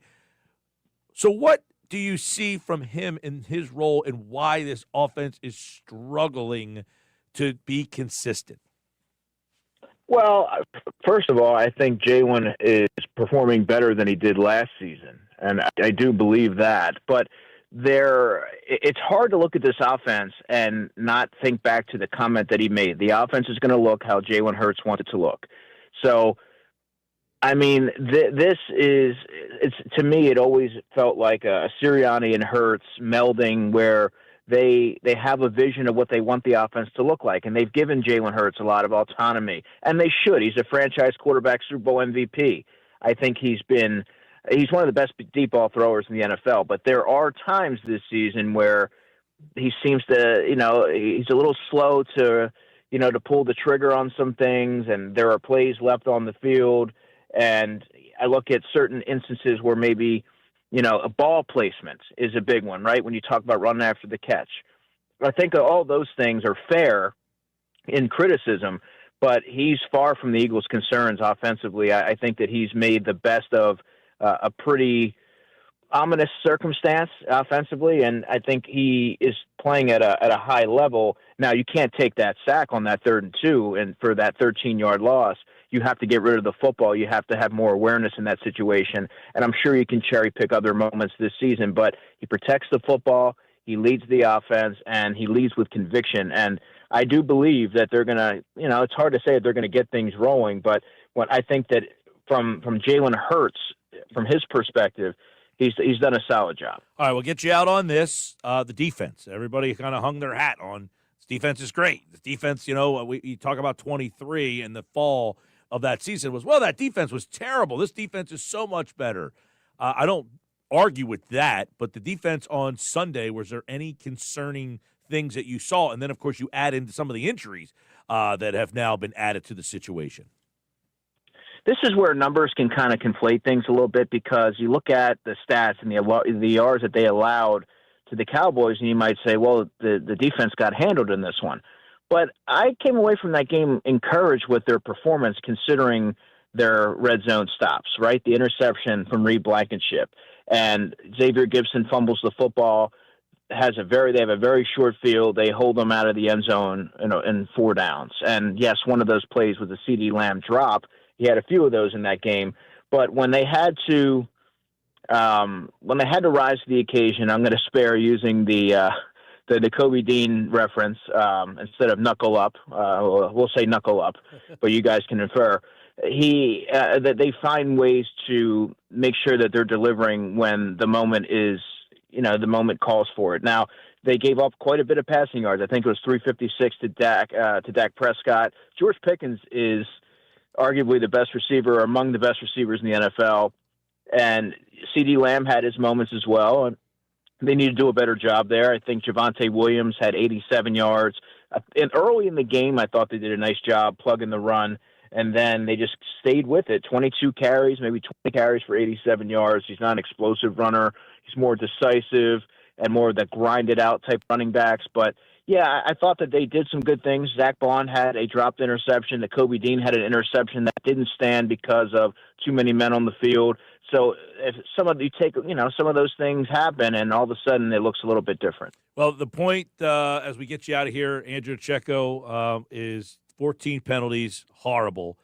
So what do you see from him in his role and why this offense is struggling to be consistent? Well, first of all, I think Jalen is performing better than he did last season, and I do believe that. But it's hard to look at this offense and not think back to the comment that he made. The offense is going to look how Jalen Hurts wants it to look. So, I mean, to me, it always felt like a Sirianni and Hurts melding where they have a vision of what they want the offense to look like, and they've given Jalen Hurts a lot of autonomy, and they should. He's a franchise quarterback, Super Bowl MVP. I think he's one of the best deep ball throwers in the NFL, but there are times this season where he seems to, he's a little slow to pull the trigger on some things, and there are plays left on the field, and I look at certain instances where maybe a ball placement is a big one, right? When you talk about running after the catch. I think all those things are fair in criticism, but he's far from the Eagles' concerns offensively. I think that he's made the best of a pretty ominous circumstance offensively, and I think he is playing at a high level. Now, you can't take that sack on that 3rd and 2 and for that 13-yard loss. You have to get rid of the football. You have to have more awareness in that situation. And I'm sure you can cherry pick other moments this season, but he protects the football, he leads the offense, and he leads with conviction. And I do believe that they're going to, it's hard to say that they're going to get things rolling, but what I think that from Jalen Hurts, from his perspective, he's done a solid job. All right, we'll get you out on this. The defense. Everybody kind of hung their hat on this defense is great. This defense, you talk about 23 in the fall of that season was, that defense was terrible. This defense is so much better. I don't argue with that, but the defense on Sunday, was there any concerning things that you saw? And then, of course, you add into some of the injuries that have now been added to the situation. This is where numbers can kind of conflate things a little bit, because you look at the stats and the yards that they allowed to the Cowboys, and you might say, well, the defense got handled in this one. But I came away from that game encouraged with their performance, considering their red zone stops, right? The interception from Reed Blankenship, and Xavier Gibson fumbles the football. They have a very short field. They hold them out of the end zone, in 4 downs. And yes, one of those plays was a CeeDee Lamb drop. He had a few of those in that game. But when they had to rise to the occasion, I'm going to spare using the Kobe Dean reference instead of knuckle up. We'll say knuckle up, but you guys can infer. That they find ways to make sure that they're delivering when the moment is, the moment calls for it. Now, they gave up quite a bit of passing yards. I think it was 356 to Dak Prescott. George Pickens is arguably the best receiver, or among the best receivers in the NFL. And CeeDee Lamb had his moments as well. And they need to do a better job there. I think Javonte Williams had 87 yards. And early in the game, I thought they did a nice job plugging the run. And then they just stayed with it. 22 carries, maybe 20 carries for 87 yards. He's not an explosive runner. He's more decisive and more of the grinded-out type running backs. But, yeah, I thought that they did some good things. Zach Bond had a dropped interception. Kobe Dean had an interception that didn't stand because of too many men on the field. So if some of those things happen, and all of a sudden it looks a little bit different. Well, the point, as we get you out of here, Andrew DiCecco, is 14 penalties, horrible.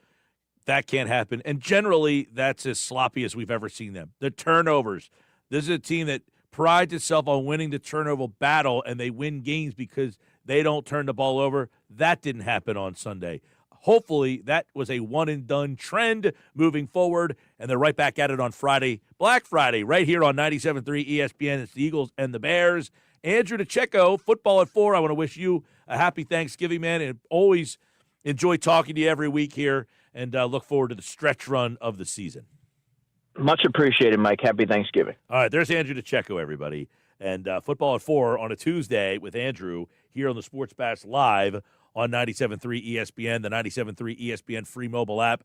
That can't happen. And generally, that's as sloppy as we've ever seen them. The turnovers. This is a team that prides itself on winning the turnover battle, and they win games because they don't turn the ball over. That didn't happen on Sunday. Hopefully, that was a one-and-done trend moving forward, and they're right back at it on Friday, Black Friday, right here on 97.3 ESPN. It's the Eagles and the Bears. Andrew DiCecco, Football at 4. I want to wish you a happy Thanksgiving, man, and always enjoy talking to you every week here, and look forward to the stretch run of the season. Much appreciated, Mike. Happy Thanksgiving. All right, there's Andrew DiCecco, everybody. And Football at 4 on a Tuesday with Andrew here on the Sports Bash Live on 97.3 ESPN, the 97.3 ESPN free mobile app,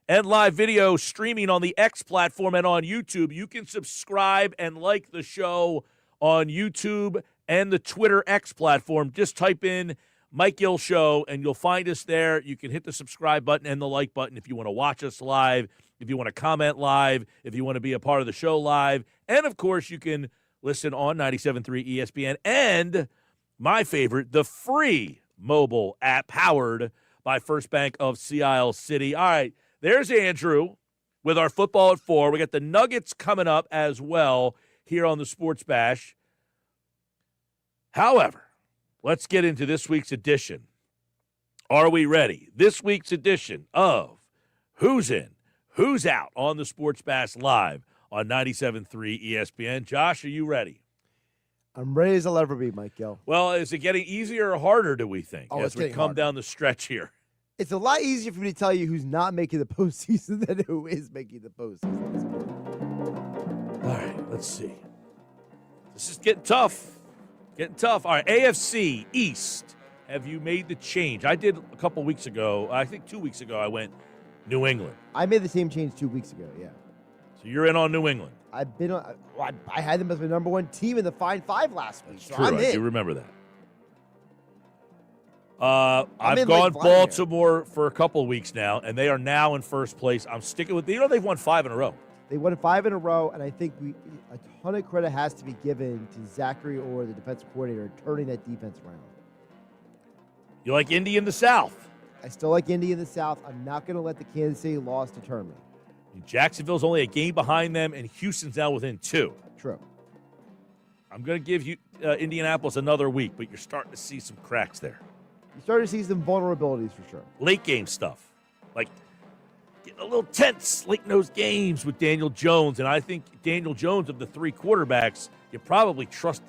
and live video streaming on the X platform and on YouTube. You can subscribe and like the show on YouTube and the Twitter X platform. Just type in Mike Gill Show, and you'll find us there. You can hit the subscribe button and the like button if you want to watch us live, if you want to comment live, if you want to be a part of the show live. And, of course, you can listen on 97.3 ESPN and, my favorite, the free mobile app powered by First Bank of Sea Isle City. All right, there's Andrew with our Football at 4. We got the Nuggets coming up as well here on the Sports Bash. However, let's get into this week's edition. Are we ready? This week's edition of Who's In, Who's Out on the Sports Bash Live on 97.3 ESPN. Josh, are you ready? I'm ready as I'll ever be, Mike Gill. Well, is it getting easier or harder, do we think, as we come down the stretch here? It's a lot easier for me to tell you who's not making the postseason than who is making the postseason. All right, let's see. This is getting tough. All right, AFC East. Have you made the change? I did a couple weeks ago. I think 2 weeks ago I went New England. I made the same change 2 weeks ago, yeah. So you're in on New England. I've been on. I had them as the number one team in the Fine Five last week. That's true. I do remember that. I've gone Baltimore for a couple of weeks now, and they are now in first place. I'm sticking with. They've won 5 in a row. They won 5 in a row, and I think a ton of credit has to be given to Zachary or the defensive coordinator turning that defense around. You like Indy in the South? I still like Indy in the South. I'm not going to let the Kansas City loss deter me. Jacksonville's only a game behind them, and Houston's now within 2. True. I'm going to give you Indianapolis another week, but you're starting to see some cracks there. You're starting to see some vulnerabilities for sure. Late game stuff. Like getting a little tense late in those games with Daniel Jones, and I think Daniel Jones of the 3 quarterbacks, you probably trust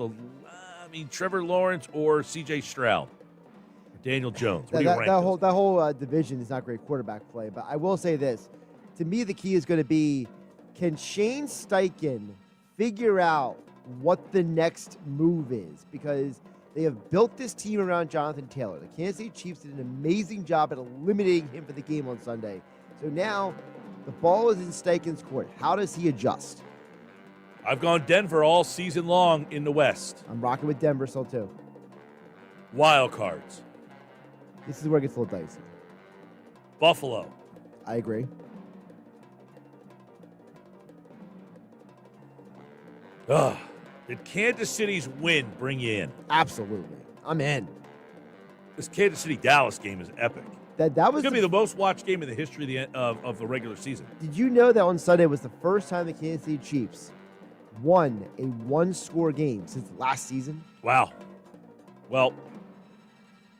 Trevor Lawrence or C.J. Stroud. Or Daniel Jones. What do you rank those? That whole division is not great quarterback play, but I will say this. To me, the key is going to be, can Shane Steichen figure out what the next move is? Because they have built this team around Jonathan Taylor. The Kansas City Chiefs did an amazing job at eliminating him for the game on Sunday. So now the ball is in Steichen's court. How does he adjust? I've gone Denver all season long in the West. I'm rocking with Denver still, too. Wild cards. This is where it gets a little dicey. Buffalo. I agree. Did Kansas City's win bring you in? Absolutely. I'm in. This Kansas City-Dallas game is epic. That was going to be the most watched game in the history of the regular season. Did you know that on Sunday was the first time the Kansas City Chiefs won a one-score game since last season? Wow. Well,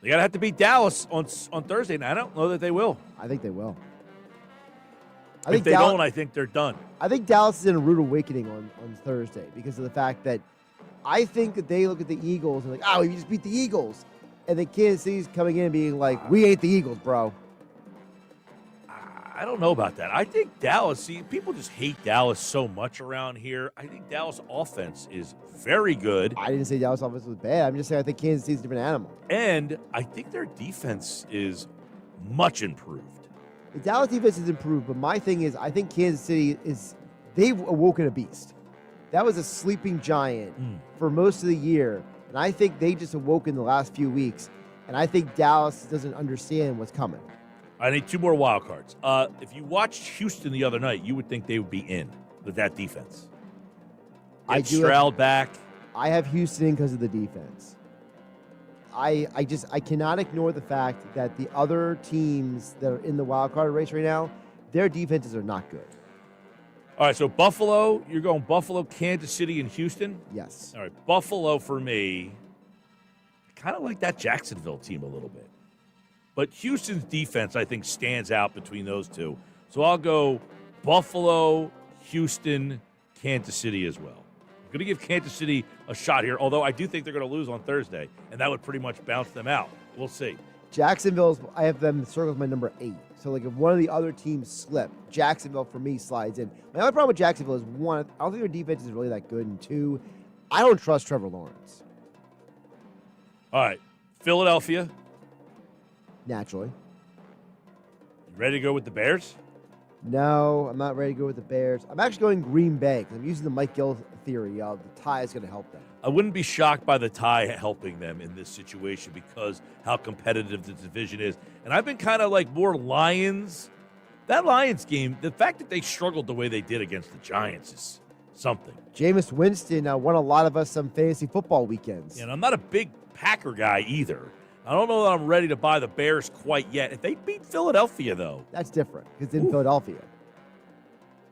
they got to have to beat Dallas on Thursday, and I don't know that they will. I think they will. If they don't, I think they're done. I think Dallas is in a rude awakening on Thursday because of the fact that I think that they look at the Eagles and like, oh, you just beat the Eagles. And then Kansas City's coming in and being like, we ain't the Eagles, bro. I don't know about that. I think Dallas, people just hate Dallas so much around here. I think Dallas offense is very good. I didn't say Dallas offense was bad. I'm just saying I think Kansas City's a different animal. And I think their defense is much improved. The Dallas defense is improved, but my thing is I think Kansas City they've awoken a beast. That was a sleeping giant for most of the year. And I think they just awoke in the last few weeks. And I think Dallas doesn't understand what's coming. I need 2 more wild cards. If you watched Houston the other night, you would think they would be in with that defense. Stroud back. I have Houston because of the defense. I cannot ignore the fact that the other teams that are in the wild card race right now, their defenses are not good. All right, so Buffalo, you're going Buffalo, Kansas City, and Houston? Yes. All right, Buffalo for me, kind of like that Jacksonville team a little bit. But Houston's defense, I think, stands out between those two. So I'll go Buffalo, Houston, Kansas City as well. I'm going to give Kansas City a shot here, although I do think they're going to lose on Thursday, and that would pretty much bounce them out. We'll see. Jacksonville's, I have them circled as my number 8. So, like, if one of the other teams slip, Jacksonville, for me, slides in. My only problem with Jacksonville is, 1, I don't think their defense is really that good, and 2, I don't trust Trevor Lawrence. All right, Philadelphia. Naturally. You ready to go with the Bears? No, I'm not ready to go with the Bears. I'm actually going Green Bay because I'm using the Mike Gill theory of the tie is going to help them. I wouldn't be shocked by the tie helping them in this situation because how competitive the division is. And I've been kind of like more Lions. That Lions game, the fact that they struggled the way they did against the Giants is something. Jameis Winston won a lot of us some fantasy football weekends. And I'm not a big Packer guy either. I don't know that I'm ready to buy the Bears quite yet. If they beat Philadelphia, though. That's different because it's in Philadelphia.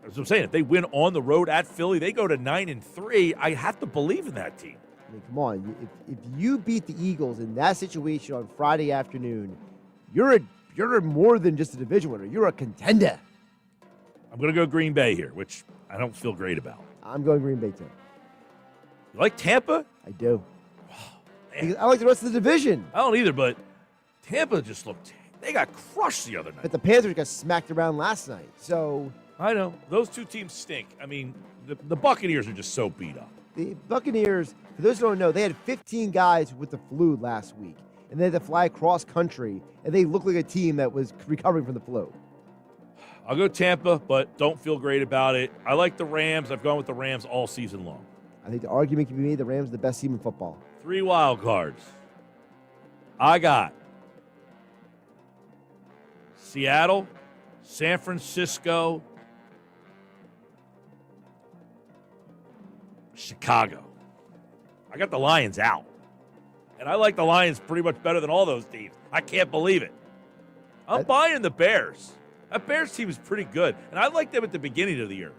That's what I'm saying. If they win on the road at Philly, they go to 9-3. I have to believe in that team. I mean, come on. If you beat the Eagles in that situation on Friday afternoon, you're more than just a division winner. You're a contender. I'm going to go Green Bay here, which I don't feel great about. I'm going Green Bay, too. You like Tampa? I do. I like the rest of the division. I don't either, but Tampa just looked – they got crushed the other night. But the Panthers got smacked around last night, so – I know. Those two teams stink. I mean, the Buccaneers are just so beat up. The Buccaneers, for those who don't know, they had 15 guys with the flu last week, and they had to fly across country, and they looked like a team that was recovering from the flu. I'll go Tampa, but don't feel great about it. I like the Rams. I've gone with the Rams all season long. I think the argument can be made the Rams are the best team in football. 3 wild cards. I got Seattle, San Francisco, Chicago. I got the Lions out. And I like the Lions pretty much better than all those teams. I can't believe it. I'm buying the Bears. That Bears team is pretty good. And I liked them at the beginning of the year.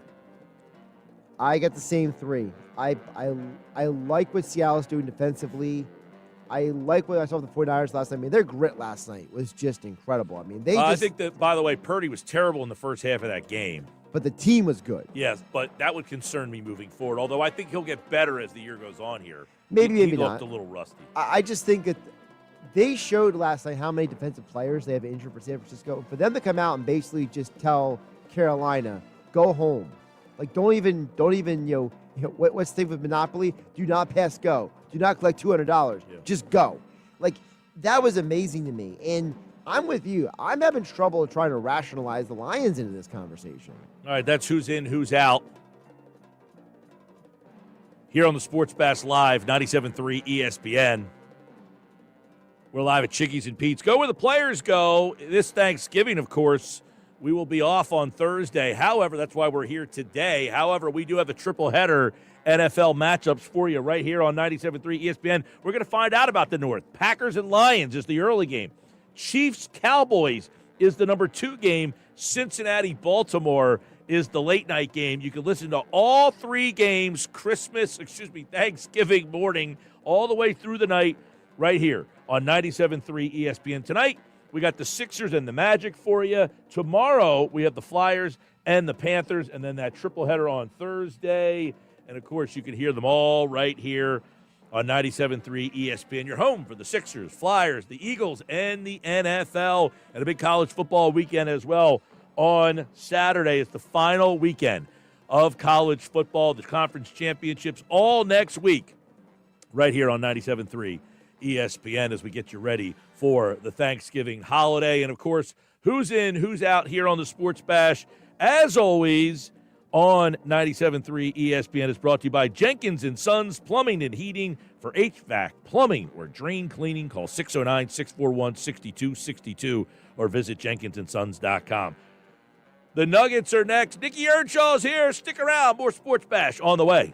I got the same 3. I like what Seattle's doing defensively. I like what I saw with the 49ers last night. I mean, their grit last night was just incredible. I mean, I think that, by the way, Purdy was terrible in the first half of that game. But the team was good. Yes, but that would concern me moving forward, although I think he'll get better as the year goes on here. Maybe he not. Looked a little rusty. I just think that they showed last night how many defensive players they have injured for San Francisco. For them to come out and basically just tell Carolina, go home. Like, don't even what's the thing with Monopoly? Do not pass go. Do not collect $200. Yeah. Just go. Like, that was amazing to me. And I'm with you. I'm having trouble trying to rationalize the Lions into this conversation. All right, that's who's in, who's out. Here on the Sports Bash Live, 97.3 ESPN. We're live at Chickies and Pete's. Go where the players go. This Thanksgiving, of course, we will be off on Thursday. However, that's why we're here today. However, we do have the triple header NFL matchups for you right here on 97.3 ESPN. We're going to find out about the North. Packers and Lions is the early game. Chiefs-Cowboys is the number 2 game. Cincinnati-Baltimore is the late-night game. You can listen to all 3 games Thanksgiving morning, all the way through the night right here on 97.3 ESPN. Tonight, we got the Sixers and the Magic for you. Tomorrow, we have the Flyers and the Panthers, and then that triple header on Thursday. And, of course, you can hear them all right here on 97.3 ESPN, your home for the Sixers, Flyers, the Eagles, and the NFL, and a big college football weekend as well on Saturday. It's the final weekend of college football, the conference championships, all next week right here on 97.3 ESPN as we get you ready for the Thanksgiving holiday. And, of course, who's in, who's out here on the Sports Bash, as always, on 97.3 ESPN is brought to you by Jenkins & Sons Plumbing and Heating. For HVAC, plumbing, or drain cleaning, call 609-641-6262 or visit jenkinsandsons.com. The Nuggets are next. Nicky Earnshaw's here. Stick around. More Sports Bash on the way.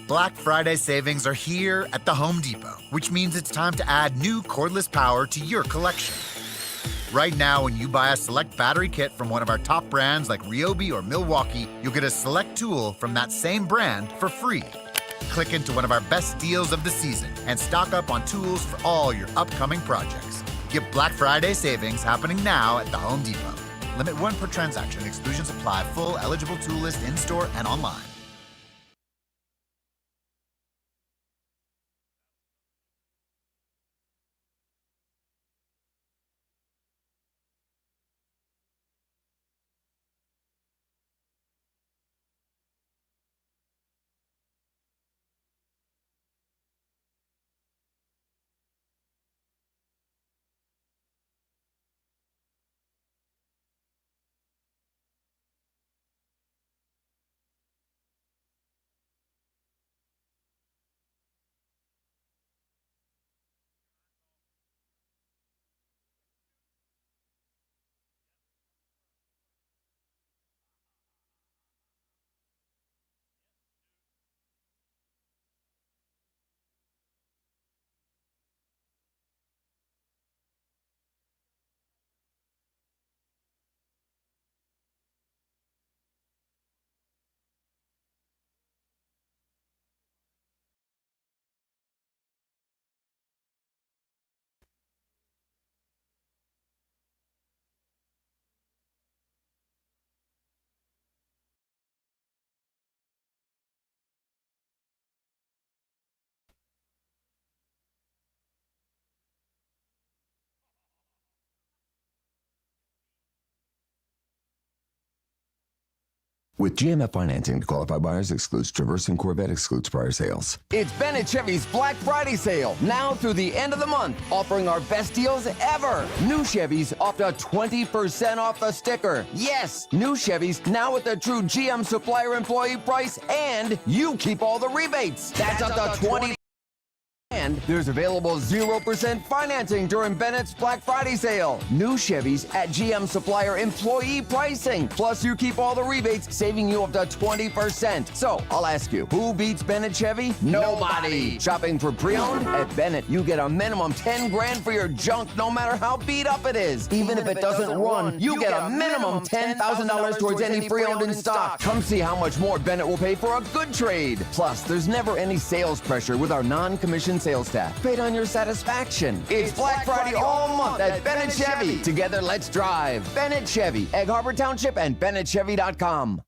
Black Friday savings are here at the Home Depot, which means it's time to add new cordless power to your collection. Right now, when you buy a select battery kit from one of our top brands like Ryobi or Milwaukee, you'll get a select tool from that same brand for free. Click into one of our best deals of the season and stock up on tools for all your upcoming projects. Get Black Friday savings happening now at the Home Depot. Limit 1 per transaction. Exclusions apply. Full eligible tool list in-store and online. With GMF financing to qualified buyers excludes Traverse and Corvette excludes prior sales. It's Bennett Chevy's Black Friday sale, now through the end of the month, offering our best deals ever. New Chevys off to 20% off the sticker. Yes, new Chevys now with the true GM supplier employee price, and you keep all the rebates. That's up to 20%. And there's available 0% financing during Bennett's Black Friday sale. New Chevys at GM supplier employee pricing. Plus, you keep all the rebates, saving you up to 20%. So, I'll ask you, who beats Bennett Chevy? Nobody. Shopping for pre-owned? At Bennett, you get a minimum 10 grand for your junk, no matter how beat up it is. Even if it doesn't run, you get a minimum $10,000 towards any pre-owned in stock. Come see how much more Bennett will pay for a good trade. Plus, there's never any sales pressure with our non-commissioned sales staff. Paid on your satisfaction. It's Black Friday all month at Bennett Chevy. Together, let's drive. Bennett Chevy, Egg Harbor Township, and BennettChevy.com.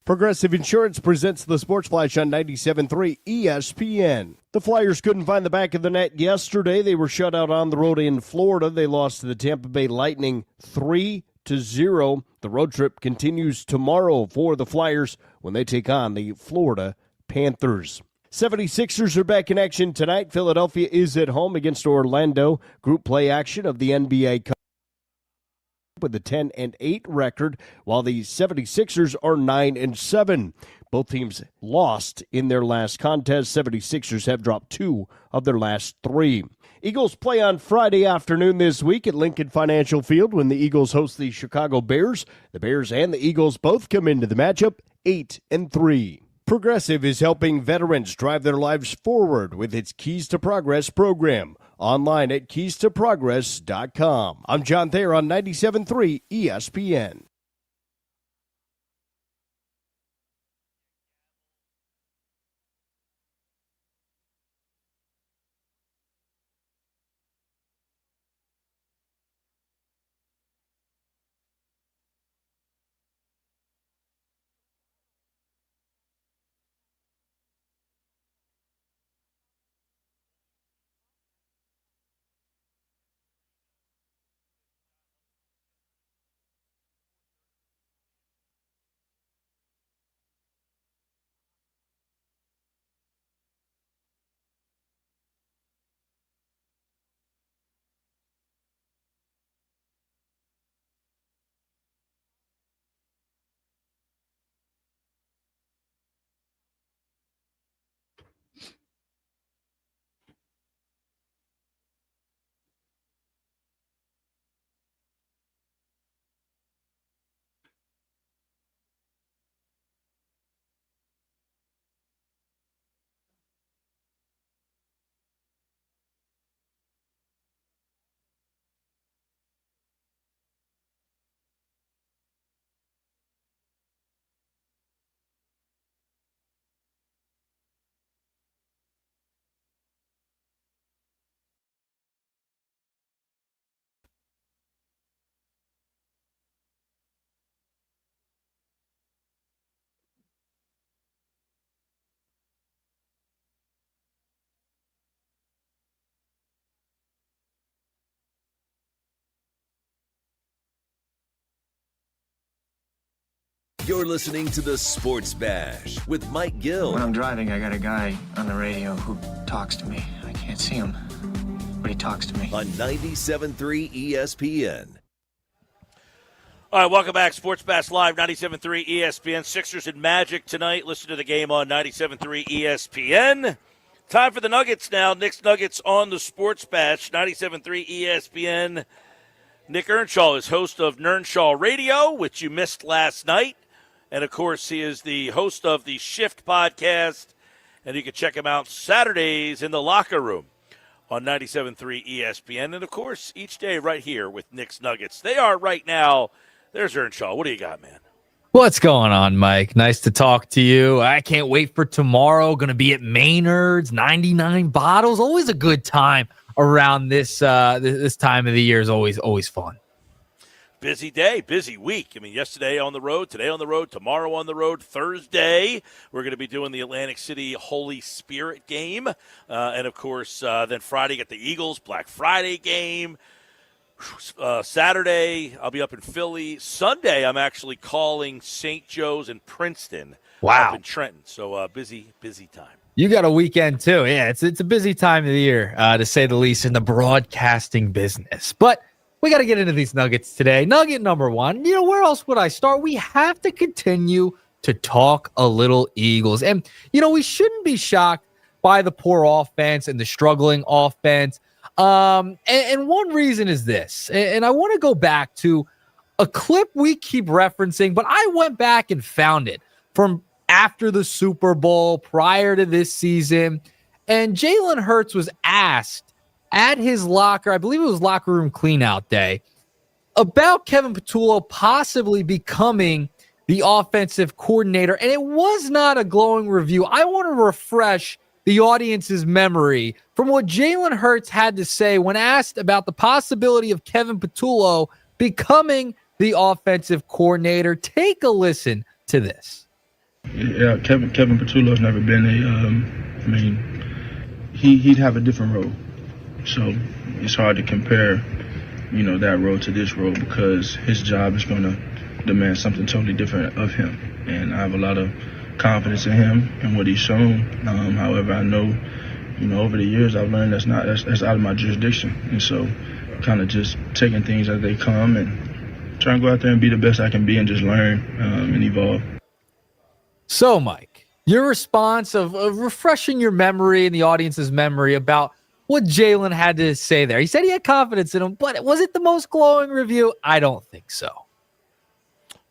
Progressive Insurance presents the Sports Flash on 97.3 ESPN. The Flyers couldn't find the back of the net yesterday. They were shut out on the road in Florida. They lost to the Tampa Bay Lightning 3-0. The road trip continues tomorrow for the Flyers when they take on the Florida Panthers. 76ers are back in action tonight. Philadelphia is at home against Orlando. Group play action of the NBA Cup with a 10-8 record, while the 76ers are 9-7. Both teams lost in their last contest. 76ers have dropped 2 of their last 3. Eagles play on Friday afternoon this week at Lincoln Financial Field when the Eagles host the Chicago Bears. The Bears and the Eagles both come into the matchup 8-3. Progressive is helping veterans drive their lives forward with its Keys to Progress program. Online at keystoprogress.com. I'm John Thayer on 97.3 ESPN. You're listening to the Sports Bash with Mike Gill. When I'm driving, I got a guy on the radio who talks to me. I can't see him, but he talks to me. On 97.3 ESPN. All right, welcome back. Sports Bash Live, 97.3 ESPN. Sixers and Magic tonight. Listen to the game on 97.3 ESPN. Time for the Nuggets now. Knicks Nuggets on the Sports Bash, 97.3 ESPN. Nick Earnshaw is host of Earnshaw Radio, which you missed last night. And, of course, he is the host of the Shift podcast. And you can check him out Saturdays in the locker room on 97.3 ESPN. And, of course, each day right here with Knicks Nuggets. They are right now. There's Earnshaw. What do you got, man? What's going on, Mike? Nice to talk to you. I can't wait for tomorrow. Going to be at Maynard's, 99 bottles. Always a good time around this this time of the year is always fun. Busy day, busy week. I mean, yesterday on the road, today on the road, tomorrow on the road, Thursday. We're going to be doing the Atlantic City Holy Spirit game. And, of course, then Friday, get the Eagles Black Friday game. Saturday, I'll be up in Philly. Sunday, I'm actually calling St. Joe's and Princeton. Wow. Up in Trenton. So busy time. You got a weekend, too. Yeah, it's a busy time of the year, to say the least, in the broadcasting business. But we got to get into these Nuggets today. Nugget number one, where else would I start? We have to continue to talk a little Eagles. And, we shouldn't be shocked by the poor offense and the struggling offense. And one reason is this, and I want to go back to a clip we keep referencing, but I went back and found it from after the Super Bowl, prior to this season, and Jalen Hurts was asked at his locker, I believe it was locker room cleanout day, about Kevin Patullo possibly becoming the offensive coordinator, and it was not a glowing review. I want to refresh the audience's memory from what Jalen Hurts had to say when asked about the possibility of Kevin Patullo becoming the offensive coordinator. Take a listen to this. Yeah, Kevin Patullo's never been he'd have a different role. So it's hard to compare, that role to this role because his job is going to demand something totally different of him. And I have a lot of confidence in him and what he's shown. However, I know, over the years I've learned that's out of my jurisdiction. And so kind of just taking things as they come and trying to go out there and be the best I can be and just learn and evolve. So, Mike, your response of refreshing your memory and the audience's memory about what Jalen had to say there. He said he had confidence in him, but was it the most glowing review? I don't think so.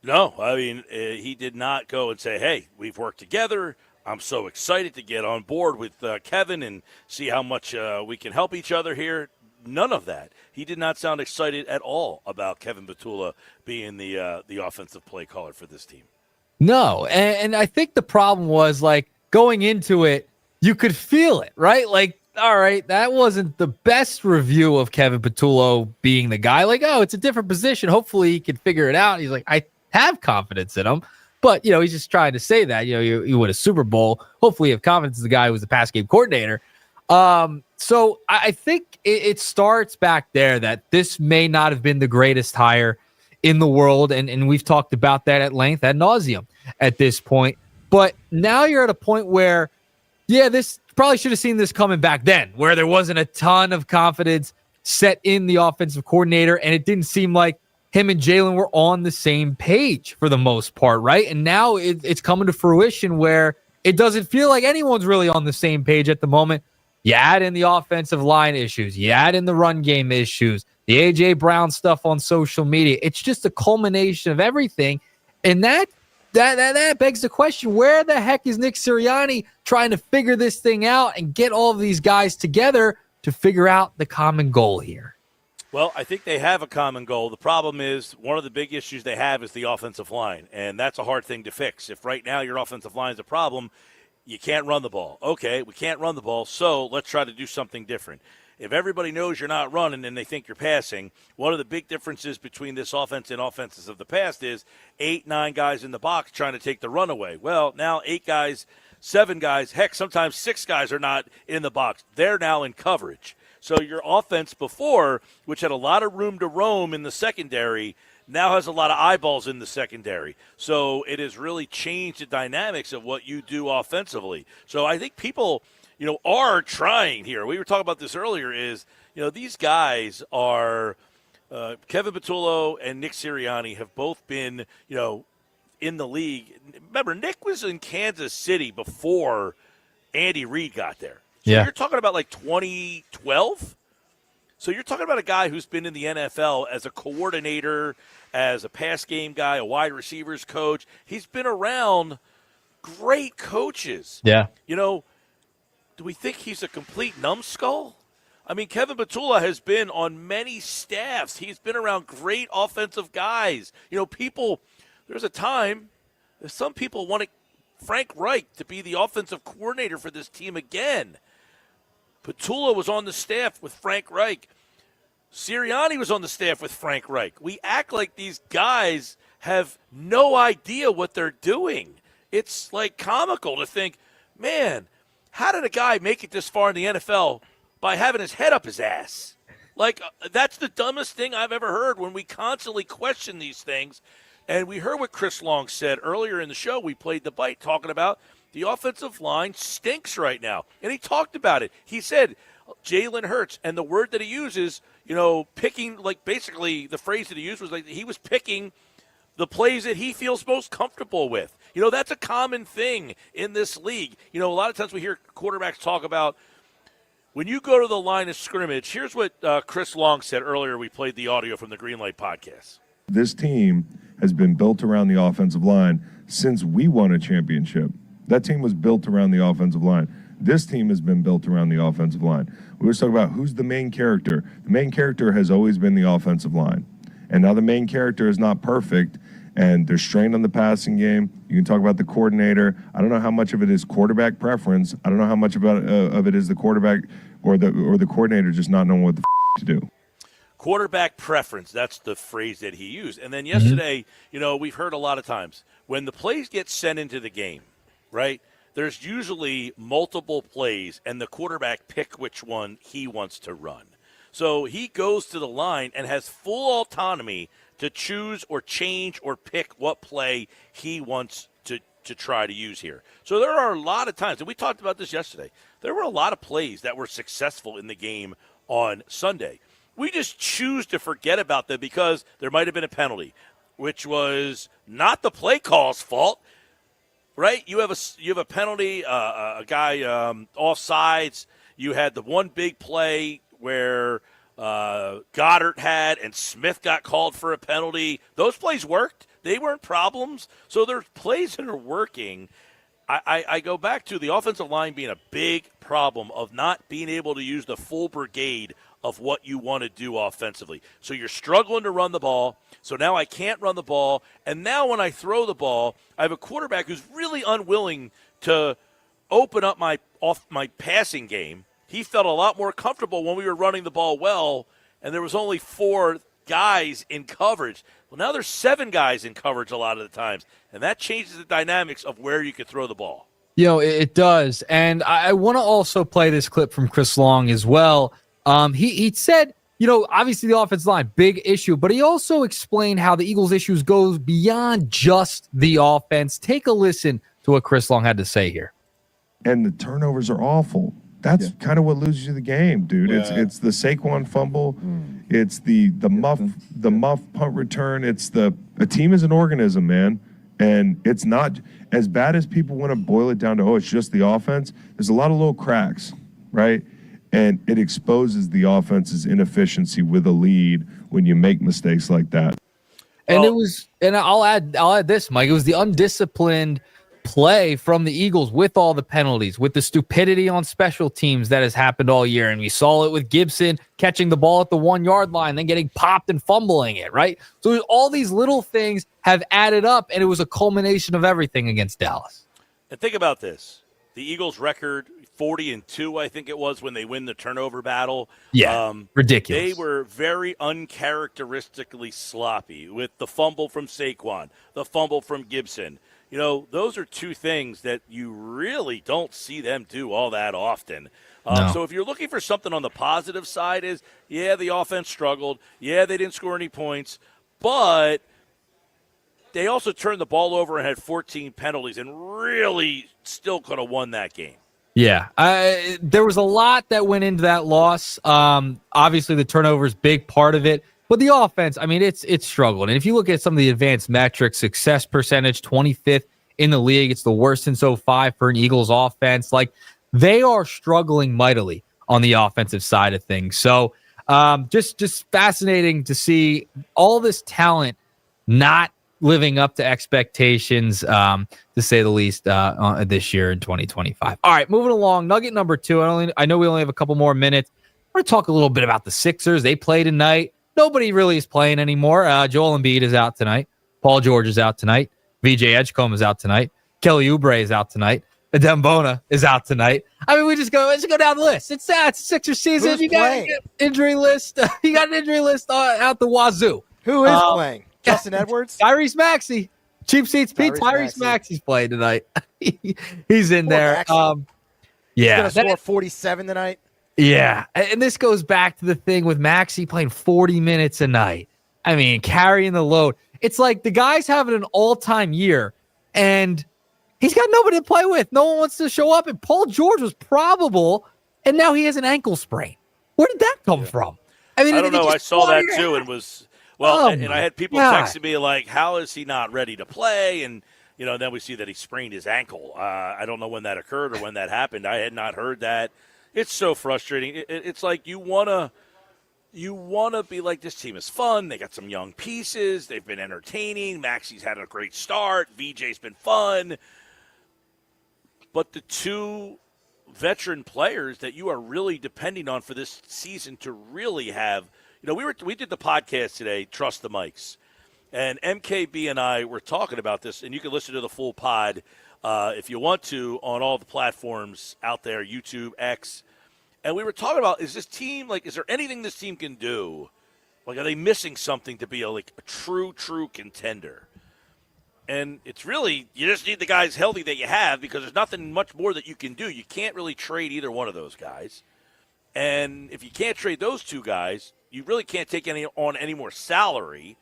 No, I mean, he did not go and say, hey, we've worked together. I'm so excited to get on board with Kevin and see how much we can help each other here. None of that. He did not sound excited at all about Kevin Patullo being the offensive play caller for this team. No, and I think the problem was, like, going into it, you could feel it, right? Like, all right, that wasn't the best review of Kevin Patullo being the guy. Like, oh, it's a different position. Hopefully he can figure it out. He's like, I have confidence in him. But, he's just trying to say that, you win a Super Bowl. Hopefully you have confidence in the guy who was the pass game coordinator. So I think it starts back there that this may not have been the greatest hire in the world. And we've talked about that at length, ad nauseum at this point. But now you're at a point where, this probably should have seen this coming back then, where there wasn't a ton of confidence set in the offensive coordinator. And it didn't seem like him and Jalen were on the same page for the most part, right? And now it's coming to fruition where it doesn't feel like anyone's really on the same page at the moment. You add in the offensive line issues. You add in the run game issues, the A.J. Brown stuff on social media. It's just a culmination of everything. And that begs the question, where the heck is Nick Sirianni trying to figure this thing out and get all of these guys together to figure out the common goal here? Well, I think they have a common goal. The problem is one of the big issues they have is the offensive line, and that's a hard thing to fix. If right now your offensive line is a problem, you can't run the ball. Okay, we can't run the ball, so let's try to do something different. If everybody knows you're not running and they think you're passing, one of the big differences between this offense and offenses of the past is 8-9 guys in the box trying to take the run away. Well, now 8 guys, 7 guys, heck, sometimes 6 guys are not in the box. They're now in coverage. So your offense before, which had a lot of room to roam in the secondary, now has a lot of eyeballs in the secondary. So it has really changed the dynamics of what you do offensively. So I think people, are trying here. We were talking about this earlier is, these guys are Kevin Patullo and Nick Sirianni have both been, in the league. Remember, Nick was in Kansas City before Andy Reid got there. So you're talking about like 2012? So you're talking about a guy who's been in the NFL as a coordinator, as a pass game guy, a wide receivers coach. He's been around great coaches. Yeah. Do we think he's a complete numbskull? I mean, Kevin Patullo has been on many staffs. He's been around great offensive guys. There's a time that some people wanted Frank Reich to be the offensive coordinator for this team again. Patullo was on the staff with Frank Reich. Sirianni was on the staff with Frank Reich. We act like these guys have no idea what they're doing. It's like comical to think, man, how did a guy make it this far in the NFL by having his head up his ass? Like, that's the dumbest thing I've ever heard when we constantly question these things. And we heard what Chris Long said earlier in the show. We played the bite talking about the offensive line stinks right now. And he talked about it. He said Jalen Hurts, and the word that he uses, picking, like basically the phrase that he used was like he was picking the plays that he feels most comfortable with. That's a common thing in this league. A lot of times we hear quarterbacks talk about when you go to the line of scrimmage. Here's what Chris Long said earlier. We played the audio from the Green Light podcast. This team has been built around the offensive line since we won a championship. That team was built around the offensive line. This team has been built around the offensive line. We were talking about who's the main character. The main character has always been the offensive line. And now the main character is not perfect, and they're strained on the passing game. You can talk about the coordinator. I don't know how much of it is quarterback preference. I don't know how much of it is the quarterback or the coordinator just not knowing what the to do. quarterback preference. That's the phrase that he used. And then yesterday, we've heard a lot of times when the plays get sent into the game, right, there's usually multiple plays, and the quarterback pick which one he wants to run. So he goes to the line and has full autonomy to choose or change or pick what play he wants to try to use here. So there are a lot of times, and we talked about this yesterday, there were a lot of plays that were successful in the game on Sunday. We just choose to forget about them because there might have been a penalty, which was not the play call's fault, right? You have a penalty, a guy offsides. You had the one big play where Goddard had and Smith got called for a penalty. Those plays worked. They weren't problems. So there's plays that are working. I go back to the offensive line being a big problem of not being able to use the full brigade of what you want to do offensively. So you're struggling to run the ball. So now I can't run the ball. And now when I throw the ball, I have a quarterback who's really unwilling to open up my passing game. He felt a lot more comfortable when we were running the ball well, and there was only 4 guys in coverage. Well, now there's 7 guys in coverage a lot of the times, and that changes the dynamics of where you can throw the ball. It does. And I want to also play this clip from Chris Long as well. He said, obviously the offensive line, big issue, but he also explained how the Eagles' issues goes beyond just the offense. Take a listen to what Chris Long had to say here. And the turnovers are awful. That's kind of what loses you the game, dude. Yeah. It's the Saquon fumble. It's the muff punt return. A team is an organism, man. And it's not as bad as people want to boil it down to, it's just the offense. There's a lot of little cracks, right? And it exposes the offense's inefficiency with a lead when you make mistakes like that. And I'll add this, Mike. It was the undisciplined play from the Eagles with all the penalties, with the stupidity on special teams that has happened all year. And we saw it with Gibson catching the ball at the 1-yard line, then getting popped and fumbling it, right? So all these little things have added up, and it was a culmination of everything against Dallas. And think about this. The Eagles' record, 40-2, I think it was, when they win the turnover battle. Yeah, ridiculous. They were very uncharacteristically sloppy with the fumble from Saquon, the fumble from Gibson. Those are 2 things that you really don't see them do all that often. No. So if you're looking for something on the positive side is, the offense struggled. Yeah, they didn't score any points. But they also turned the ball over and had 14 penalties and really still could have won that game. Yeah, there was a lot that went into that loss. Obviously, the turnover is a big part of it. But the offense, it's struggled. And if you look at some of the advanced metrics, success percentage, 25th in the league, it's the worst since 2005 for an Eagles offense. Like, they are struggling mightily on the offensive side of things. So just fascinating to see all this talent not living up to expectations, to say the least, this year in 2025. All right, moving along. Nugget number 2. I know we only have a couple more minutes. I want to talk a little bit about the Sixers. They play tonight. Nobody really is playing anymore. Joel Embiid is out tonight. Paul George is out tonight. VJ Edgecombe is out tonight. Kelly Oubre is out tonight. Adem Bona is out tonight. Let's go down the list. It's Sixers season. Who's you got playing? an injury list. You got an injury list out the wazoo. Who is playing? Justin Edwards? Tyrese Maxey. Cheap Seats Pete. Tyrese Maxey's playing tonight. He's in there. He's going to score 47 tonight. Yeah, and this goes back to the thing with Maxey playing 40 minutes a night. Carrying the load. It's like the guy's having an all-time year, and he's got nobody to play with. No one wants to show up, and Paul George was probable, and now he has an ankle sprain. Where did that come from? I don't know. I saw that, too, and was – and I had people texting me like, how is he not ready to play? And, then we see that he sprained his ankle. I don't know when that occurred or when that happened. I had not heard that. It's so frustrating. It's like you wanna be like, this team is fun. They got some young pieces. They've been entertaining. Maxey's had a great start. VJ's been fun. But the 2 veteran players that you are really depending on for this season to really have, we did the podcast today, Trust the Mics, and MKB and I were talking about this, and you can listen to the full pod if you want to on all the platforms out there, YouTube, X. And we were talking about, is this team, is there anything this team can do Like, are they missing something to be a true contender? And it's really, you just need the guys healthy that you have because there's nothing much more that you can do. You can't really trade either one of those guys. And if you can't trade those two guys, you really can't take on any more salary.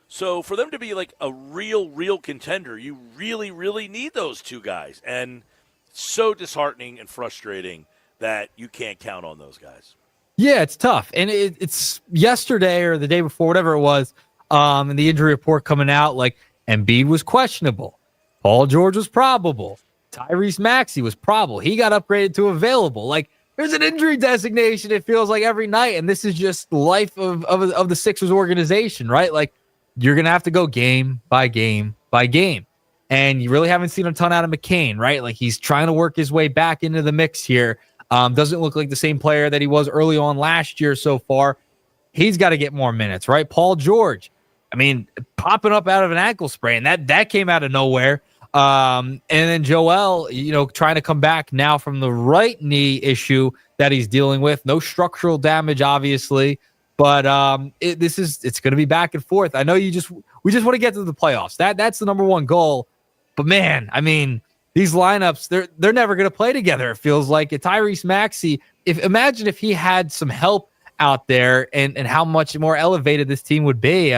So for them to be like a real contender, you really, really need those two guys. And it's so disheartening and frustrating that you can't count on those guys. Yeah, it's tough. And it's yesterday or the day before, whatever it was, and the injury report coming out, like Embiid was questionable. Paul George was probable. Tyrese Maxey was probable. He got upgraded to available. Like, there's an injury designation, it feels like, every night. And this is just life of the Sixers organization, right? Like, you're going to have to go game by game by game. And you really haven't seen a ton out of McCain, right? Like, he's trying to work his way back into the mix here. Doesn't look like the same player that he was early on last year so far. He's got to get more minutes, right? Paul George, I mean, popping up out of an ankle sprain, that came out of nowhere. And then Joel, trying to come back now from the right knee issue that he's dealing with. No structural damage, obviously, but it's going to be back and forth. I know we just want to get to the playoffs. That's the number one goal. But man, I mean, these lineups, they're never going to play together. It feels like Tyrese Maxey. Imagine if he had some help out there and how much more elevated this team would be.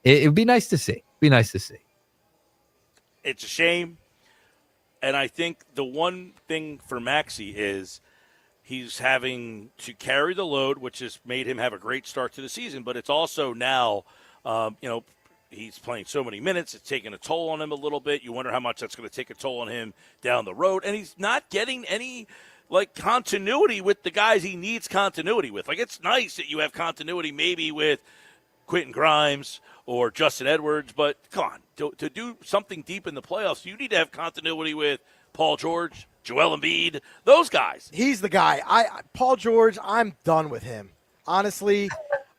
It would be nice to see. It's a shame. And I think the one thing for Maxey is he's having to carry the load, which has made him have a great start to the season. But it's also now, he's playing so many minutes. It's taking a toll on him a little bit. You wonder how much that's going to take a toll on him down the road. And he's not getting any, continuity with the guys he needs continuity with. Like, it's nice that you have continuity maybe with Quentin Grimes or Justin Edwards, but come on, to do something deep in the playoffs, you need to have continuity with Paul George, Joel Embiid, those guys. He's the guy. Paul George, I'm done with him. Honestly,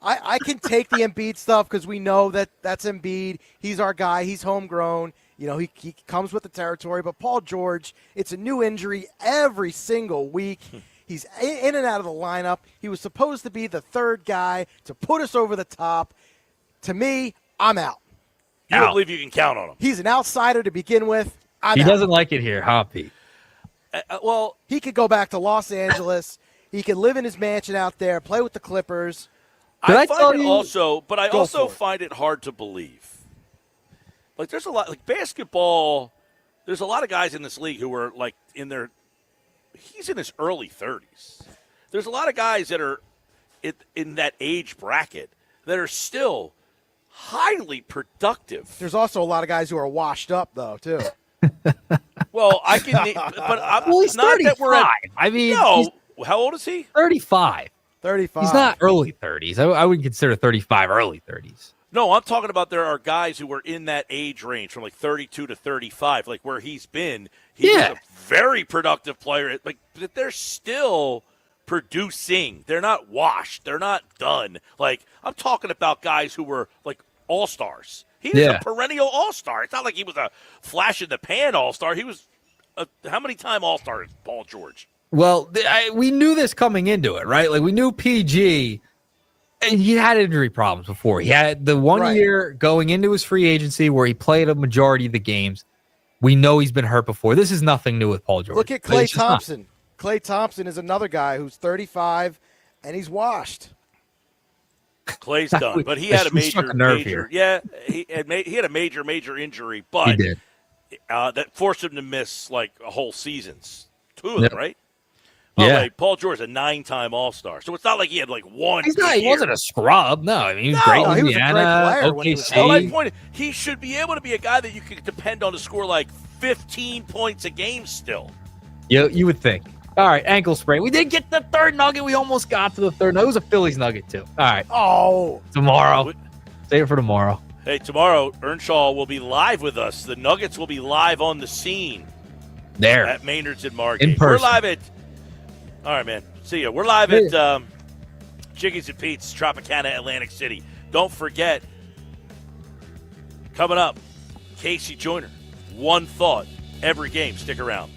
I can take the Embiid stuff because we know that's Embiid. He's our guy. He's homegrown. He comes with the territory. But Paul George, it's a new injury every single week. He's in and out of the lineup. He was supposed to be the third guy to put us over the top. To me, I'm out. You don't believe you can count on him. He's an outsider to begin with. He doesn't like it here, huh, Pete? Well, he could go back to Los Angeles. He could live in his mansion out there, play with the Clippers. I also find it hard to believe. Like, there's a lot, like basketball, there's a lot of guys in this league who are he's in his early 30s. There's a lot of guys that are in that age bracket that are still highly productive. There's also a lot of guys who are washed up, though, too. Well, I can, but he's not 35. that we're at. I mean, how old is he? 35. 35. He's not early 30s. I wouldn't consider 35 early 30s. No, I'm talking about there are guys who are in that age range from 32 to 35, like where he's been. He's a very productive player. But they're still producing. They're not washed. They're not done. I'm talking about guys who were all-stars. He was a perennial all-star. It's not like he was a flash-in-the-pan all-star. He was how many time all-star is Paul George? Well, we knew this coming into it, right? We knew PG, and he had injury problems before. He had the 1 year going into his free agency where he played a majority of the games. We know he's been hurt before. This is nothing new with Paul George. Look at Klay Thompson. Klay Thompson is another guy who's 35, and he's washed. Clay's done, but he had a major yeah, he had a major injury, but that forced him to miss a whole seasons. 2 of them, right? Yeah. Paul George is a 9-time All-Star, so it's not like he had one. He wasn't a scrub. No, I mean, he was great in Indiana, OKC. My point is, he should be able to be a guy that you could depend on to score 15 points a game still. You would think. All right, ankle sprain. We did get the third nugget. We almost got to the third. No, it was a Phillies nugget, too. All right. Oh. Tomorrow. Save it for tomorrow. Hey, tomorrow, Earnshaw will be live with us. The Nuggets will be live on the scene. There. At Maynard's in Margate. In person. We're live at... All right, man. See ya. We're live at Jiggies and Pete's, Tropicana, Atlantic City. Don't forget, coming up, Casey Joyner. One thought every game. Stick around.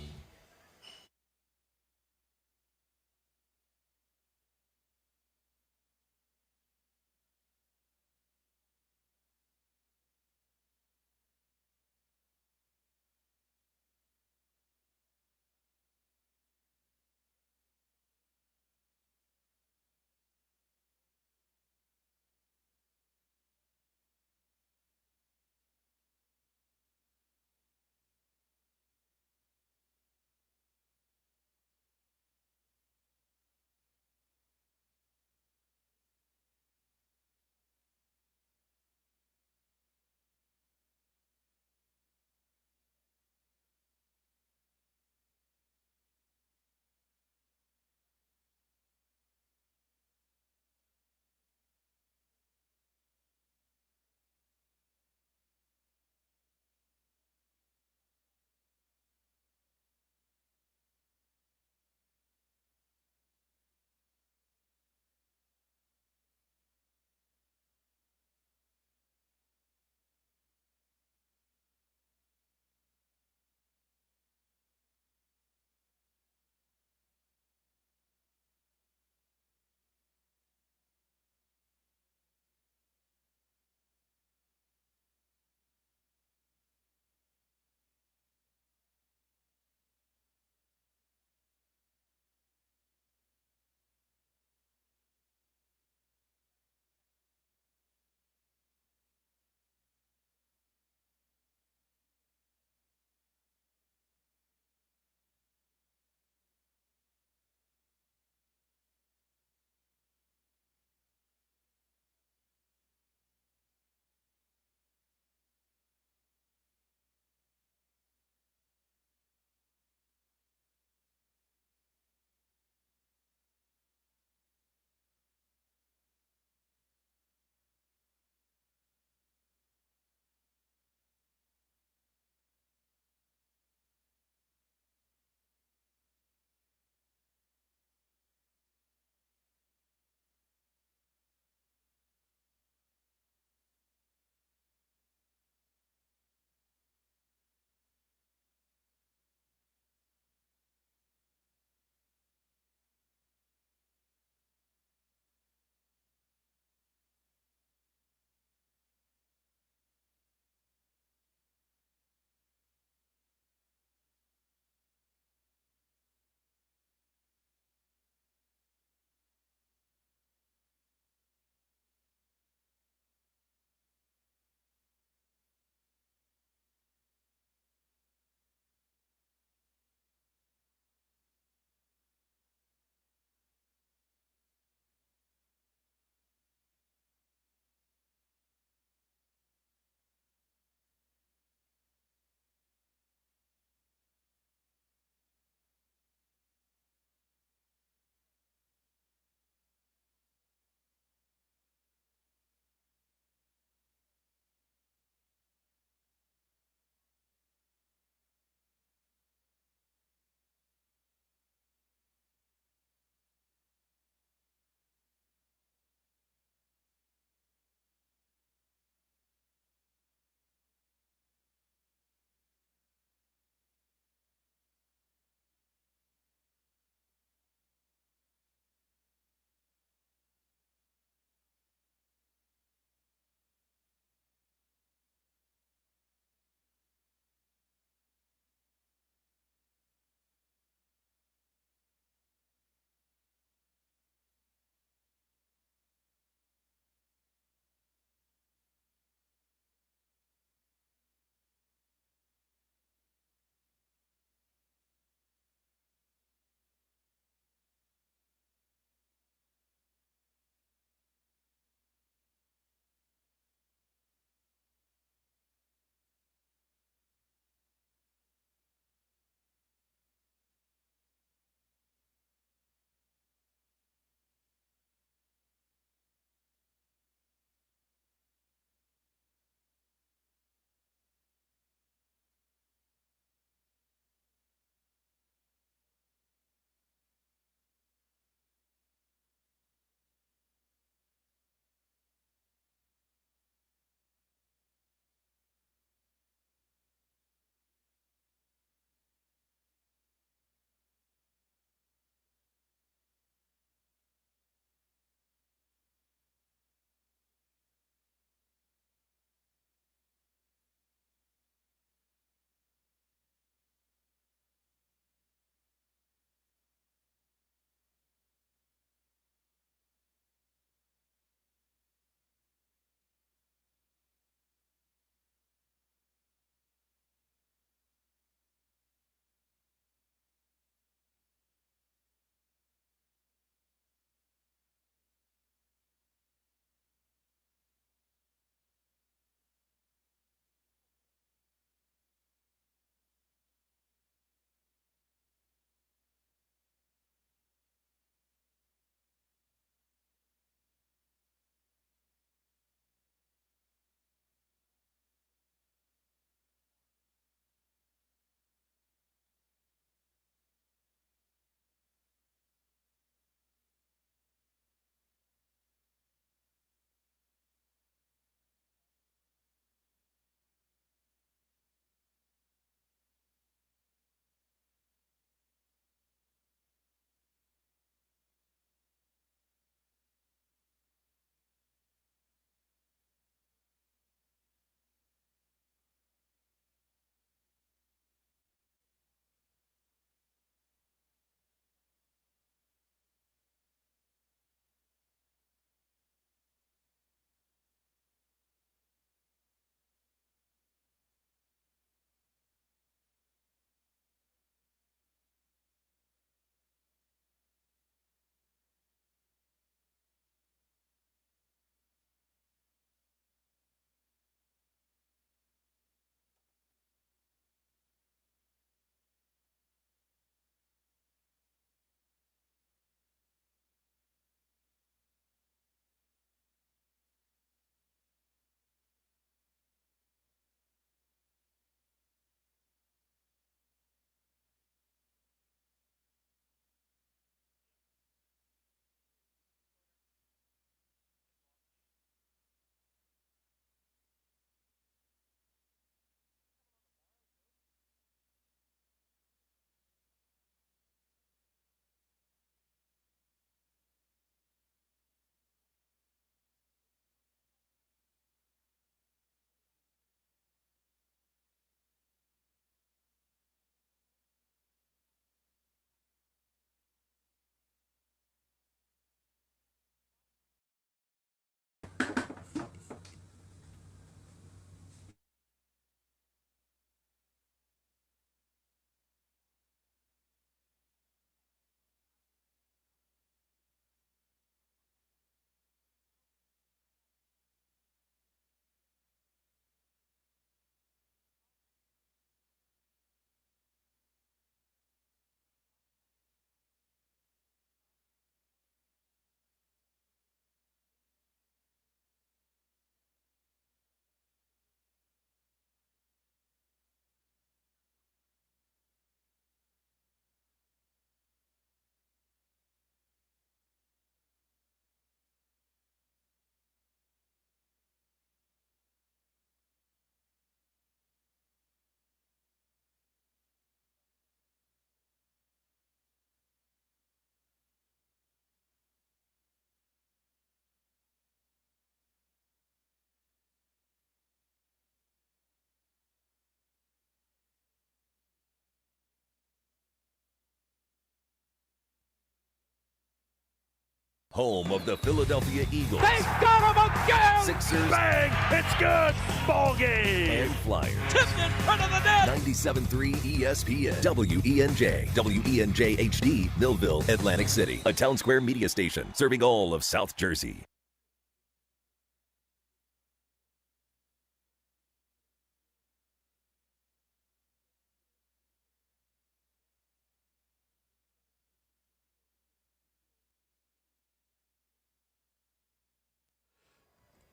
home of the Philadelphia Eagles. They got him again! Sixers. Bang! It's good! Ball game! And Flyers. Tipped in front of the net! 97.3 ESPN. WENJ. WENJ HD. Millville, Atlantic City. A Town Square media station serving all of South Jersey.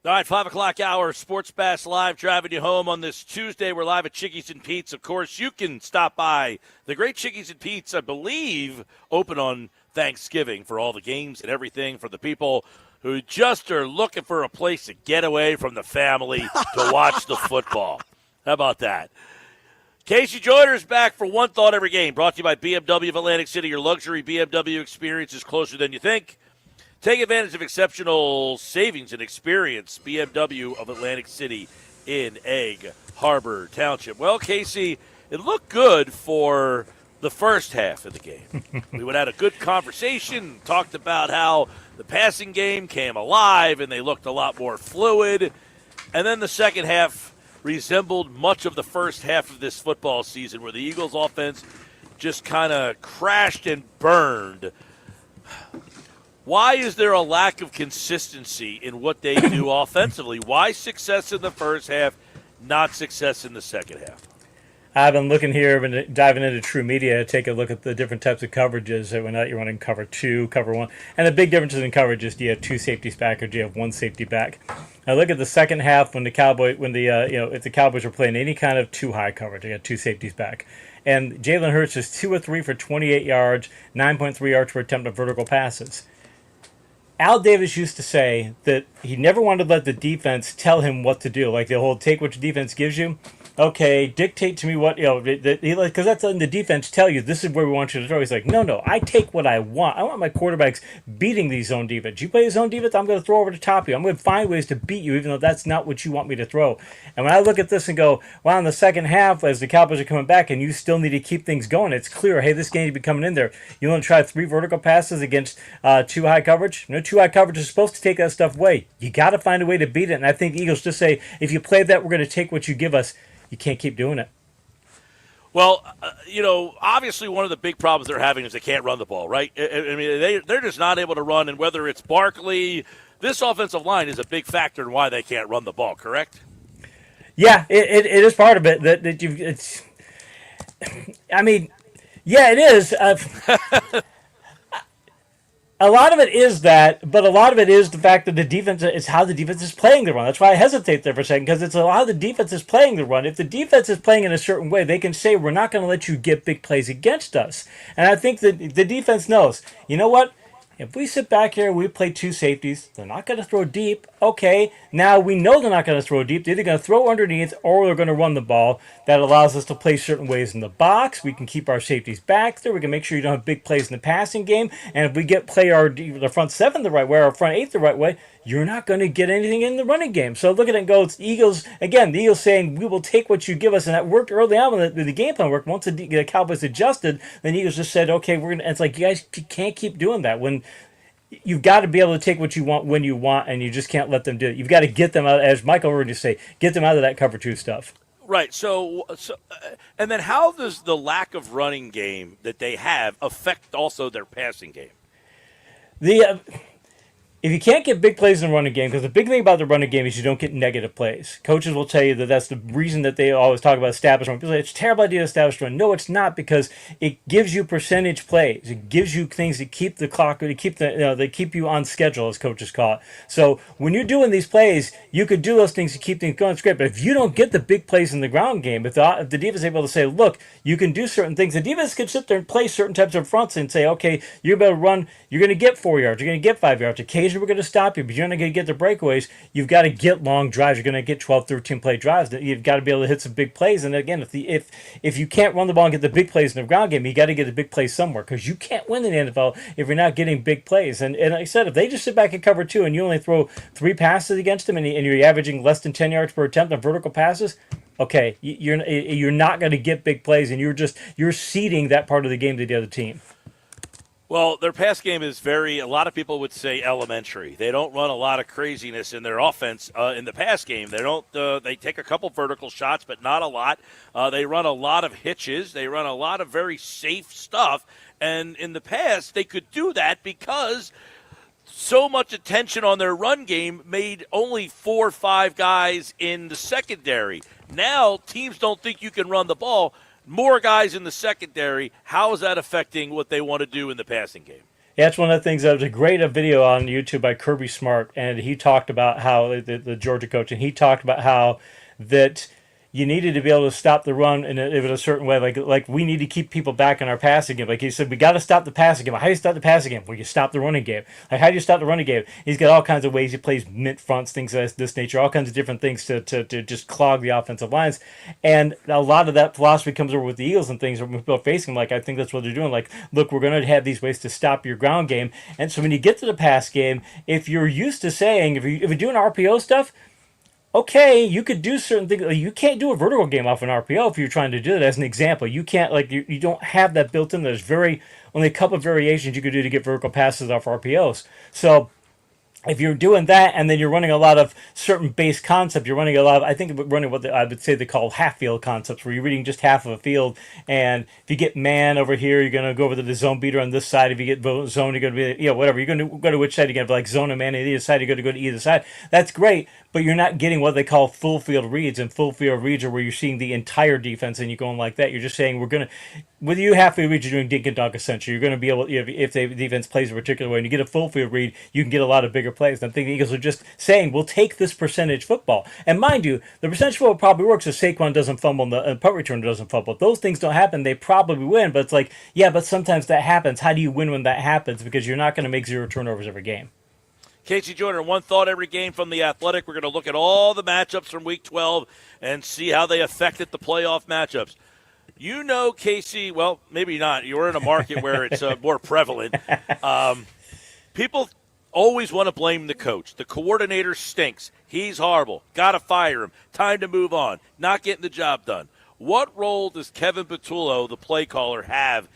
All right, 5 o'clock hour, Sports Bass Live, driving you home on this Tuesday. We're live at Chickies and Pete's. Of course, you can stop by the great Chickies and Pete's, I believe, open on Thanksgiving for all the games and everything for the people who just are looking for a place to get away from the family to watch the football. How about that? Casey Joyner's back for One Thought Every Game, brought to you by BMW of Atlantic City. Your luxury BMW experience is closer than you think. Take advantage of exceptional savings and experience. BMW of Atlantic City in Egg Harbor Township. Well, Casey, it looked good for the first half of the game. We had a good conversation, talked about how the passing game came alive and they looked a lot more fluid. And then the second half resembled much of the first half of this football season, where the Eagles offense just kind of crashed and burned. Why is there a lack of consistency in what they do offensively? Why success in the first half, not success in the second half? I've been looking here, been diving into True Media to take a look at the different types of coverages. When you're running cover 2, cover 1. And the big differences in coverage is, do you have 2 safeties back or do you have 1 safety back? I look at the second half when if the Cowboys were playing any kind of 2 high coverage, they got 2 safeties back. And Jalen Hurts is 2 of 3 for 28 yards, 9.3 yards per attempt of vertical passes. Al Davis used to say that he never wanted to let the defense tell him what to do. Like the whole take what your defense gives you. Okay, dictate to me what, because that's letting the defense tell you this is where we want you to throw. He's like, no, I take what I want. I want my quarterbacks beating these zone defense. You play zone defense, I'm going to throw over the top of you. I'm going to find ways to beat you, even though that's not what you want me to throw. And when I look at this and go, well, in the second half, as the Cowboys are coming back and you still need to keep things going, it's clear, hey, this game to be coming in there. You want to try 3 vertical passes against 2 high coverage? No, 2 high coverage is supposed to take that stuff away. You got to find a way to beat it. And I think the Eagles just say, if you play that, we're going to take what you give us. You can't keep doing it. Well, obviously one of the big problems they're having is they can't run the ball, right? I mean, they're just not able to run, and whether it's Barkley, this offensive line is a big factor in why they can't run the ball, correct? Yeah, it is part of it. Yeah, it is. A lot of it is that, but a lot of it is the fact that the defense is how the defense is playing the run. That's why I hesitate there for a second, because it's how the defense is playing the run. If the defense is playing in a certain way, they can say, we're not going to let you get big plays against us. And I think that the defense knows, you know what? If we sit back here and we play 2 safeties, they're not going to throw deep. Okay, now we know they're not going to throw deep. They're either going to throw underneath or they're going to run the ball. That allows us to play certain ways in the box. We can keep our safeties back there. We can make sure you don't have big plays in the passing game. And if we play the front 7 the right way or our front 8 the right way, you're not going to get anything in the running game. So look at it and go, it's Eagles. Again, the Eagles saying, we will take what you give us. And that worked early on when the game plan worked. Once the Cowboys adjusted, then the Eagles just said, okay, we're going to. It's like, you guys can't keep doing that. When you've got to be able to take what you want when you want, and you just can't let them do it. You've got to get them out, as Michael already used to say, get them out of that cover 2 stuff. Right. So, and then how does the lack of running game that they have affect also their passing game? If you can't get big plays in the running game, because the big thing about the running game is you don't get negative plays. Coaches will tell you that that's the reason that they always talk about established run. People say, it's a terrible idea to establish run. No, it's not, because it gives you percentage plays. It gives you things that keep the clock, they keep you on schedule, as coaches call it. So when you're doing these plays, you could do those things to keep things going. It's great. But if you don't get the big plays in the ground game, if the defense is able to say, look, you can do certain things, the defense could sit there and play certain types of fronts and say, okay, you're able to run, you're going to get 4 yards, you're going to get 5 yards. Occasionally we're going to stop you, but you're not going to get the breakaways. You've got to get long drives. You're going to get 12, 13 play drives. You've got to be able to hit some big plays. And again, if you can't run the ball and get the big plays in the ground game, you got to get the big plays somewhere, because you can't win in the NFL if you're not getting big plays. And like I said, if they just sit back and cover 2 and you only throw 3 passes against them and you're averaging less than 10 yards per attempt on vertical passes, okay, you're not going to get big plays, and you're ceding that part of the game to the other team. Well, their pass game is a lot of people would say elementary. They don't run a lot of craziness in their offense in the pass game. They take a couple vertical shots, but not a lot. They run a lot of hitches. They run a lot of very safe stuff. And in the past, they could do that because so much attention on their run game made only 4 or 5 guys in the secondary. Now, teams don't think you can run the ball. More guys in the secondary. How is that affecting what they want to do in the passing game? Yeah, that's one of the things. There was a great video on YouTube by Kirby Smart, and he talked about how the Georgia coach, and he talked about how that you needed to be able to stop the run in a certain way. Like we need to keep people back in our passing game. Like he said, we got to stop the passing game. How do you stop the passing game? Well, you stop the running game. Like, how do you stop the running game? He's got all kinds of ways. He plays mint fronts, things of this nature, all kinds of different things to just clog the offensive lines. And a lot of that philosophy comes over with the Eagles and things when people are facing them. Like, I think that's what they're doing. Like, look, we're going to have these ways to stop your ground game. And so when you get to the pass game, if you're used to saying, if you're doing RPO stuff, okay, you could do certain things. You can't do a vertical game off an RPO if you're trying to do it. As an example, you can't, you don't have that built in. There's only a couple of variations you could do to get vertical passes off RPOs. So if you're doing that and then you're running a lot of certain base concepts, you're running a lot of, I think, running what I would say they call half field concepts, where you're reading just half of a field. And if you get man over here, you're going to go over to the zone beater on this side. If you get zone, you're going to be, whatever. You're going to go to which side? You're going to have zone and man on either side. You're going to go to either side. That's great, but you're not getting what they call full field reads. And full field reads are where you're seeing the entire defense and you're going like that. You're just saying, we're going to, with you half field reads, you're doing dink and dunk essentially. You're going to be able, if the defense plays a particular way and you get a full field read, you can get a lot of bigger plays. And I think the Eagles are just saying, we'll take this percentage football. And mind you, the percentage football probably works if Saquon doesn't fumble and the punt return doesn't fumble. If those things don't happen, they probably win. But it's like, yeah, but sometimes that happens. How do you win when that happens? Because you're not going to make 0 turnovers every game. Casey Joyner, one thought every game from The Athletic. We're going to look at all the matchups from Week 12 and see how they affected the playoff matchups. You know, Casey, well, maybe not. You're in a market where it's more prevalent. People always want to blame the coach. The coordinator stinks. He's horrible. Got to fire him. Time to move on. Not getting the job done. What role does Kevin Patullo, the play caller, have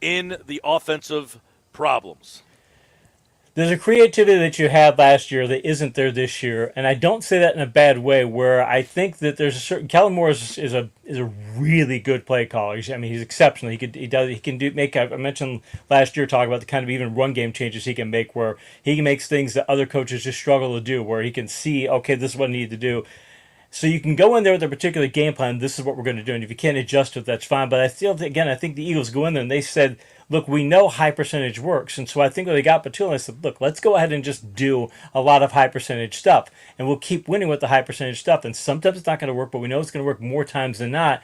in the offensive problems? There's a creativity that you had last year that isn't there this year, and I don't say that in a bad way. Where I think that there's a certain Kellen Moore is a really good play caller. He's exceptional. He can make. I mentioned last year talking about the kind of even run game changes he can make, where he makes things that other coaches just struggle to do. Where he can see, okay, this is what I need to do. So you can go in there with a particular game plan. This is what we're going to do, and if you can't adjust to it, that's fine. But I think the Eagles go in there and they said, look, we know high percentage works. And so I think when they got Patullo, I said, look, let's go ahead and just do a lot of high percentage stuff. And we'll keep winning with the high percentage stuff. And sometimes it's not going to work, but we know it's going to work more times than not.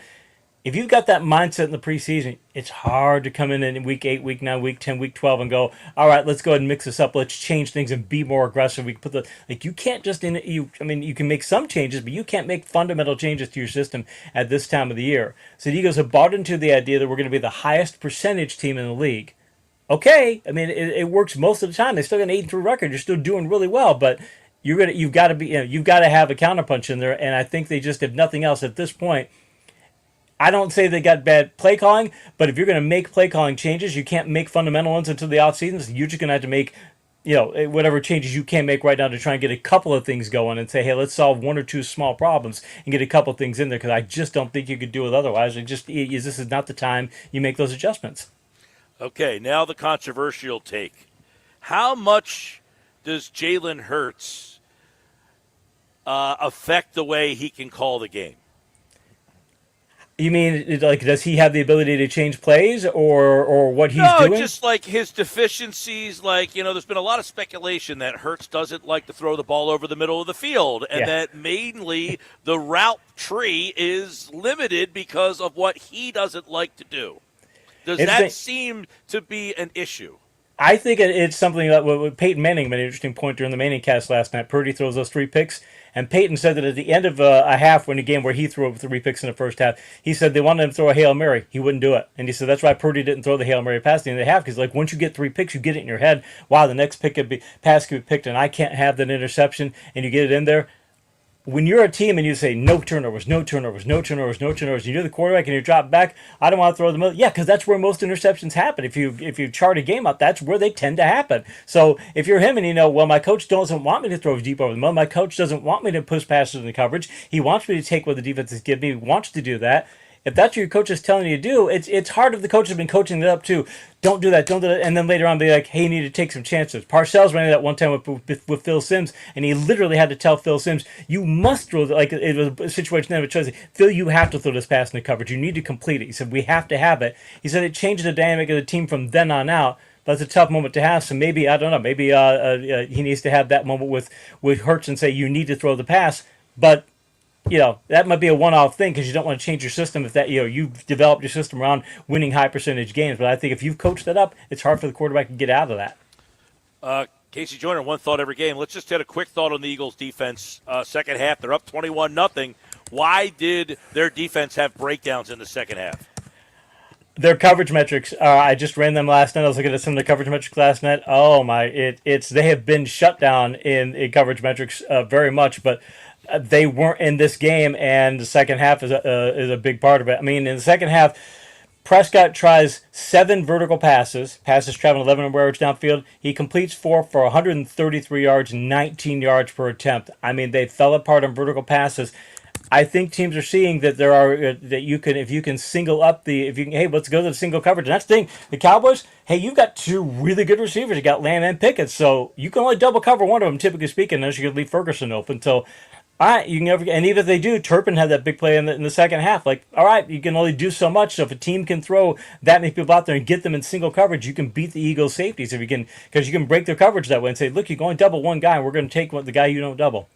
If you've got that mindset in the preseason, it's hard to come in week 8, week 9, week 10, week 12 and go, all right, let's go ahead and mix this up. Let's change things and be more aggressive. We can put you can't just you can make some changes, but you can't make fundamental changes to your system at this time of the year. So the Eagles have bought into the idea that we're going to be the highest percentage team in the league. Okay, it works most of the time. They still got an 8-3 record. You're still doing really well, but you've got to have a counterpunch in there. And I think they just, if nothing else, at this point, I don't say they got bad play calling, but if you're going to make play calling changes, you can't make fundamental ones until the offseason. So you're just going to have to make, whatever changes you can make right now to try and get a couple of things going and say, hey, let's solve 1 or 2 small problems and get a couple of things in there, because I just don't think you could do it otherwise. This is not the time you make those adjustments. Okay, now the controversial take. How much does Jalen Hurts affect the way he can call the game? You mean, does he have the ability to change plays or what he's doing? No, just like his deficiencies. There's been a lot of speculation that Hurts doesn't like to throw the ball over the middle of the field, and that mainly the route tree is limited because of what he doesn't like to do. Does that seem to be an issue? I think it's something that Peyton Manning made an interesting point during the Manning cast last night. Purdy throws those 3 picks. And Peyton said that at the end of a half, when a game where he threw 3 picks in the first half, he said they wanted him to throw a Hail Mary. He wouldn't do it. And he said that's why Purdy didn't throw the Hail Mary pass at the end of the half, because once you get 3 picks, you get it in your head. Wow, the next pass could be picked, and I can't have that interception, and you get it in there. when you're a team and you say no turnovers, no turnovers, no turnovers, no turnovers, and you're the quarterback and you drop back, I don't want to throw the middle. Yeah, because that's where most interceptions happen. If you chart a game out, that's where they tend to happen. So if you're him and you know, well, my coach doesn't want me to throw deep over the middle, my coach doesn't want me to push passes in the coverage. He wants me to take what the defense has given me. He wants to do that. If that's what your coach is telling you to do, it's hard if the coach has been coaching it up too. Don't do that, and then later on be like, hey, you need to take some chances. Parcells ran that one time with Phil Simms, and he literally had to tell Phil Simms, you must throw, like it was a situation that was Phil, you have to throw this pass in the coverage. You need to complete it. He said, we have to have it. He said it changed the dynamic of the team from then on out. But it's a tough moment to have, so maybe, I don't know, maybe he needs to have that moment with Hurts and say, you need to throw the pass, but that might be a one-off thing because you don't want to change your system if that you've developed your system around winning high percentage games. But I think if you've coached that up, it's hard for the quarterback to get out of that. Casey Joyner, one thought every game. Let's just get a quick thought on the Eagles defense. Second half, they're up 21-0. Why did their defense have breakdowns in the second half? Their coverage metrics. I just ran them last night. I was looking at some of the coverage metrics last night. Oh my! They have been shut down in coverage metrics very much, but they weren't in this game, and the second half is a big part of it. I mean, in the second half, Prescott tries 7 vertical passes traveling 11 yards downfield. He completes 4 for 133 yards, 19 yards per attempt. I mean, they fell apart on vertical passes. I think teams are seeing that there are that you can, if you can single up hey, let's go to the single coverage. And that's the thing, the Cowboys, hey, you've got 2 really good receivers. You got Lamb and Pickett, so you can only double cover one of them, typically speaking, unless you could leave Ferguson open. So, all right, you can never. And even if they do, Turpin had that big play in the second half. Like, all right, you can only do so much. So if a team can throw that many people out there and get them in single coverage, you can beat the Eagles' safeties because you can break their coverage that way and say, look, you're going to double one guy, and we're going to take the guy you don't double.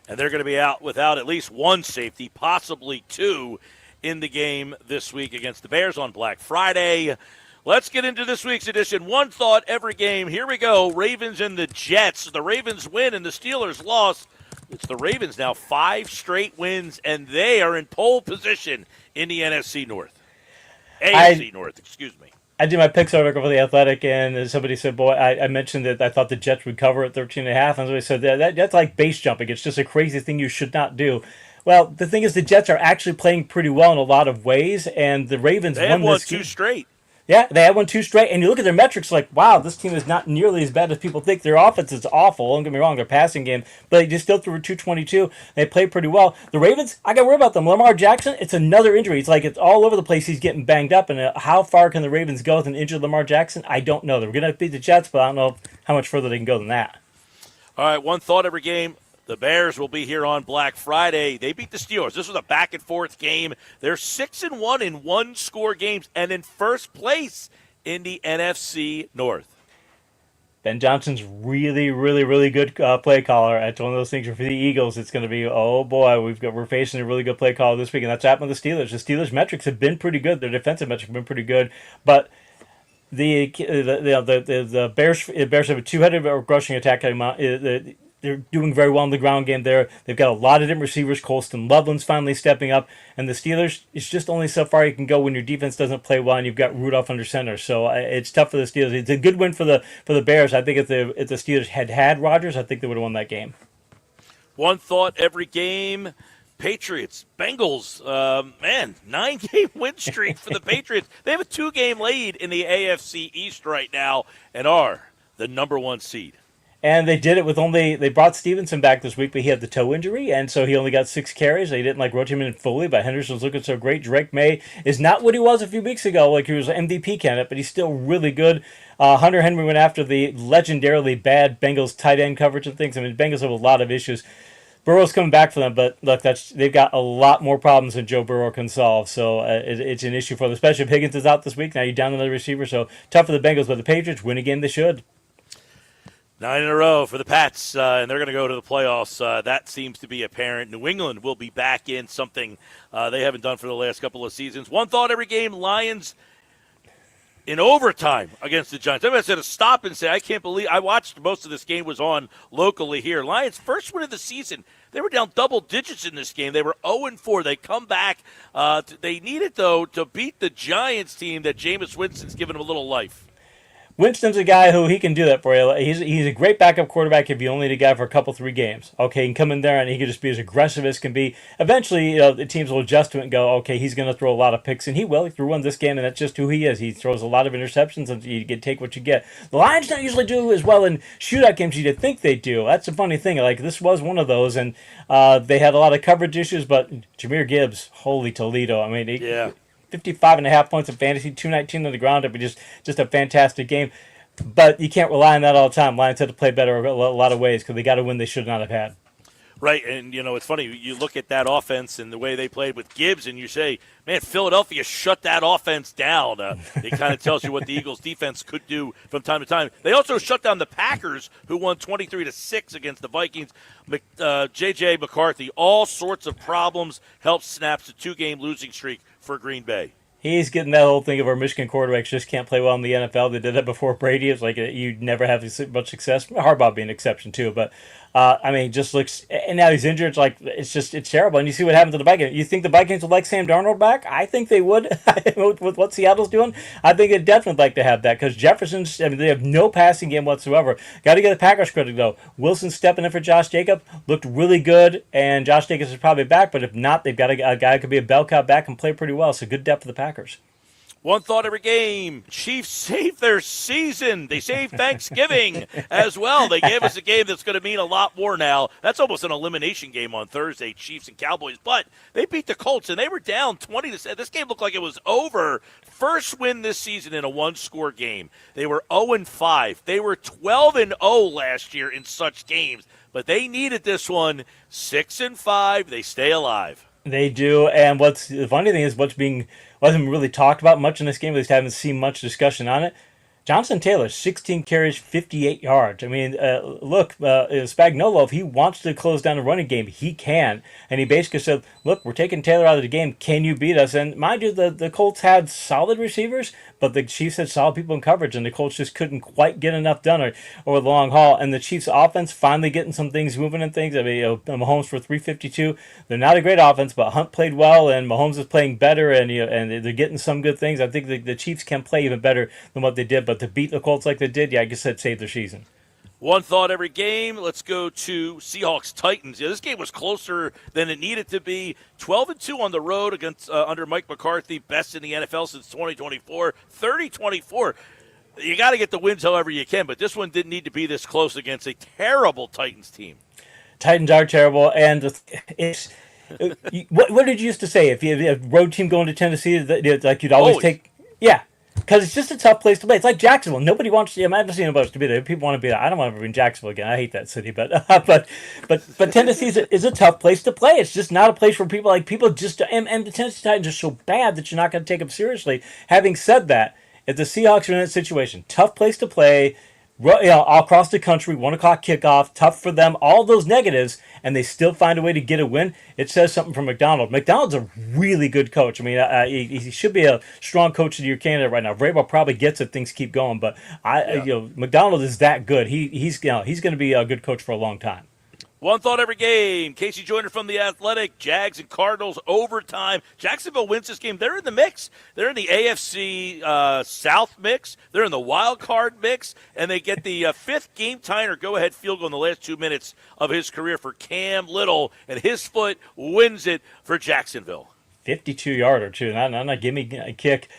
And they're going to be out without at least one safety, possibly 2, in the game this week against the Bears on Black Friday. Let's get into this week's edition. One thought every game. Here we go. Ravens and the Jets. The Ravens win and the Steelers lost. It's the Ravens now 5 straight wins, and they are in pole position in the NFC North. AFC North, excuse me. I did my picks article for The Athletic, and somebody said, boy, I mentioned that I thought the Jets would cover at 13.5, and somebody said, that's like base jumping. It's just a crazy thing you should not do. Well, the thing is, the Jets are actually playing pretty well in a lot of ways, and the Ravens won this game. 2 straight. Yeah, they had 2 straight, and you look at their metrics like, wow, this team is not nearly as bad as people think. Their offense is awful, don't get me wrong, their passing game, but they just still threw 222. They played pretty well. The Ravens, I got to worry about them. Lamar Jackson, it's another injury. It's all over the place. He's getting banged up, and how far can the Ravens go with an injured Lamar Jackson? I don't know. They're going to beat the Jets, but I don't know how much further they can go than that. All right, one thought every game. The Bears will be here on Black Friday. They beat the Steelers. This was a back-and-forth game. They're 6-1 in one-score games and in first place in the NFC North. Ben Johnson's really, really, really good play caller. It's one of those things for the Eagles. It's going to be, oh boy, we're facing a really good play caller this week, and that's happened with the Steelers. The Steelers' metrics have been pretty good. Their defensive metrics have been pretty good, but the Bears have a 2-headed rushing attack. They're doing very well in the ground game there. They've got a lot of different receivers. Colston Loveland's finally stepping up. And the Steelers, it's just only so far you can go when your defense doesn't play well and you've got Rudolph under center. So it's tough for the Steelers. It's a good win for the Bears. I think if the Steelers had Rodgers, I think they would have won that game. One thought every game. Patriots, Bengals, 9-game win streak for the Patriots. They have a 2-game lead in the AFC East right now and are the number 1 seed. And they did it with they brought Stevenson back this week, but he had the toe injury, and so he only got 6 carries. They didn't rotate him in fully, but Henderson's looking so great. Drake May is not what he was a few weeks ago. He was an MVP candidate, but he's still really good. Hunter Henry went after the legendarily bad Bengals tight end coverage and things. I mean, Bengals have a lot of issues. Burrow's coming back for them, but look, they've got a lot more problems than Joe Burrow can solve. So it's an issue for them, especially if Higgins is out this week. Now you're down another receiver, so tough for the Bengals, but the Patriots win a game they should. 9 in a row for the Pats, and they're going to go to the playoffs. That seems to be apparent. New England will be back in something they haven't done for the last couple of seasons. One thought every game, Lions in overtime against the Giants. Everybody said to stop and say, I can't believe – I watched most of this game was on locally here. Lions, first win of the season. They were down double digits in this game. They were 0-4. They come back. They needed, though, to beat the Giants team that Jameis Winston's given them a little life. Winston's a guy who he can do that for you. He's a great backup quarterback if you only need a guy for a couple, 3 games. Okay, he can come in there and he can just be as aggressive as can be. Eventually, the teams will adjust to it and go, okay, he's going to throw a lot of picks, and he will. He threw one this game, and that's just who he is. He throws a lot of interceptions, and you can take what you get. The Lions don't usually do as well in shootout games you'd think they do. That's a funny thing. Like, this was one of those, and they had a lot of coverage issues, but Jahmyr Gibbs, holy Toledo. I mean, 55.5 points in fantasy, 219 on the ground. It'd be just a fantastic game. But you can't rely on that all the time. Lions had to play better a lot of ways because they got a win they should not have had. Right, and, it's funny. You look at that offense and the way they played with Gibbs, and you say, man, Philadelphia shut that offense down. It kind of tells you what the Eagles' defense could do from time to time. They also shut down the Packers, who won 23-6 against the Vikings. J.J. McCarthy, all sorts of problems, helped snap the 2-game losing streak for Green Bay. He's getting that whole thing of our Michigan quarterbacks just can't play well in the NFL. They did that before Brady. It's like you never have much success. Harbaugh being an exception too, but just looks. And now he's injured. It's terrible. And you see what happened to the Vikings. You think the Vikings would like Sam Darnold back? I think they would. With what Seattle's doing, I think they'd definitely like to have that because Jefferson's. They have no passing game whatsoever. Got to get the Packers credit though. Wilson stepping in for Josh Jacobs looked really good, and Josh Jacobs is probably back. But if not, they've got a guy who could be a bell cow back and play pretty well. So good depth for the Packers. One thought every game. Chiefs saved their season. They saved Thanksgiving as well. They gave us a game that's going to mean a lot more now. That's almost an elimination game on Thursday, Chiefs and Cowboys. But they beat the Colts, and they were down 20-7. This game looked like it was over. First win this season in a one-score game. They were 0-5. They were 12-0 last year in such games. But they needed this one. 6-5. They stay alive. They do, and what's the funny thing is wasn't really talked about much in this game. At least I haven't seen much discussion on it. Jonathan Taylor, 16 carries, 58 yards. I mean, look, Spagnuolo, if he wants to close down the running game, he can. And he basically said, look, we're taking Taylor out of the game. Can you beat us? And mind you, the Colts had solid receivers, but the Chiefs had solid people in coverage, and the Colts just couldn't quite get enough done over the long haul. And the Chiefs' offense finally getting some things moving and things. I mean, Mahomes for 352. They're not a great offense, but Hunt played well, and Mahomes is playing better, and they're getting some good things. I think the Chiefs can play even better than what they did, but to beat the Colts like they did, I guess that saved their season. One thought every game. Let's go to Seahawks-Titans. This game was closer than it needed to be. 12-2 on the road against under Mike McCarthy, best in the NFL since 2024. 30-24. You got to get the wins however you can, but this one didn't need to be this close against a terrible Titans team. Titans are terrible, and it's what did you used to say? If you have a road team going to Tennessee, like you'd always take – yeah. Because it's just a tough place to play. It's like Jacksonville. Nobody wants to. I haven't seen anybody to be there. People want to be there. I don't want to be in Jacksonville again. I hate that city. But Tennessee is a tough place to play. It's just not a place where people just and the Tennessee Titans are so bad that you're not going to take them seriously. Having said that, if the Seahawks are in that situation, tough place to play. All across the country, 1 o'clock kickoff, tough for them, all those negatives, and they still find a way to get a win. It says something for McDonald. McDonald's a really good coach. I mean, he should be a strong coach of the year candidate right now. Vrabel probably gets it, things keep going, but McDonald is that good. He's going to be a good coach for a long time. One thought every game. Casey Joyner from The Athletic. Jags and Cardinals overtime. Jacksonville wins this game. They're in the mix. They're in the AFC South mix. They're in the wild card mix. And they get the fifth game-tying or go-ahead field goal in the last 2 minutes of his career for Cam Little. And his foot wins it for Jacksonville. 52-yarder, too. Not give me a kick.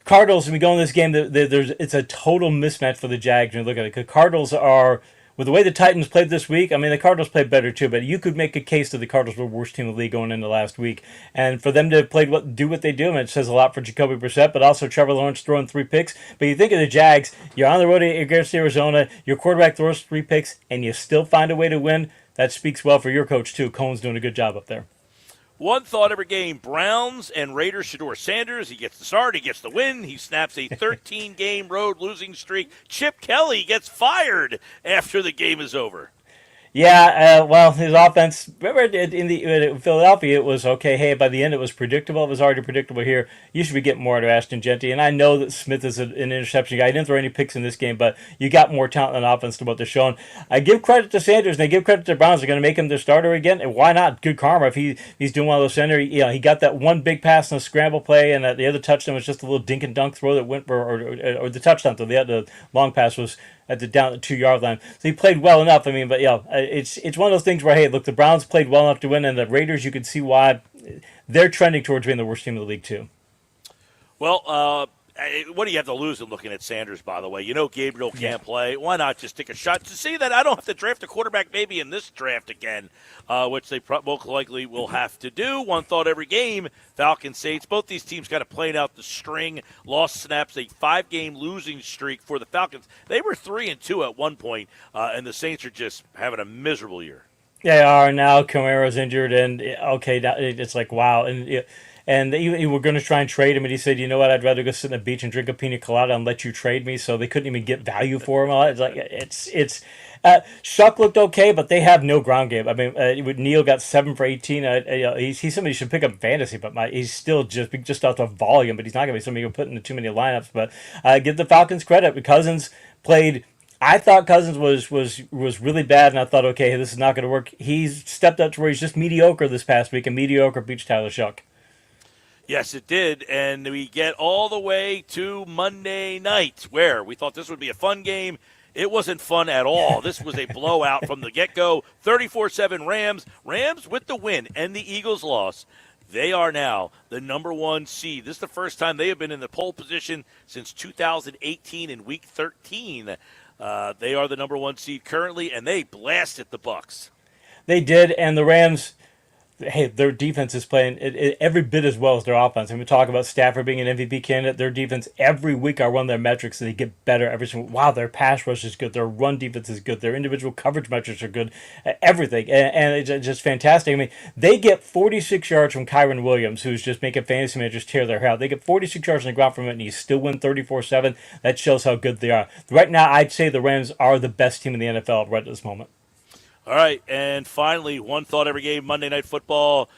Cardinals, when we go in this game, it's a total mismatch for the Jags when you look at it. Because Cardinals are... With the way the Titans played this week, I mean, the Cardinals played better too, but you could make a case that the Cardinals were the worst team in the league going into last week. And for them to do what they do, and it says a lot for Jacoby Brissett, but also Trevor Lawrence throwing 3 picks. But you think of the Jags, you're on the road against Arizona, your quarterback throws 3 picks, and you still find a way to win. That speaks well for your coach too. Cohen's doing a good job up there. One thought every game. Browns and Raiders. Shedeur Sanders, he gets the start. He gets the win. He snaps a 13-game road losing streak. Chip Kelly gets fired after the game is over. Yeah, well, his offense. Remember, in Philadelphia, it was okay. Hey, by the end, it was predictable. It was already predictable here. You should be getting more out of Ashton Genty. And I know that Smith is an interception guy. He didn't throw any picks in this game, but you got more talent on offense than what they're showing. I give credit to Sanders, and I give credit to the Browns. They're going to make him their starter again. And why not? Good karma if he's doing one of those center. He got that one big pass on a scramble play, and the other touchdown was just a little dink and dunk throw that went or the touchdown throw. The long pass was at the down at the 2-yard line. So he played well enough. I mean, but it's one of those things where, hey, look, the Browns played well enough to win, and the Raiders, you can see why they're trending towards being the worst team in the league too. Well, what do you have to lose in looking at Sanders, by the way? You know Gabriel can't play. Why not just take a shot to see that I don't have to draft a quarterback maybe in this draft again, which they most likely will have to do. One thought every game, Falcons, Saints. Both these teams kind of playing out the string, lost snaps, a 5-game losing streak for the Falcons. They were 3-2 at one point, and the Saints are just having a miserable year. They are now. Kamara's injured, and okay, it's like wow, and they were going to try and trade him, and he said, "You know what? I'd rather go sit on the beach and drink a pina colada and let you trade me." So they couldn't even get value for him. It's like it's. Shuck looked okay, but they have no ground game. I mean, Neal got 7 for 18. He's somebody who should pick up fantasy, but he's still just out of volume. But he's not going to be somebody who put into too many lineups. But give the Falcons credit. Cousins played. I thought Cousins was really bad, and I thought, okay, this is not going to work. He's stepped up to where he's just mediocre this past week, and mediocre beats Tyler Shuck. Yes, it did, and we get all the way to Monday night, where we thought this would be a fun game. It wasn't fun at all. This was a blowout from the get-go. 34-7 Rams. Rams with the win, and the Eagles loss. They are now the number 1 seed. This is the first time they have been in the pole position since 2018 in Week 13. They are the number 1 seed currently, and they blasted the Bucs. They did, and the Rams, hey, their defense is playing every bit as well as their offense. And we talk about Stafford being an MVP candidate. Their defense every week I run their metrics, and they get better every single. Wow, their pass rush is good. Their run defense is good. Their individual coverage metrics are good. Everything, and it's just fantastic. I mean, they get 46 yards from Kyron Williams, who's just making fantasy managers tear their hair out. They get 46 yards on the ground from it, and you still win 34-7. That shows how good they are. Right now, I'd say the Rams are the best team in the NFL right at this moment. All right, and finally, one thought every game, Monday Night Football.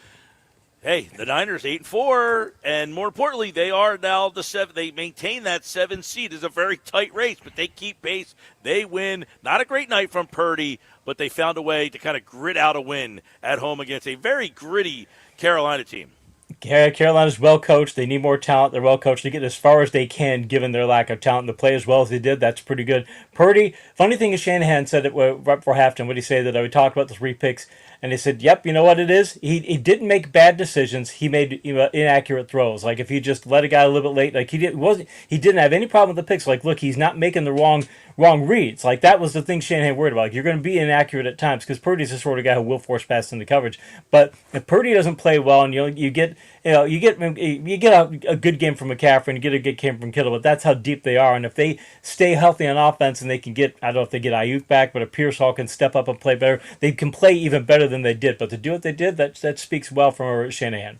Hey, the Niners 8-4, and more importantly, they are now the 7. They maintain that 7 seed. It's a very tight race, but they keep pace. They win. Not a great night from Purdy, but they found a way to kind of grit out a win at home against a very gritty Carolina team. Carolina's well coached. They need more talent. They're well coached. They get as far as they can given their lack of talent. To play as well as they did, that's pretty good. Purdy, funny thing is Shanahan said it right before halftime. What he say that we talked about the 3 picks, and he said, "Yep, you know what it is. He didn't make bad decisions. He made inaccurate throws. Like if he just let a guy a little bit late, like he didn't have any problem with the picks. Like look, he's not making the wrong reads. Like that was the thing Shanahan worried about. Like, you're going to be inaccurate at times because Purdy's the sort of guy who will force pass into coverage. But if Purdy doesn't play well, and you get a good game from McCaffrey and you get a good game from Kittle, but that's how deep they are. And if they stay healthy on offense and they can get, I don't know if they get Ayuk back, but if Pierce Hall can step up and play better, they can play even better than they did. But to do what they did, that speaks well from Shanahan.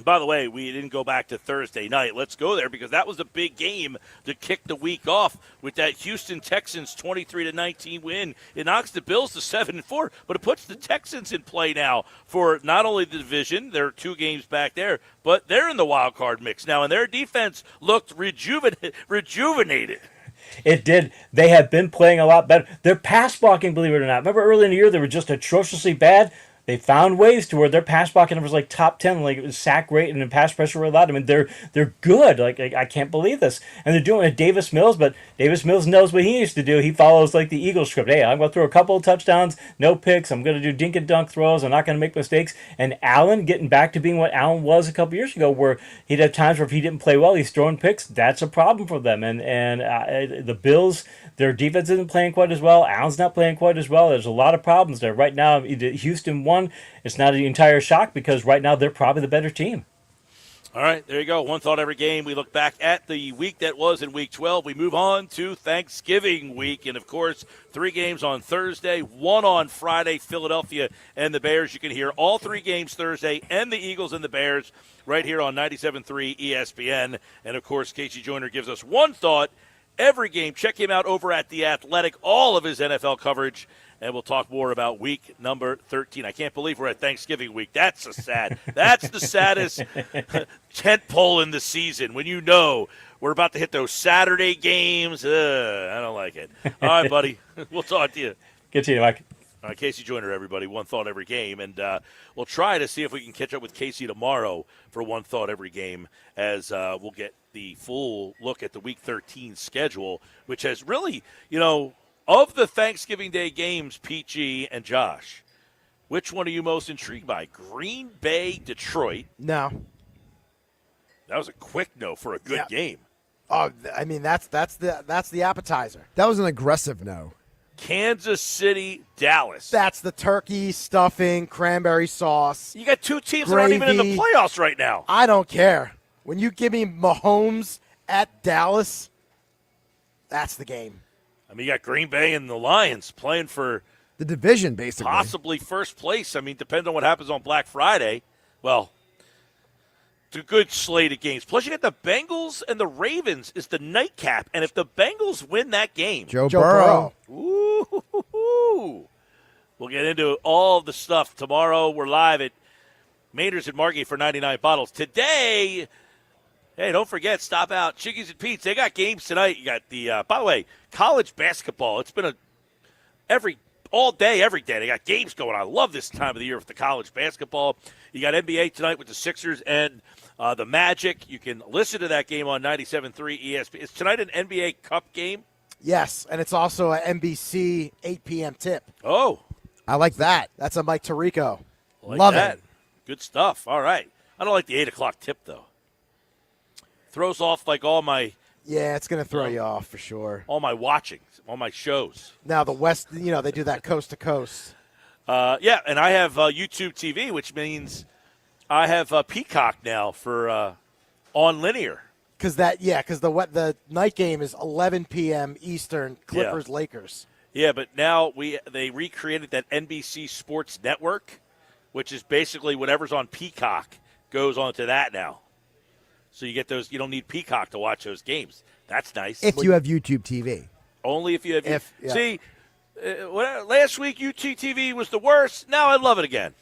By the way, we didn't go back to Thursday night. Let's go there because that was a big game to kick the week off with that Houston Texans 23-19 win. It knocks the Bills to 7-4, but it puts the Texans in play now for not only the division, there are 2 games back there, but they're in the wild card mix now, and their defense looked rejuvenated. It did. They have been playing a lot better. Their pass blocking, believe it or not. Remember early in the year they were just atrociously bad? They found ways to where their pass blocking numbers like top 10, like sack rate and pass pressure were allowed. I mean, they're good. Like I can't believe this, and they're doing it. Davis Mills, but Davis Mills knows what he needs to do. He follows like the Eagles script. Hey, I'm going to throw a couple of touchdowns, no picks. I'm going to do dink and dunk throws. I'm not going to make mistakes. And Allen getting back to being what Allen was a couple years ago, where he'd have times where if he didn't play well, he's throwing picks. That's a problem for them. And the Bills, their defense isn't playing quite as well. Allen's not playing quite as well. There's a lot of problems there right now. Houston won. It's not an entire shock because right now they're probably the better team. All right, there you go. One thought every game. We look back at the week that was in Week 12. We move on to Thanksgiving week. And, of course, 3 games on Thursday, 1 on Friday, Philadelphia and the Bears. You can hear all 3 games Thursday and the Eagles and the Bears right here on 97.3 ESPN. And, of course, Casey Joyner gives us one thought every game. Check him out over at The Athletic, all of his NFL coverage. And we'll talk more about week number 13. I can't believe we're at Thanksgiving week. That's the saddest tent pole in the season when you know we're about to hit those Saturday games. I don't like it. All right, buddy. We'll talk to you. Good to you, Mike. All right, Casey Joyner, everybody. One thought every game. And we'll try to see if we can catch up with Casey tomorrow for one thought every game as we'll get the full look at the Week 13 schedule, which has really, of the Thanksgiving Day games, PG and Josh, which one are you most intrigued by? Green Bay, Detroit. No. That was a quick no for a good game. Oh, I mean that's the appetizer. That was an aggressive no. Kansas City, Dallas. That's the turkey, stuffing, cranberry sauce. You got two teams that aren't even in the playoffs right now. I don't care. When you give me Mahomes at Dallas, that's the game. I mean, you got Green Bay and the Lions playing for the division, basically. Possibly first place. I mean, depends on what happens on Black Friday. Well, it's a good slate of games. Plus, you get the Bengals and the Ravens is the nightcap. And if the Bengals win that game, Joe Burrow. Ooh. We'll get into all the stuff tomorrow. We're live at Maynard's at Margate for 99 bottles. Today, hey, don't forget, stop out. Chickies and Pete's. They got games tonight. You got the, by the way, college basketball. It's been all day, every day. They got games going on. I love this time of the year with the college basketball. You got NBA tonight with the Sixers and the Magic. You can listen to that game on 97.3 ESPN. Is tonight an NBA Cup game? Yes, and it's also an NBC 8 p.m. tip. Oh. I like that. That's a Mike Tirico. Love it. Good stuff. All right. I don't like the 8 o'clock tip, though. Throws off like all my... Yeah, it's going to throw you off for sure. All my watching, all my shows. Now the West, they do that coast to coast. Yeah, and I have YouTube TV, which means I have Peacock now for on linear. Because the night game is 11 p.m. Eastern, Clippers-Lakers. Yeah, but now they recreated that NBC Sports Network, which is basically whatever's on Peacock goes onto that now. So you get those. You don't need Peacock to watch those games. That's nice. If you have YouTube TV. Only if you have. See, last week YouTube TV was the worst. Now I love it again.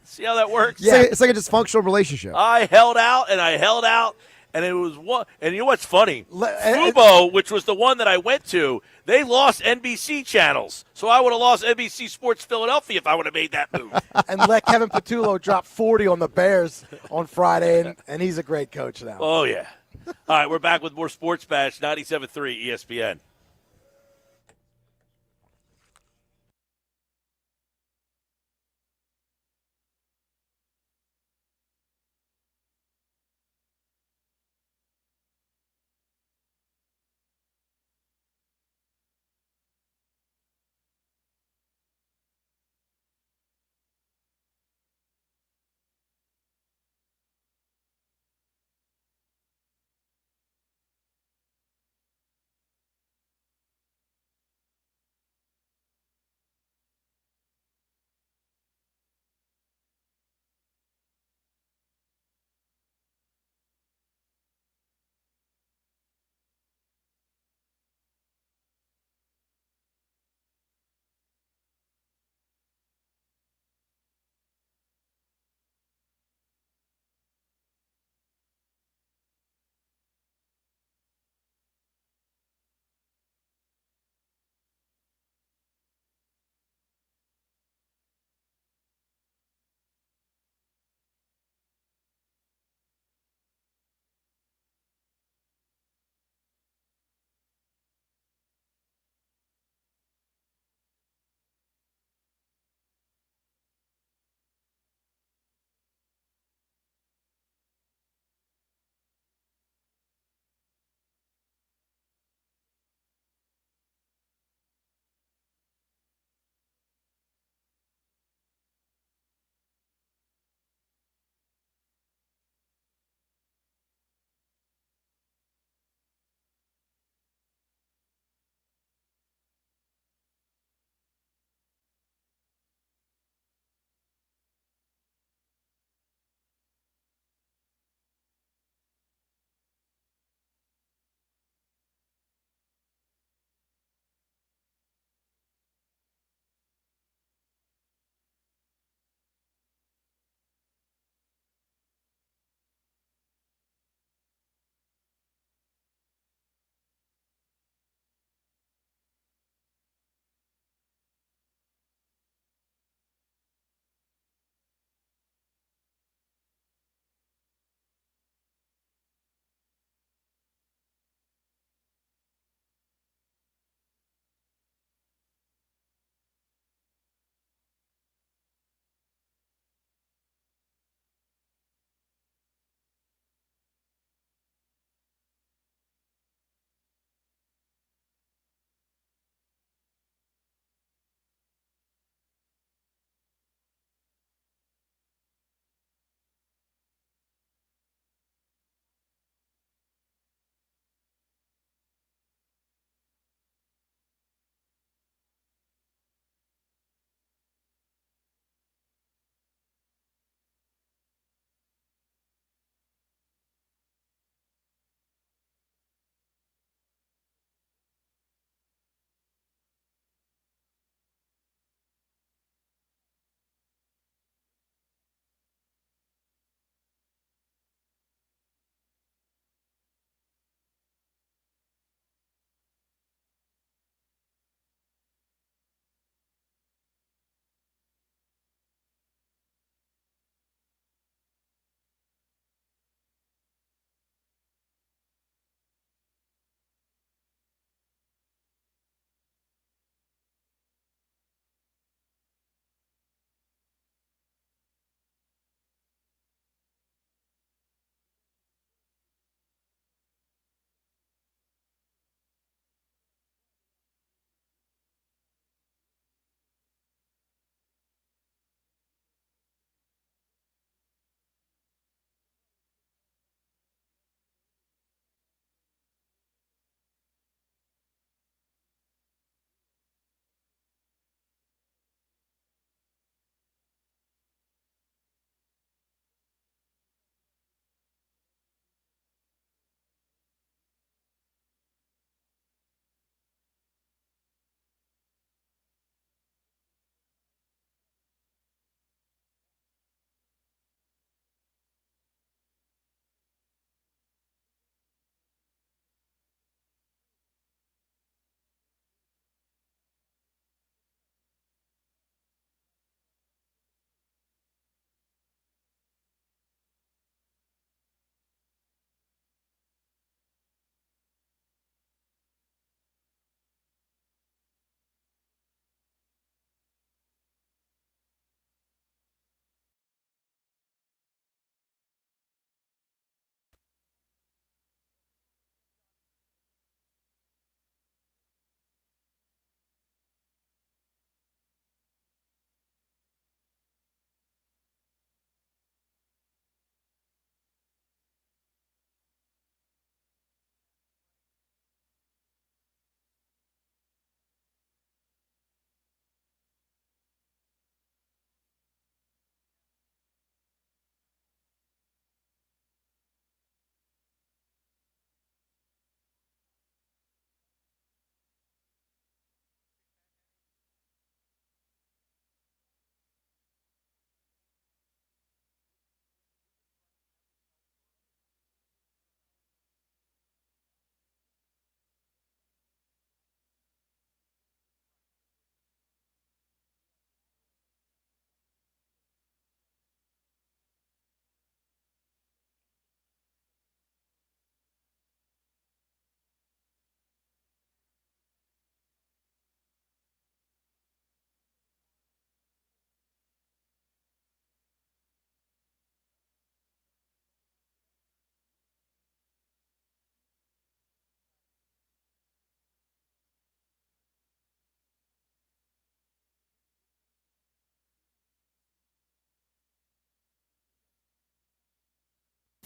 See how that works? Yeah, it's like a dysfunctional relationship. I held out, and it was one. And you know what's funny? Fubo, which was the one that I went to, they lost NBC channels. So I would have lost NBC Sports Philadelphia if I would have made that move. And let Kevin Patullo drop 40 on the Bears on Friday, and he's a great coach now. Oh, yeah. All right, we're back with more Sports Bash, 97.3 ESPN.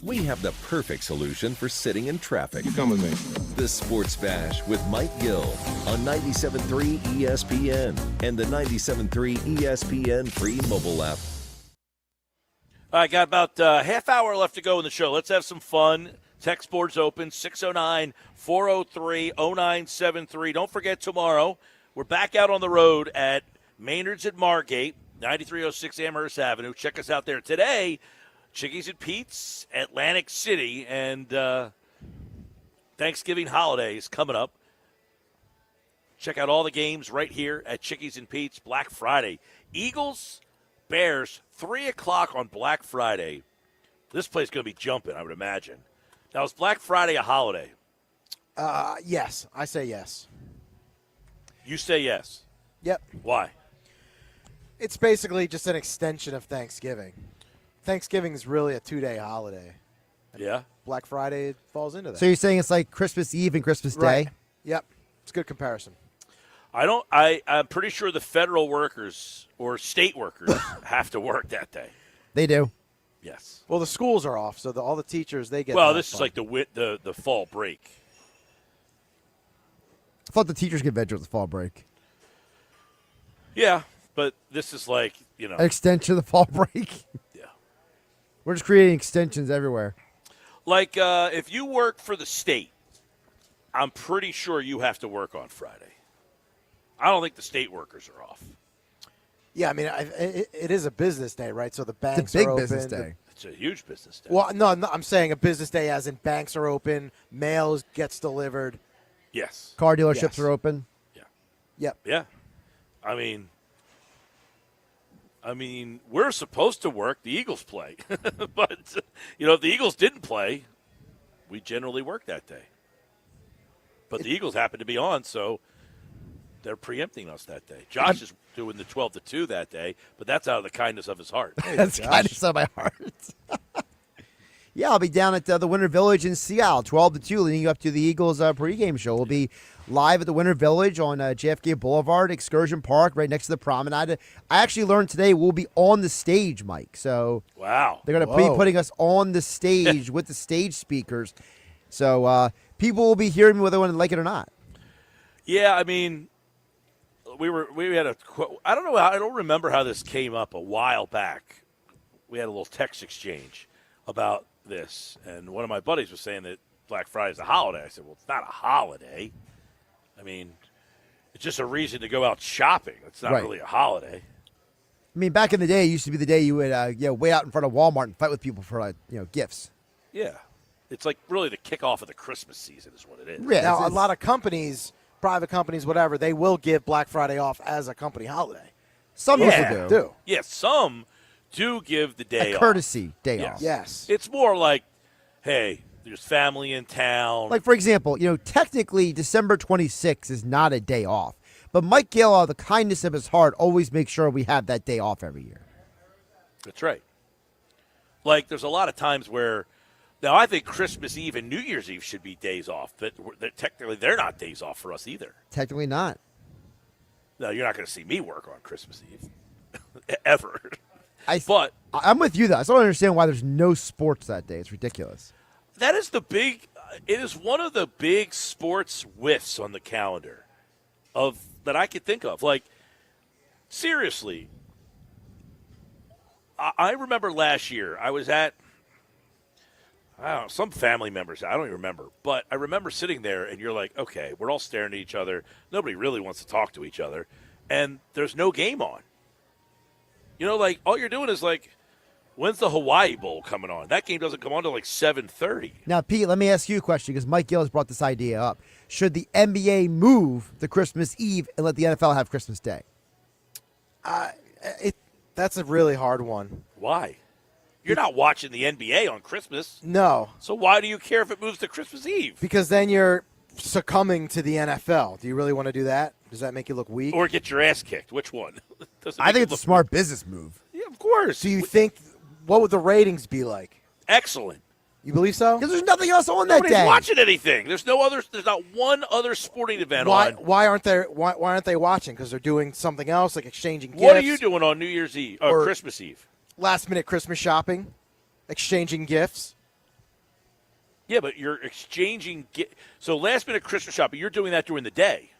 We have the perfect solution for sitting in traffic. You come with me. The Sports Bash with Mike Gill on 97.3 ESPN and the 97.3 ESPN free mobile app. All right, got about half hour left to go in the show. Let's have some fun. Text board's open, 609-403-0973. Don't forget tomorrow, we're back out on the road at Maynard's at Margate, 9306 Amherst Avenue. Check us out there today. Chickies and Pete's, Atlantic City, and Thanksgiving holiday is coming up. Check out all the games right here at Chickies and Pete's. Black Friday. Eagles, Bears, 3 o'clock on Black Friday. This place is going to be jumping, I would imagine. Now, is Black Friday a holiday? Yes. I say yes. You say yes. Yep. Why? It's basically just an extension of Thanksgiving. Thanksgiving is really a 2-day holiday. Yeah. Black Friday falls into that. So you're saying it's like Christmas Eve and Christmas Right. Day? Yep. It's a good comparison. I'm pretty sure the federal workers or state workers have to work that day. They do. Yes. Well, the schools are off, so all the teachers, they get Well, that this is fun. like the fall break. I thought the teachers get veg with the fall break. Yeah, but this is like, An extension of the fall break? Yeah. We're just creating extensions everywhere. Like if you work for the state, I'm pretty sure you have to work on Friday. I don't think the state workers are off. Yeah, I mean, it is a business day, right? So the banks It's a big are open. business day. It's a huge business day. Well, no, I'm saying a business day as in banks are open, mail gets delivered. Yes. Car dealerships Yes. are open. Yep. Yeah. I mean, we're supposed to work. The Eagles play. But, if the Eagles didn't play, we generally work that day. But the Eagles happen to be on, so they're preempting us that day. Josh is doing the 12-2 that day, but that's out of the kindness of his heart. That's kindness of my heart. Yeah, I'll be down at the Winter Village in Seattle, 12-2, leading up to the Eagles pregame show. We'll be live at the Winter Village on JFK Boulevard, Excursion Park, right next to the promenade. I actually learned today we'll be on the stage, Mike. So wow, they're going to be putting us on the stage with the stage speakers. So people will be hearing me whether they want to like it or not. Yeah, I mean, we had I don't remember how this came up a while back. We had a little text exchange about this, and one of my buddies was saying that Black Friday is a holiday. I said, well, it's not a holiday. I mean, it's just a reason to go out shopping. It's not really a holiday. I mean, back in the day, it used to be the day you would wait out in front of Walmart and fight with people for gifts. Yeah. It's like really the kickoff of the Christmas season is what it is. Yeah, now, a lot of companies, private companies, whatever, they will give Black Friday off as a company holiday. Some people do. Yeah, some do give the day off. Courtesy day off. Yes. It's more like, hey, there's family in town. Like, for example, technically December 26th is not a day off. But Mike Gill, out of the kindness of his heart, always makes sure we have that day off every year. That's right. Like, there's a lot of times where, now I think Christmas Eve and New Year's Eve should be days off, but technically they're not days off for us either. Technically not. No, you're not going to see me work on Christmas Eve. Ever. I'm with you, though. I still don't understand why there's no sports that day. It's ridiculous. That is it is one of the big sports whiffs on the calendar that I could think of. Like, seriously, I remember last year I was at, I don't know, some family members, I don't even remember, but I remember sitting there and you're like, okay, we're all staring at each other. Nobody really wants to talk to each other. And there's no game on. Like, all you're doing is like, when's the Hawaii Bowl coming on? That game doesn't come on until like 7:30. Now, Pete, let me ask you a question because Mike Gill has brought this idea up. Should the NBA move to Christmas Eve and let the NFL have Christmas Day? That's a really hard one. Why? You're not watching the NBA on Christmas. No. So why do you care if it moves to Christmas Eve? Because then you're succumbing to the NFL. Do you really want to do that? Does that make you look weak? Or get your ass kicked? Which one? I think it's a smart business move. Yeah, of course. Do you think, what would the ratings be like? Excellent. You believe so? Because there's nothing else on that Nobody's day. watching anything. There's not one other sporting event on. Why aren't they watching? Because they're doing something else, like exchanging gifts. What are you doing on New Year's Eve or Christmas Eve? Last minute Christmas shopping, exchanging gifts. Yeah, but you're exchanging. So last minute Christmas shopping, you're doing that during the day.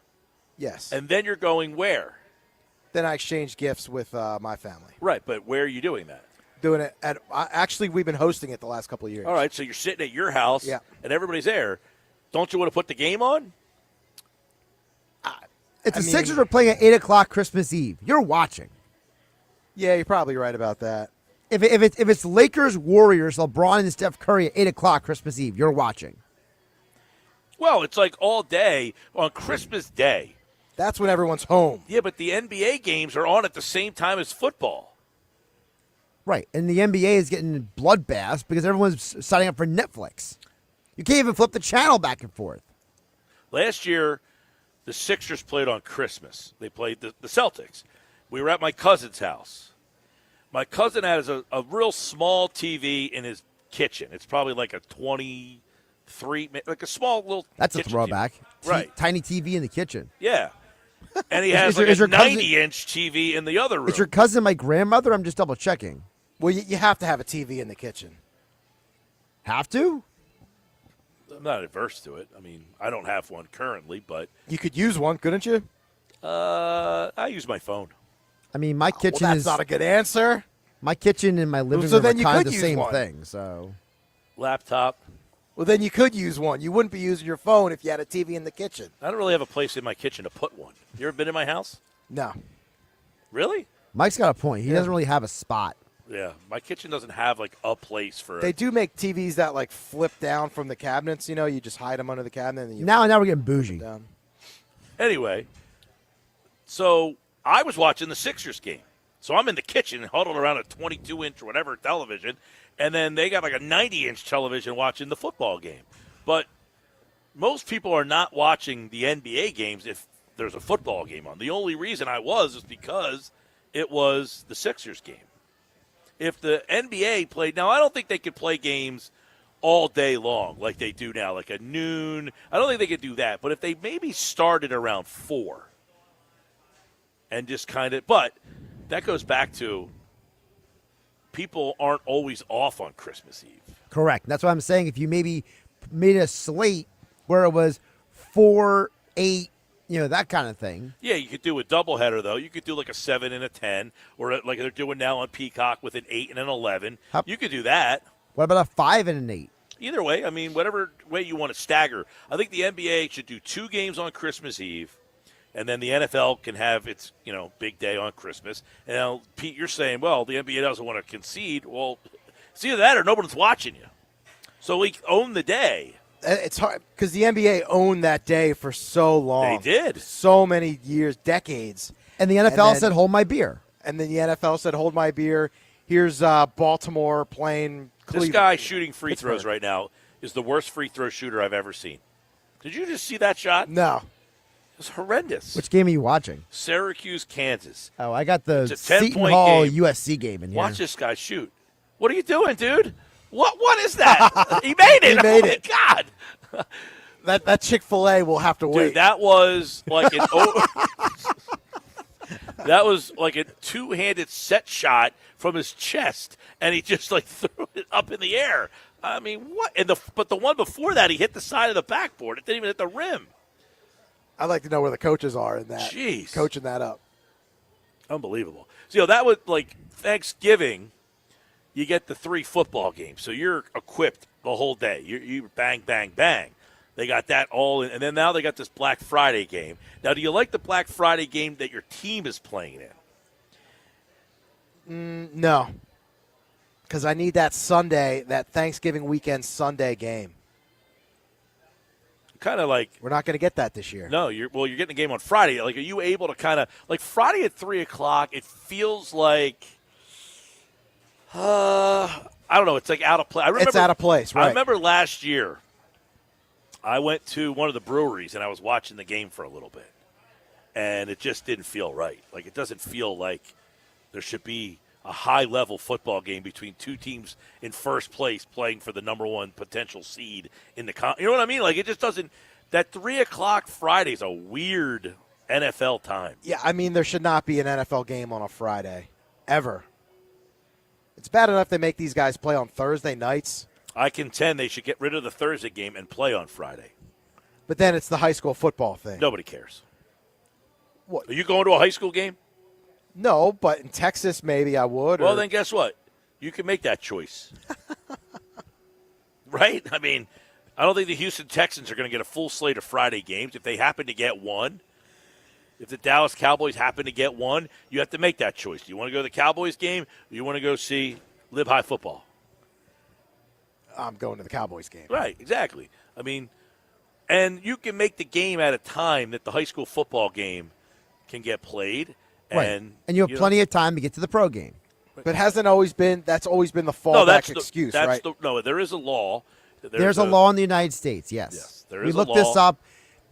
Yes. And then you're going where? Then I exchange gifts with my family. Right, but where are you doing that? Doing it at actually, we've been hosting it the last couple of years. All right, so you're sitting at your house, and everybody's there. Don't you want to put the game on? If the Sixers are playing at 8 o'clock Christmas Eve, you're watching. Yeah, you're probably right about that. If it's Lakers, Warriors, LeBron, and Steph Curry at 8 o'clock Christmas Eve, you're watching. Well, it's like all day on Christmas Day. That's when everyone's home. Yeah, but the NBA games are on at the same time as football. Right, and the NBA is getting bloodbaths because everyone's signing up for Netflix. You can't even flip the channel back and forth. Last year, the Sixers played on Christmas. They played the Celtics. We were at my cousin's house. My cousin has a real small TV in his kitchen. It's probably like a 23, like a small little That's a kitchen throwback. TV. Right. Tiny TV in the kitchen. Yeah. And he has Is like your a cousin- 90-inch TV in the other room. Is your cousin my grandmother? I'm just double checking. Well, you have to have a TV in the kitchen. Have to? I'm not adverse to it. I mean, I don't have one currently, but You could use one, couldn't you? I use my phone. I mean, my kitchen that's is not a good answer. My kitchen and my living So room then are you kind could of the use same one. thing. So Laptop. Well, then you could use one. You wouldn't be using your phone if you had a TV in the kitchen. I don't really have a place in my kitchen to put one. You ever been in my house? No. Really? Mike's got a point. He doesn't really have a spot. Yeah, my kitchen doesn't have like a place for They it. do make TVs that like flip down from the cabinets. You know, you just hide them under the cabinet. And you Now we're getting bougie. down. Anyway, so I was watching the Sixers game. So I'm in the kitchen huddled around a 22-inch or whatever television, and then they got like a 90-inch television watching the football game. But most people are not watching the NBA games if there's a football game on. The only reason I was is because it was the Sixers game. If the NBA played – now, I don't think they could play games all day long like they do now, like at noon. I don't think they could do that. But if they maybe started around 4 and just kind of – but that goes back to people aren't always off on Christmas Eve. Correct. That's what I'm saying. If you maybe made a slate where it was 4, 8, that kind of thing. Yeah, you could do a doubleheader, though. You could do like a 7 and a 10, or like they're doing now on Peacock with an 8 and an 11. You could do that. What about a 5 and an 8? Either way, I mean, whatever way you want to stagger. I think the NBA should do 2 games on Christmas Eve, and then the NFL can have its, big day on Christmas. And now, Pete, you're saying, well, the NBA doesn't want to concede. Well, it's either that or nobody's watching you. So we own the day. It's hard because the NBA owned that day for so long. They did. So many years, decades. And the NFL said, hold my beer. And then the NFL said, hold my beer. Here's Baltimore playing Cleveland. This guy shooting free throws right now is the worst free throw shooter I've ever seen. Did you just see that shot? No. It was horrendous. Which game are you watching? Syracuse, Kansas. Oh, I got the It's a 10-point Seton Hall game. USC game in here. Watch this guy shoot. What are you doing, dude? What is that? He made it. He made Oh, it. my God. That Chick-fil-A will have to wait. Dude, that was like an that was like a two-handed set shot from his chest, and he just like threw it up in the air. I mean, what? But the one before that, he hit the side of the backboard. It didn't even hit the rim. I'd like to know where the coaches are in that. Jeez. Coaching that up. Unbelievable. So, that was like Thanksgiving. You get the 3 football games, so you're equipped the whole day. You bang, bang, bang. They got that all in, and then now they got this Black Friday game. Now, do you like the Black Friday game that your team is playing in? No. Because I need that Sunday, that Thanksgiving weekend Sunday game. Kind of like we're not going to get that this year. No, you're getting the game on Friday. Like, are you able to kind of like Friday at 3:00? It feels like I don't know. It's like out of place. It's out of place, right? I remember last year I went to one of the breweries and I was watching the game for a little bit, and it just didn't feel right. Like, it doesn't feel like there should be a high-level football game between 2 teams in first place playing for the number 1 potential seed in the you know what I mean? Like, it just doesn't – that 3:00 Friday is a weird NFL time. Yeah, I mean, there should not be an NFL game on a Friday, ever. It's bad enough they make these guys play on Thursday nights. I contend they should get rid of the Thursday game and play on Friday. But then it's the high school football thing. Nobody cares. What? Are you going to a high school game? No, but in Texas maybe I would. Well, then guess what? You can make that choice. Right? I mean, I don't think the Houston Texans are going to get a full slate of Friday games. If they happen to get one, if the Dallas Cowboys happen to get one, you have to make that choice. Do you want to go to the Cowboys game or do you want to go see Live High football? I'm going to the Cowboys game. Right, exactly. I mean, and you can make the game at a time that the high school football game can get played. And you have plenty of time to get to the pro game. But that's always been the fallback excuse, right? No, there is a law. There's a law in the United States, yes. There we is a looked law. this up.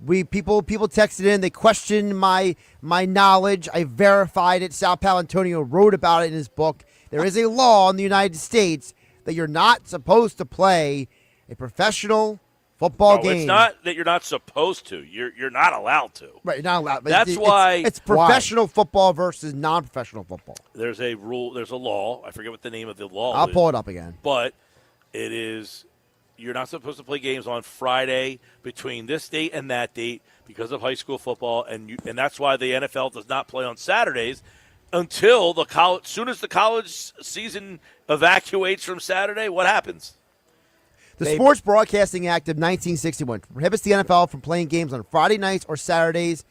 People texted in. They questioned my knowledge. I verified it. Sal Palantonio wrote about it in his book. There is a law in the United States that you're not supposed to play a professional football game. It's not that you're not supposed to. You're not allowed to. Right, you're not allowed. But That's why it's professional football versus non-professional football. There's a rule. There's a law. I forget what the name of the law is. I'll pull it up again. But it is you're not supposed to play games on Friday between this date and that date because of high school football, and that's why the NFL does not play on Saturdays until the college. Soon as the college season evacuates from Saturday, what happens? The Sports Broadcasting Act of 1961 prohibits the NFL from playing games on Friday nights or Saturdays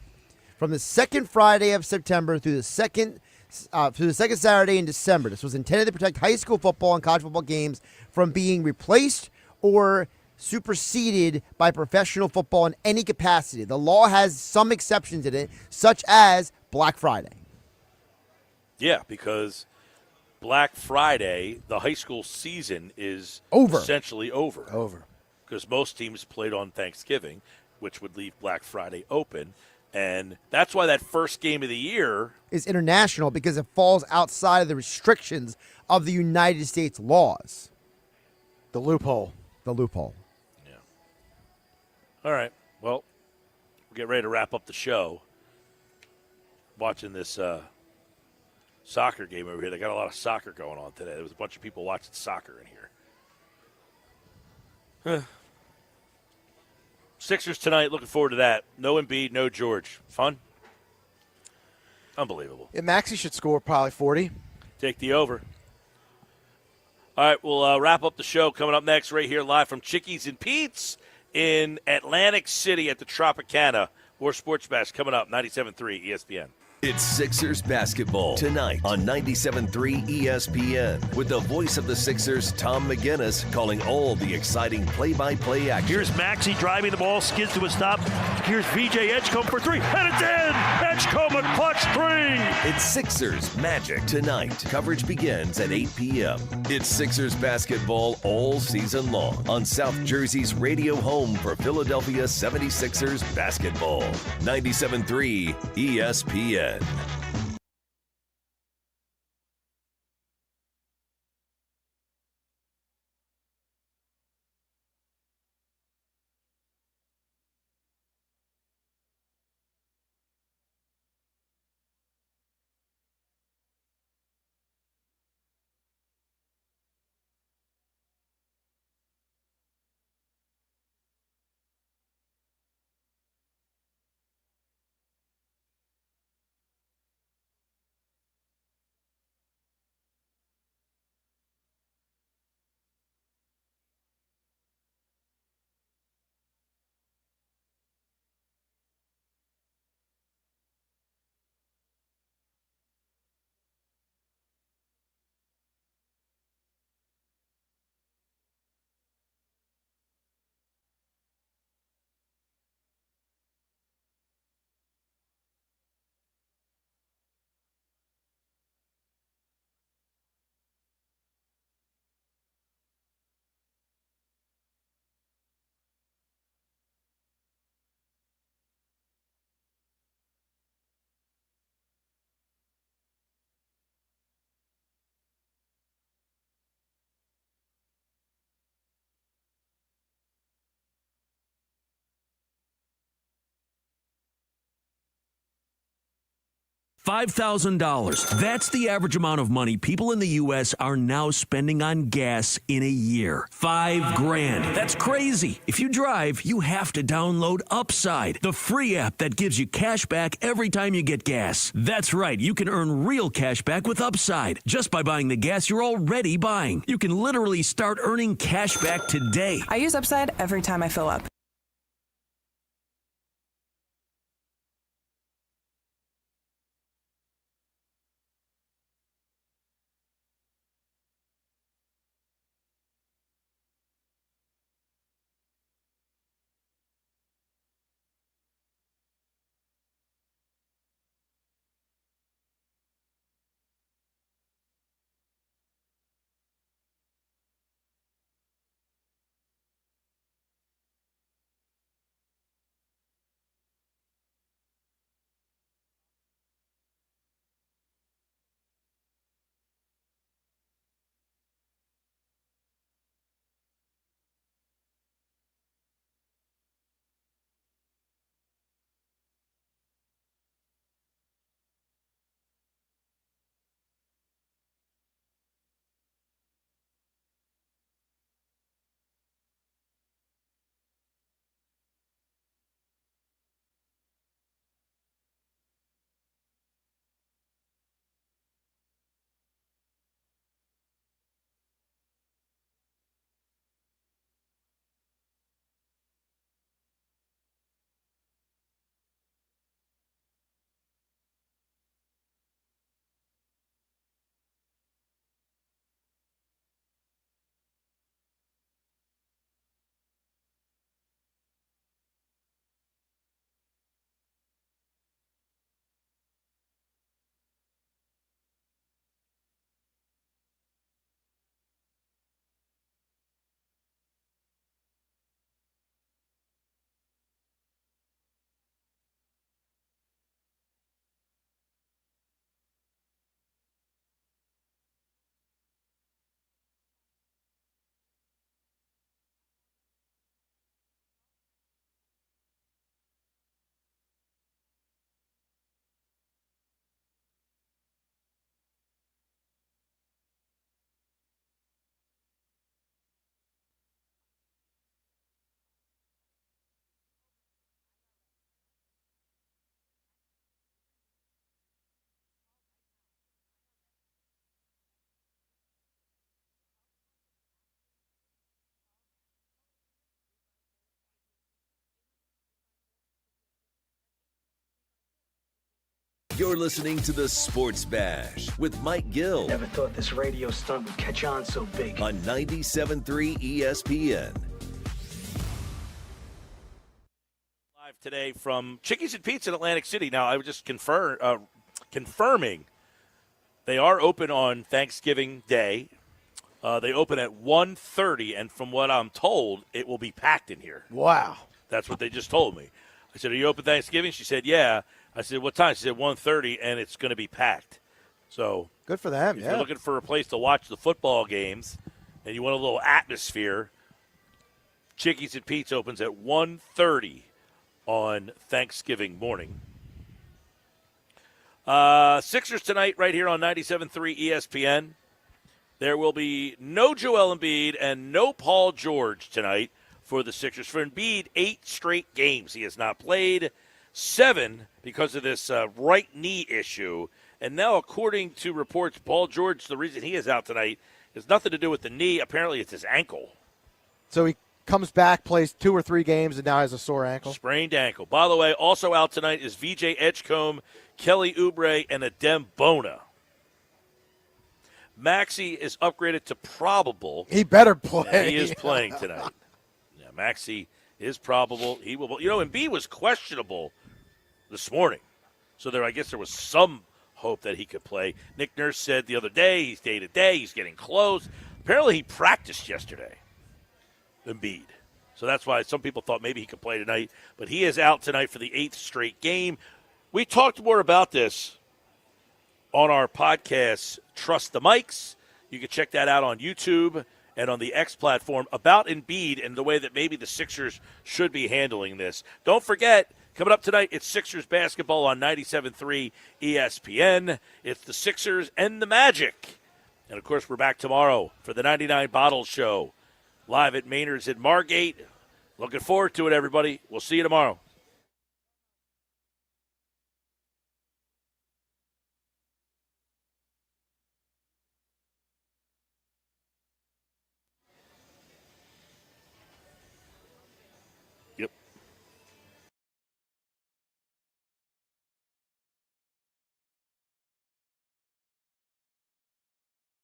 from the second Friday of September through the second Saturday in December. This was intended to protect high school football and college football games from being replaced or superseded by professional football in any capacity. The law has some exceptions in it, such as Black Friday. Yeah, because Black Friday, the high school season is essentially over. Because most teams played on Thanksgiving, which would leave Black Friday open. And that's why that first game of the year is international, because it falls outside of the restrictions of the United States laws. The loophole. Yeah. All right. Well, we'll get ready to wrap up the show. Watching this soccer game over here. They got a lot of soccer going on today. There was a bunch of people watching soccer in here. Sixers tonight. Looking forward to that. No Embiid, no George. Fun? Unbelievable. Yeah, Maxey should score probably 40. Take the over. All right, we'll wrap up the show coming up next right here live from Chickies and Pete's in Atlantic City at the Tropicana. More Sports Bash coming up, 97.3 ESPN. It's Sixers basketball tonight on 97.3 ESPN with the voice of the Sixers, Tom McGinnis, calling all the exciting play-by-play action. Here's Maxey driving the ball, skids to a stop. Here's VJ Edgecombe for three, and it's in! Edgecombe a clutch three! It's Sixers Magic tonight. Coverage begins at 8 p.m. It's Sixers basketball all season long on South Jersey's radio home for Philadelphia 76ers basketball. 97.3 ESPN. $5,000. That's the average amount of money people in the U.S. are now spending on gas in a year. $5,000. That's crazy. If you drive, you have to download Upside, the free app that gives you cash back every time you get gas. That's right. You can earn real cash back with Upside just by buying the gas you're already buying. You can literally start earning cash back today. I use Upside every time I fill up. You're listening to the Sports Bash with Mike Gill. Never thought this radio stunt would catch on so big. On 97.3 ESPN. Live today from Chickies and Pete's in Atlantic City. Now, I would just confirming they are open on Thanksgiving Day. They open at 1:30, and from what I'm told, it will be packed in here. Wow. That's what they just told me. I said, are you open Thanksgiving? She said, yeah. I said, what time? She said 1:30, and it's going to be packed. So good for them. If yeah. you're looking for a place to watch the football games and you want a little atmosphere, Chickies and Pete's opens at 1:30 on Thanksgiving morning. Sixers tonight right here on 97.3 ESPN. There will be no Joel Embiid and no Paul George tonight for the Sixers. For Embiid, 8 straight games he has not played. 7 because of this right knee issue. And now, according to reports, Paul George, the reason he is out tonight has nothing to do with the knee. Apparently, it's his ankle. So he comes back, plays 2 or 3 games, and now has a sore ankle. Sprained ankle. By the way, also out tonight is VJ Edgecombe, Kelly Oubre, and Adem Bona. Maxey is upgraded to probable. He better play. Yeah, he is playing tonight. Yeah, Maxey is probable. He will. You know, Embiid was questionable this morning, so I guess there was some hope that he could play. Nick Nurse said the other day he's day to day. He's getting close. Apparently, he practiced yesterday. Embiid. So that's why some people thought maybe he could play tonight, but he is out tonight for the 8th straight game. We talked more about this on our podcast, Trust the Mics. You can check that out on YouTube and on the X platform about Embiid and the way that maybe the Sixers should be handling this. Don't forget, Coming up tonight, it's Sixers basketball on 97.3 ESPN. It's the Sixers and the Magic. And, of course, we're back tomorrow for the 99 Bottles Show, live at Maynard's at Margate. Looking forward to it, everybody. We'll see you tomorrow.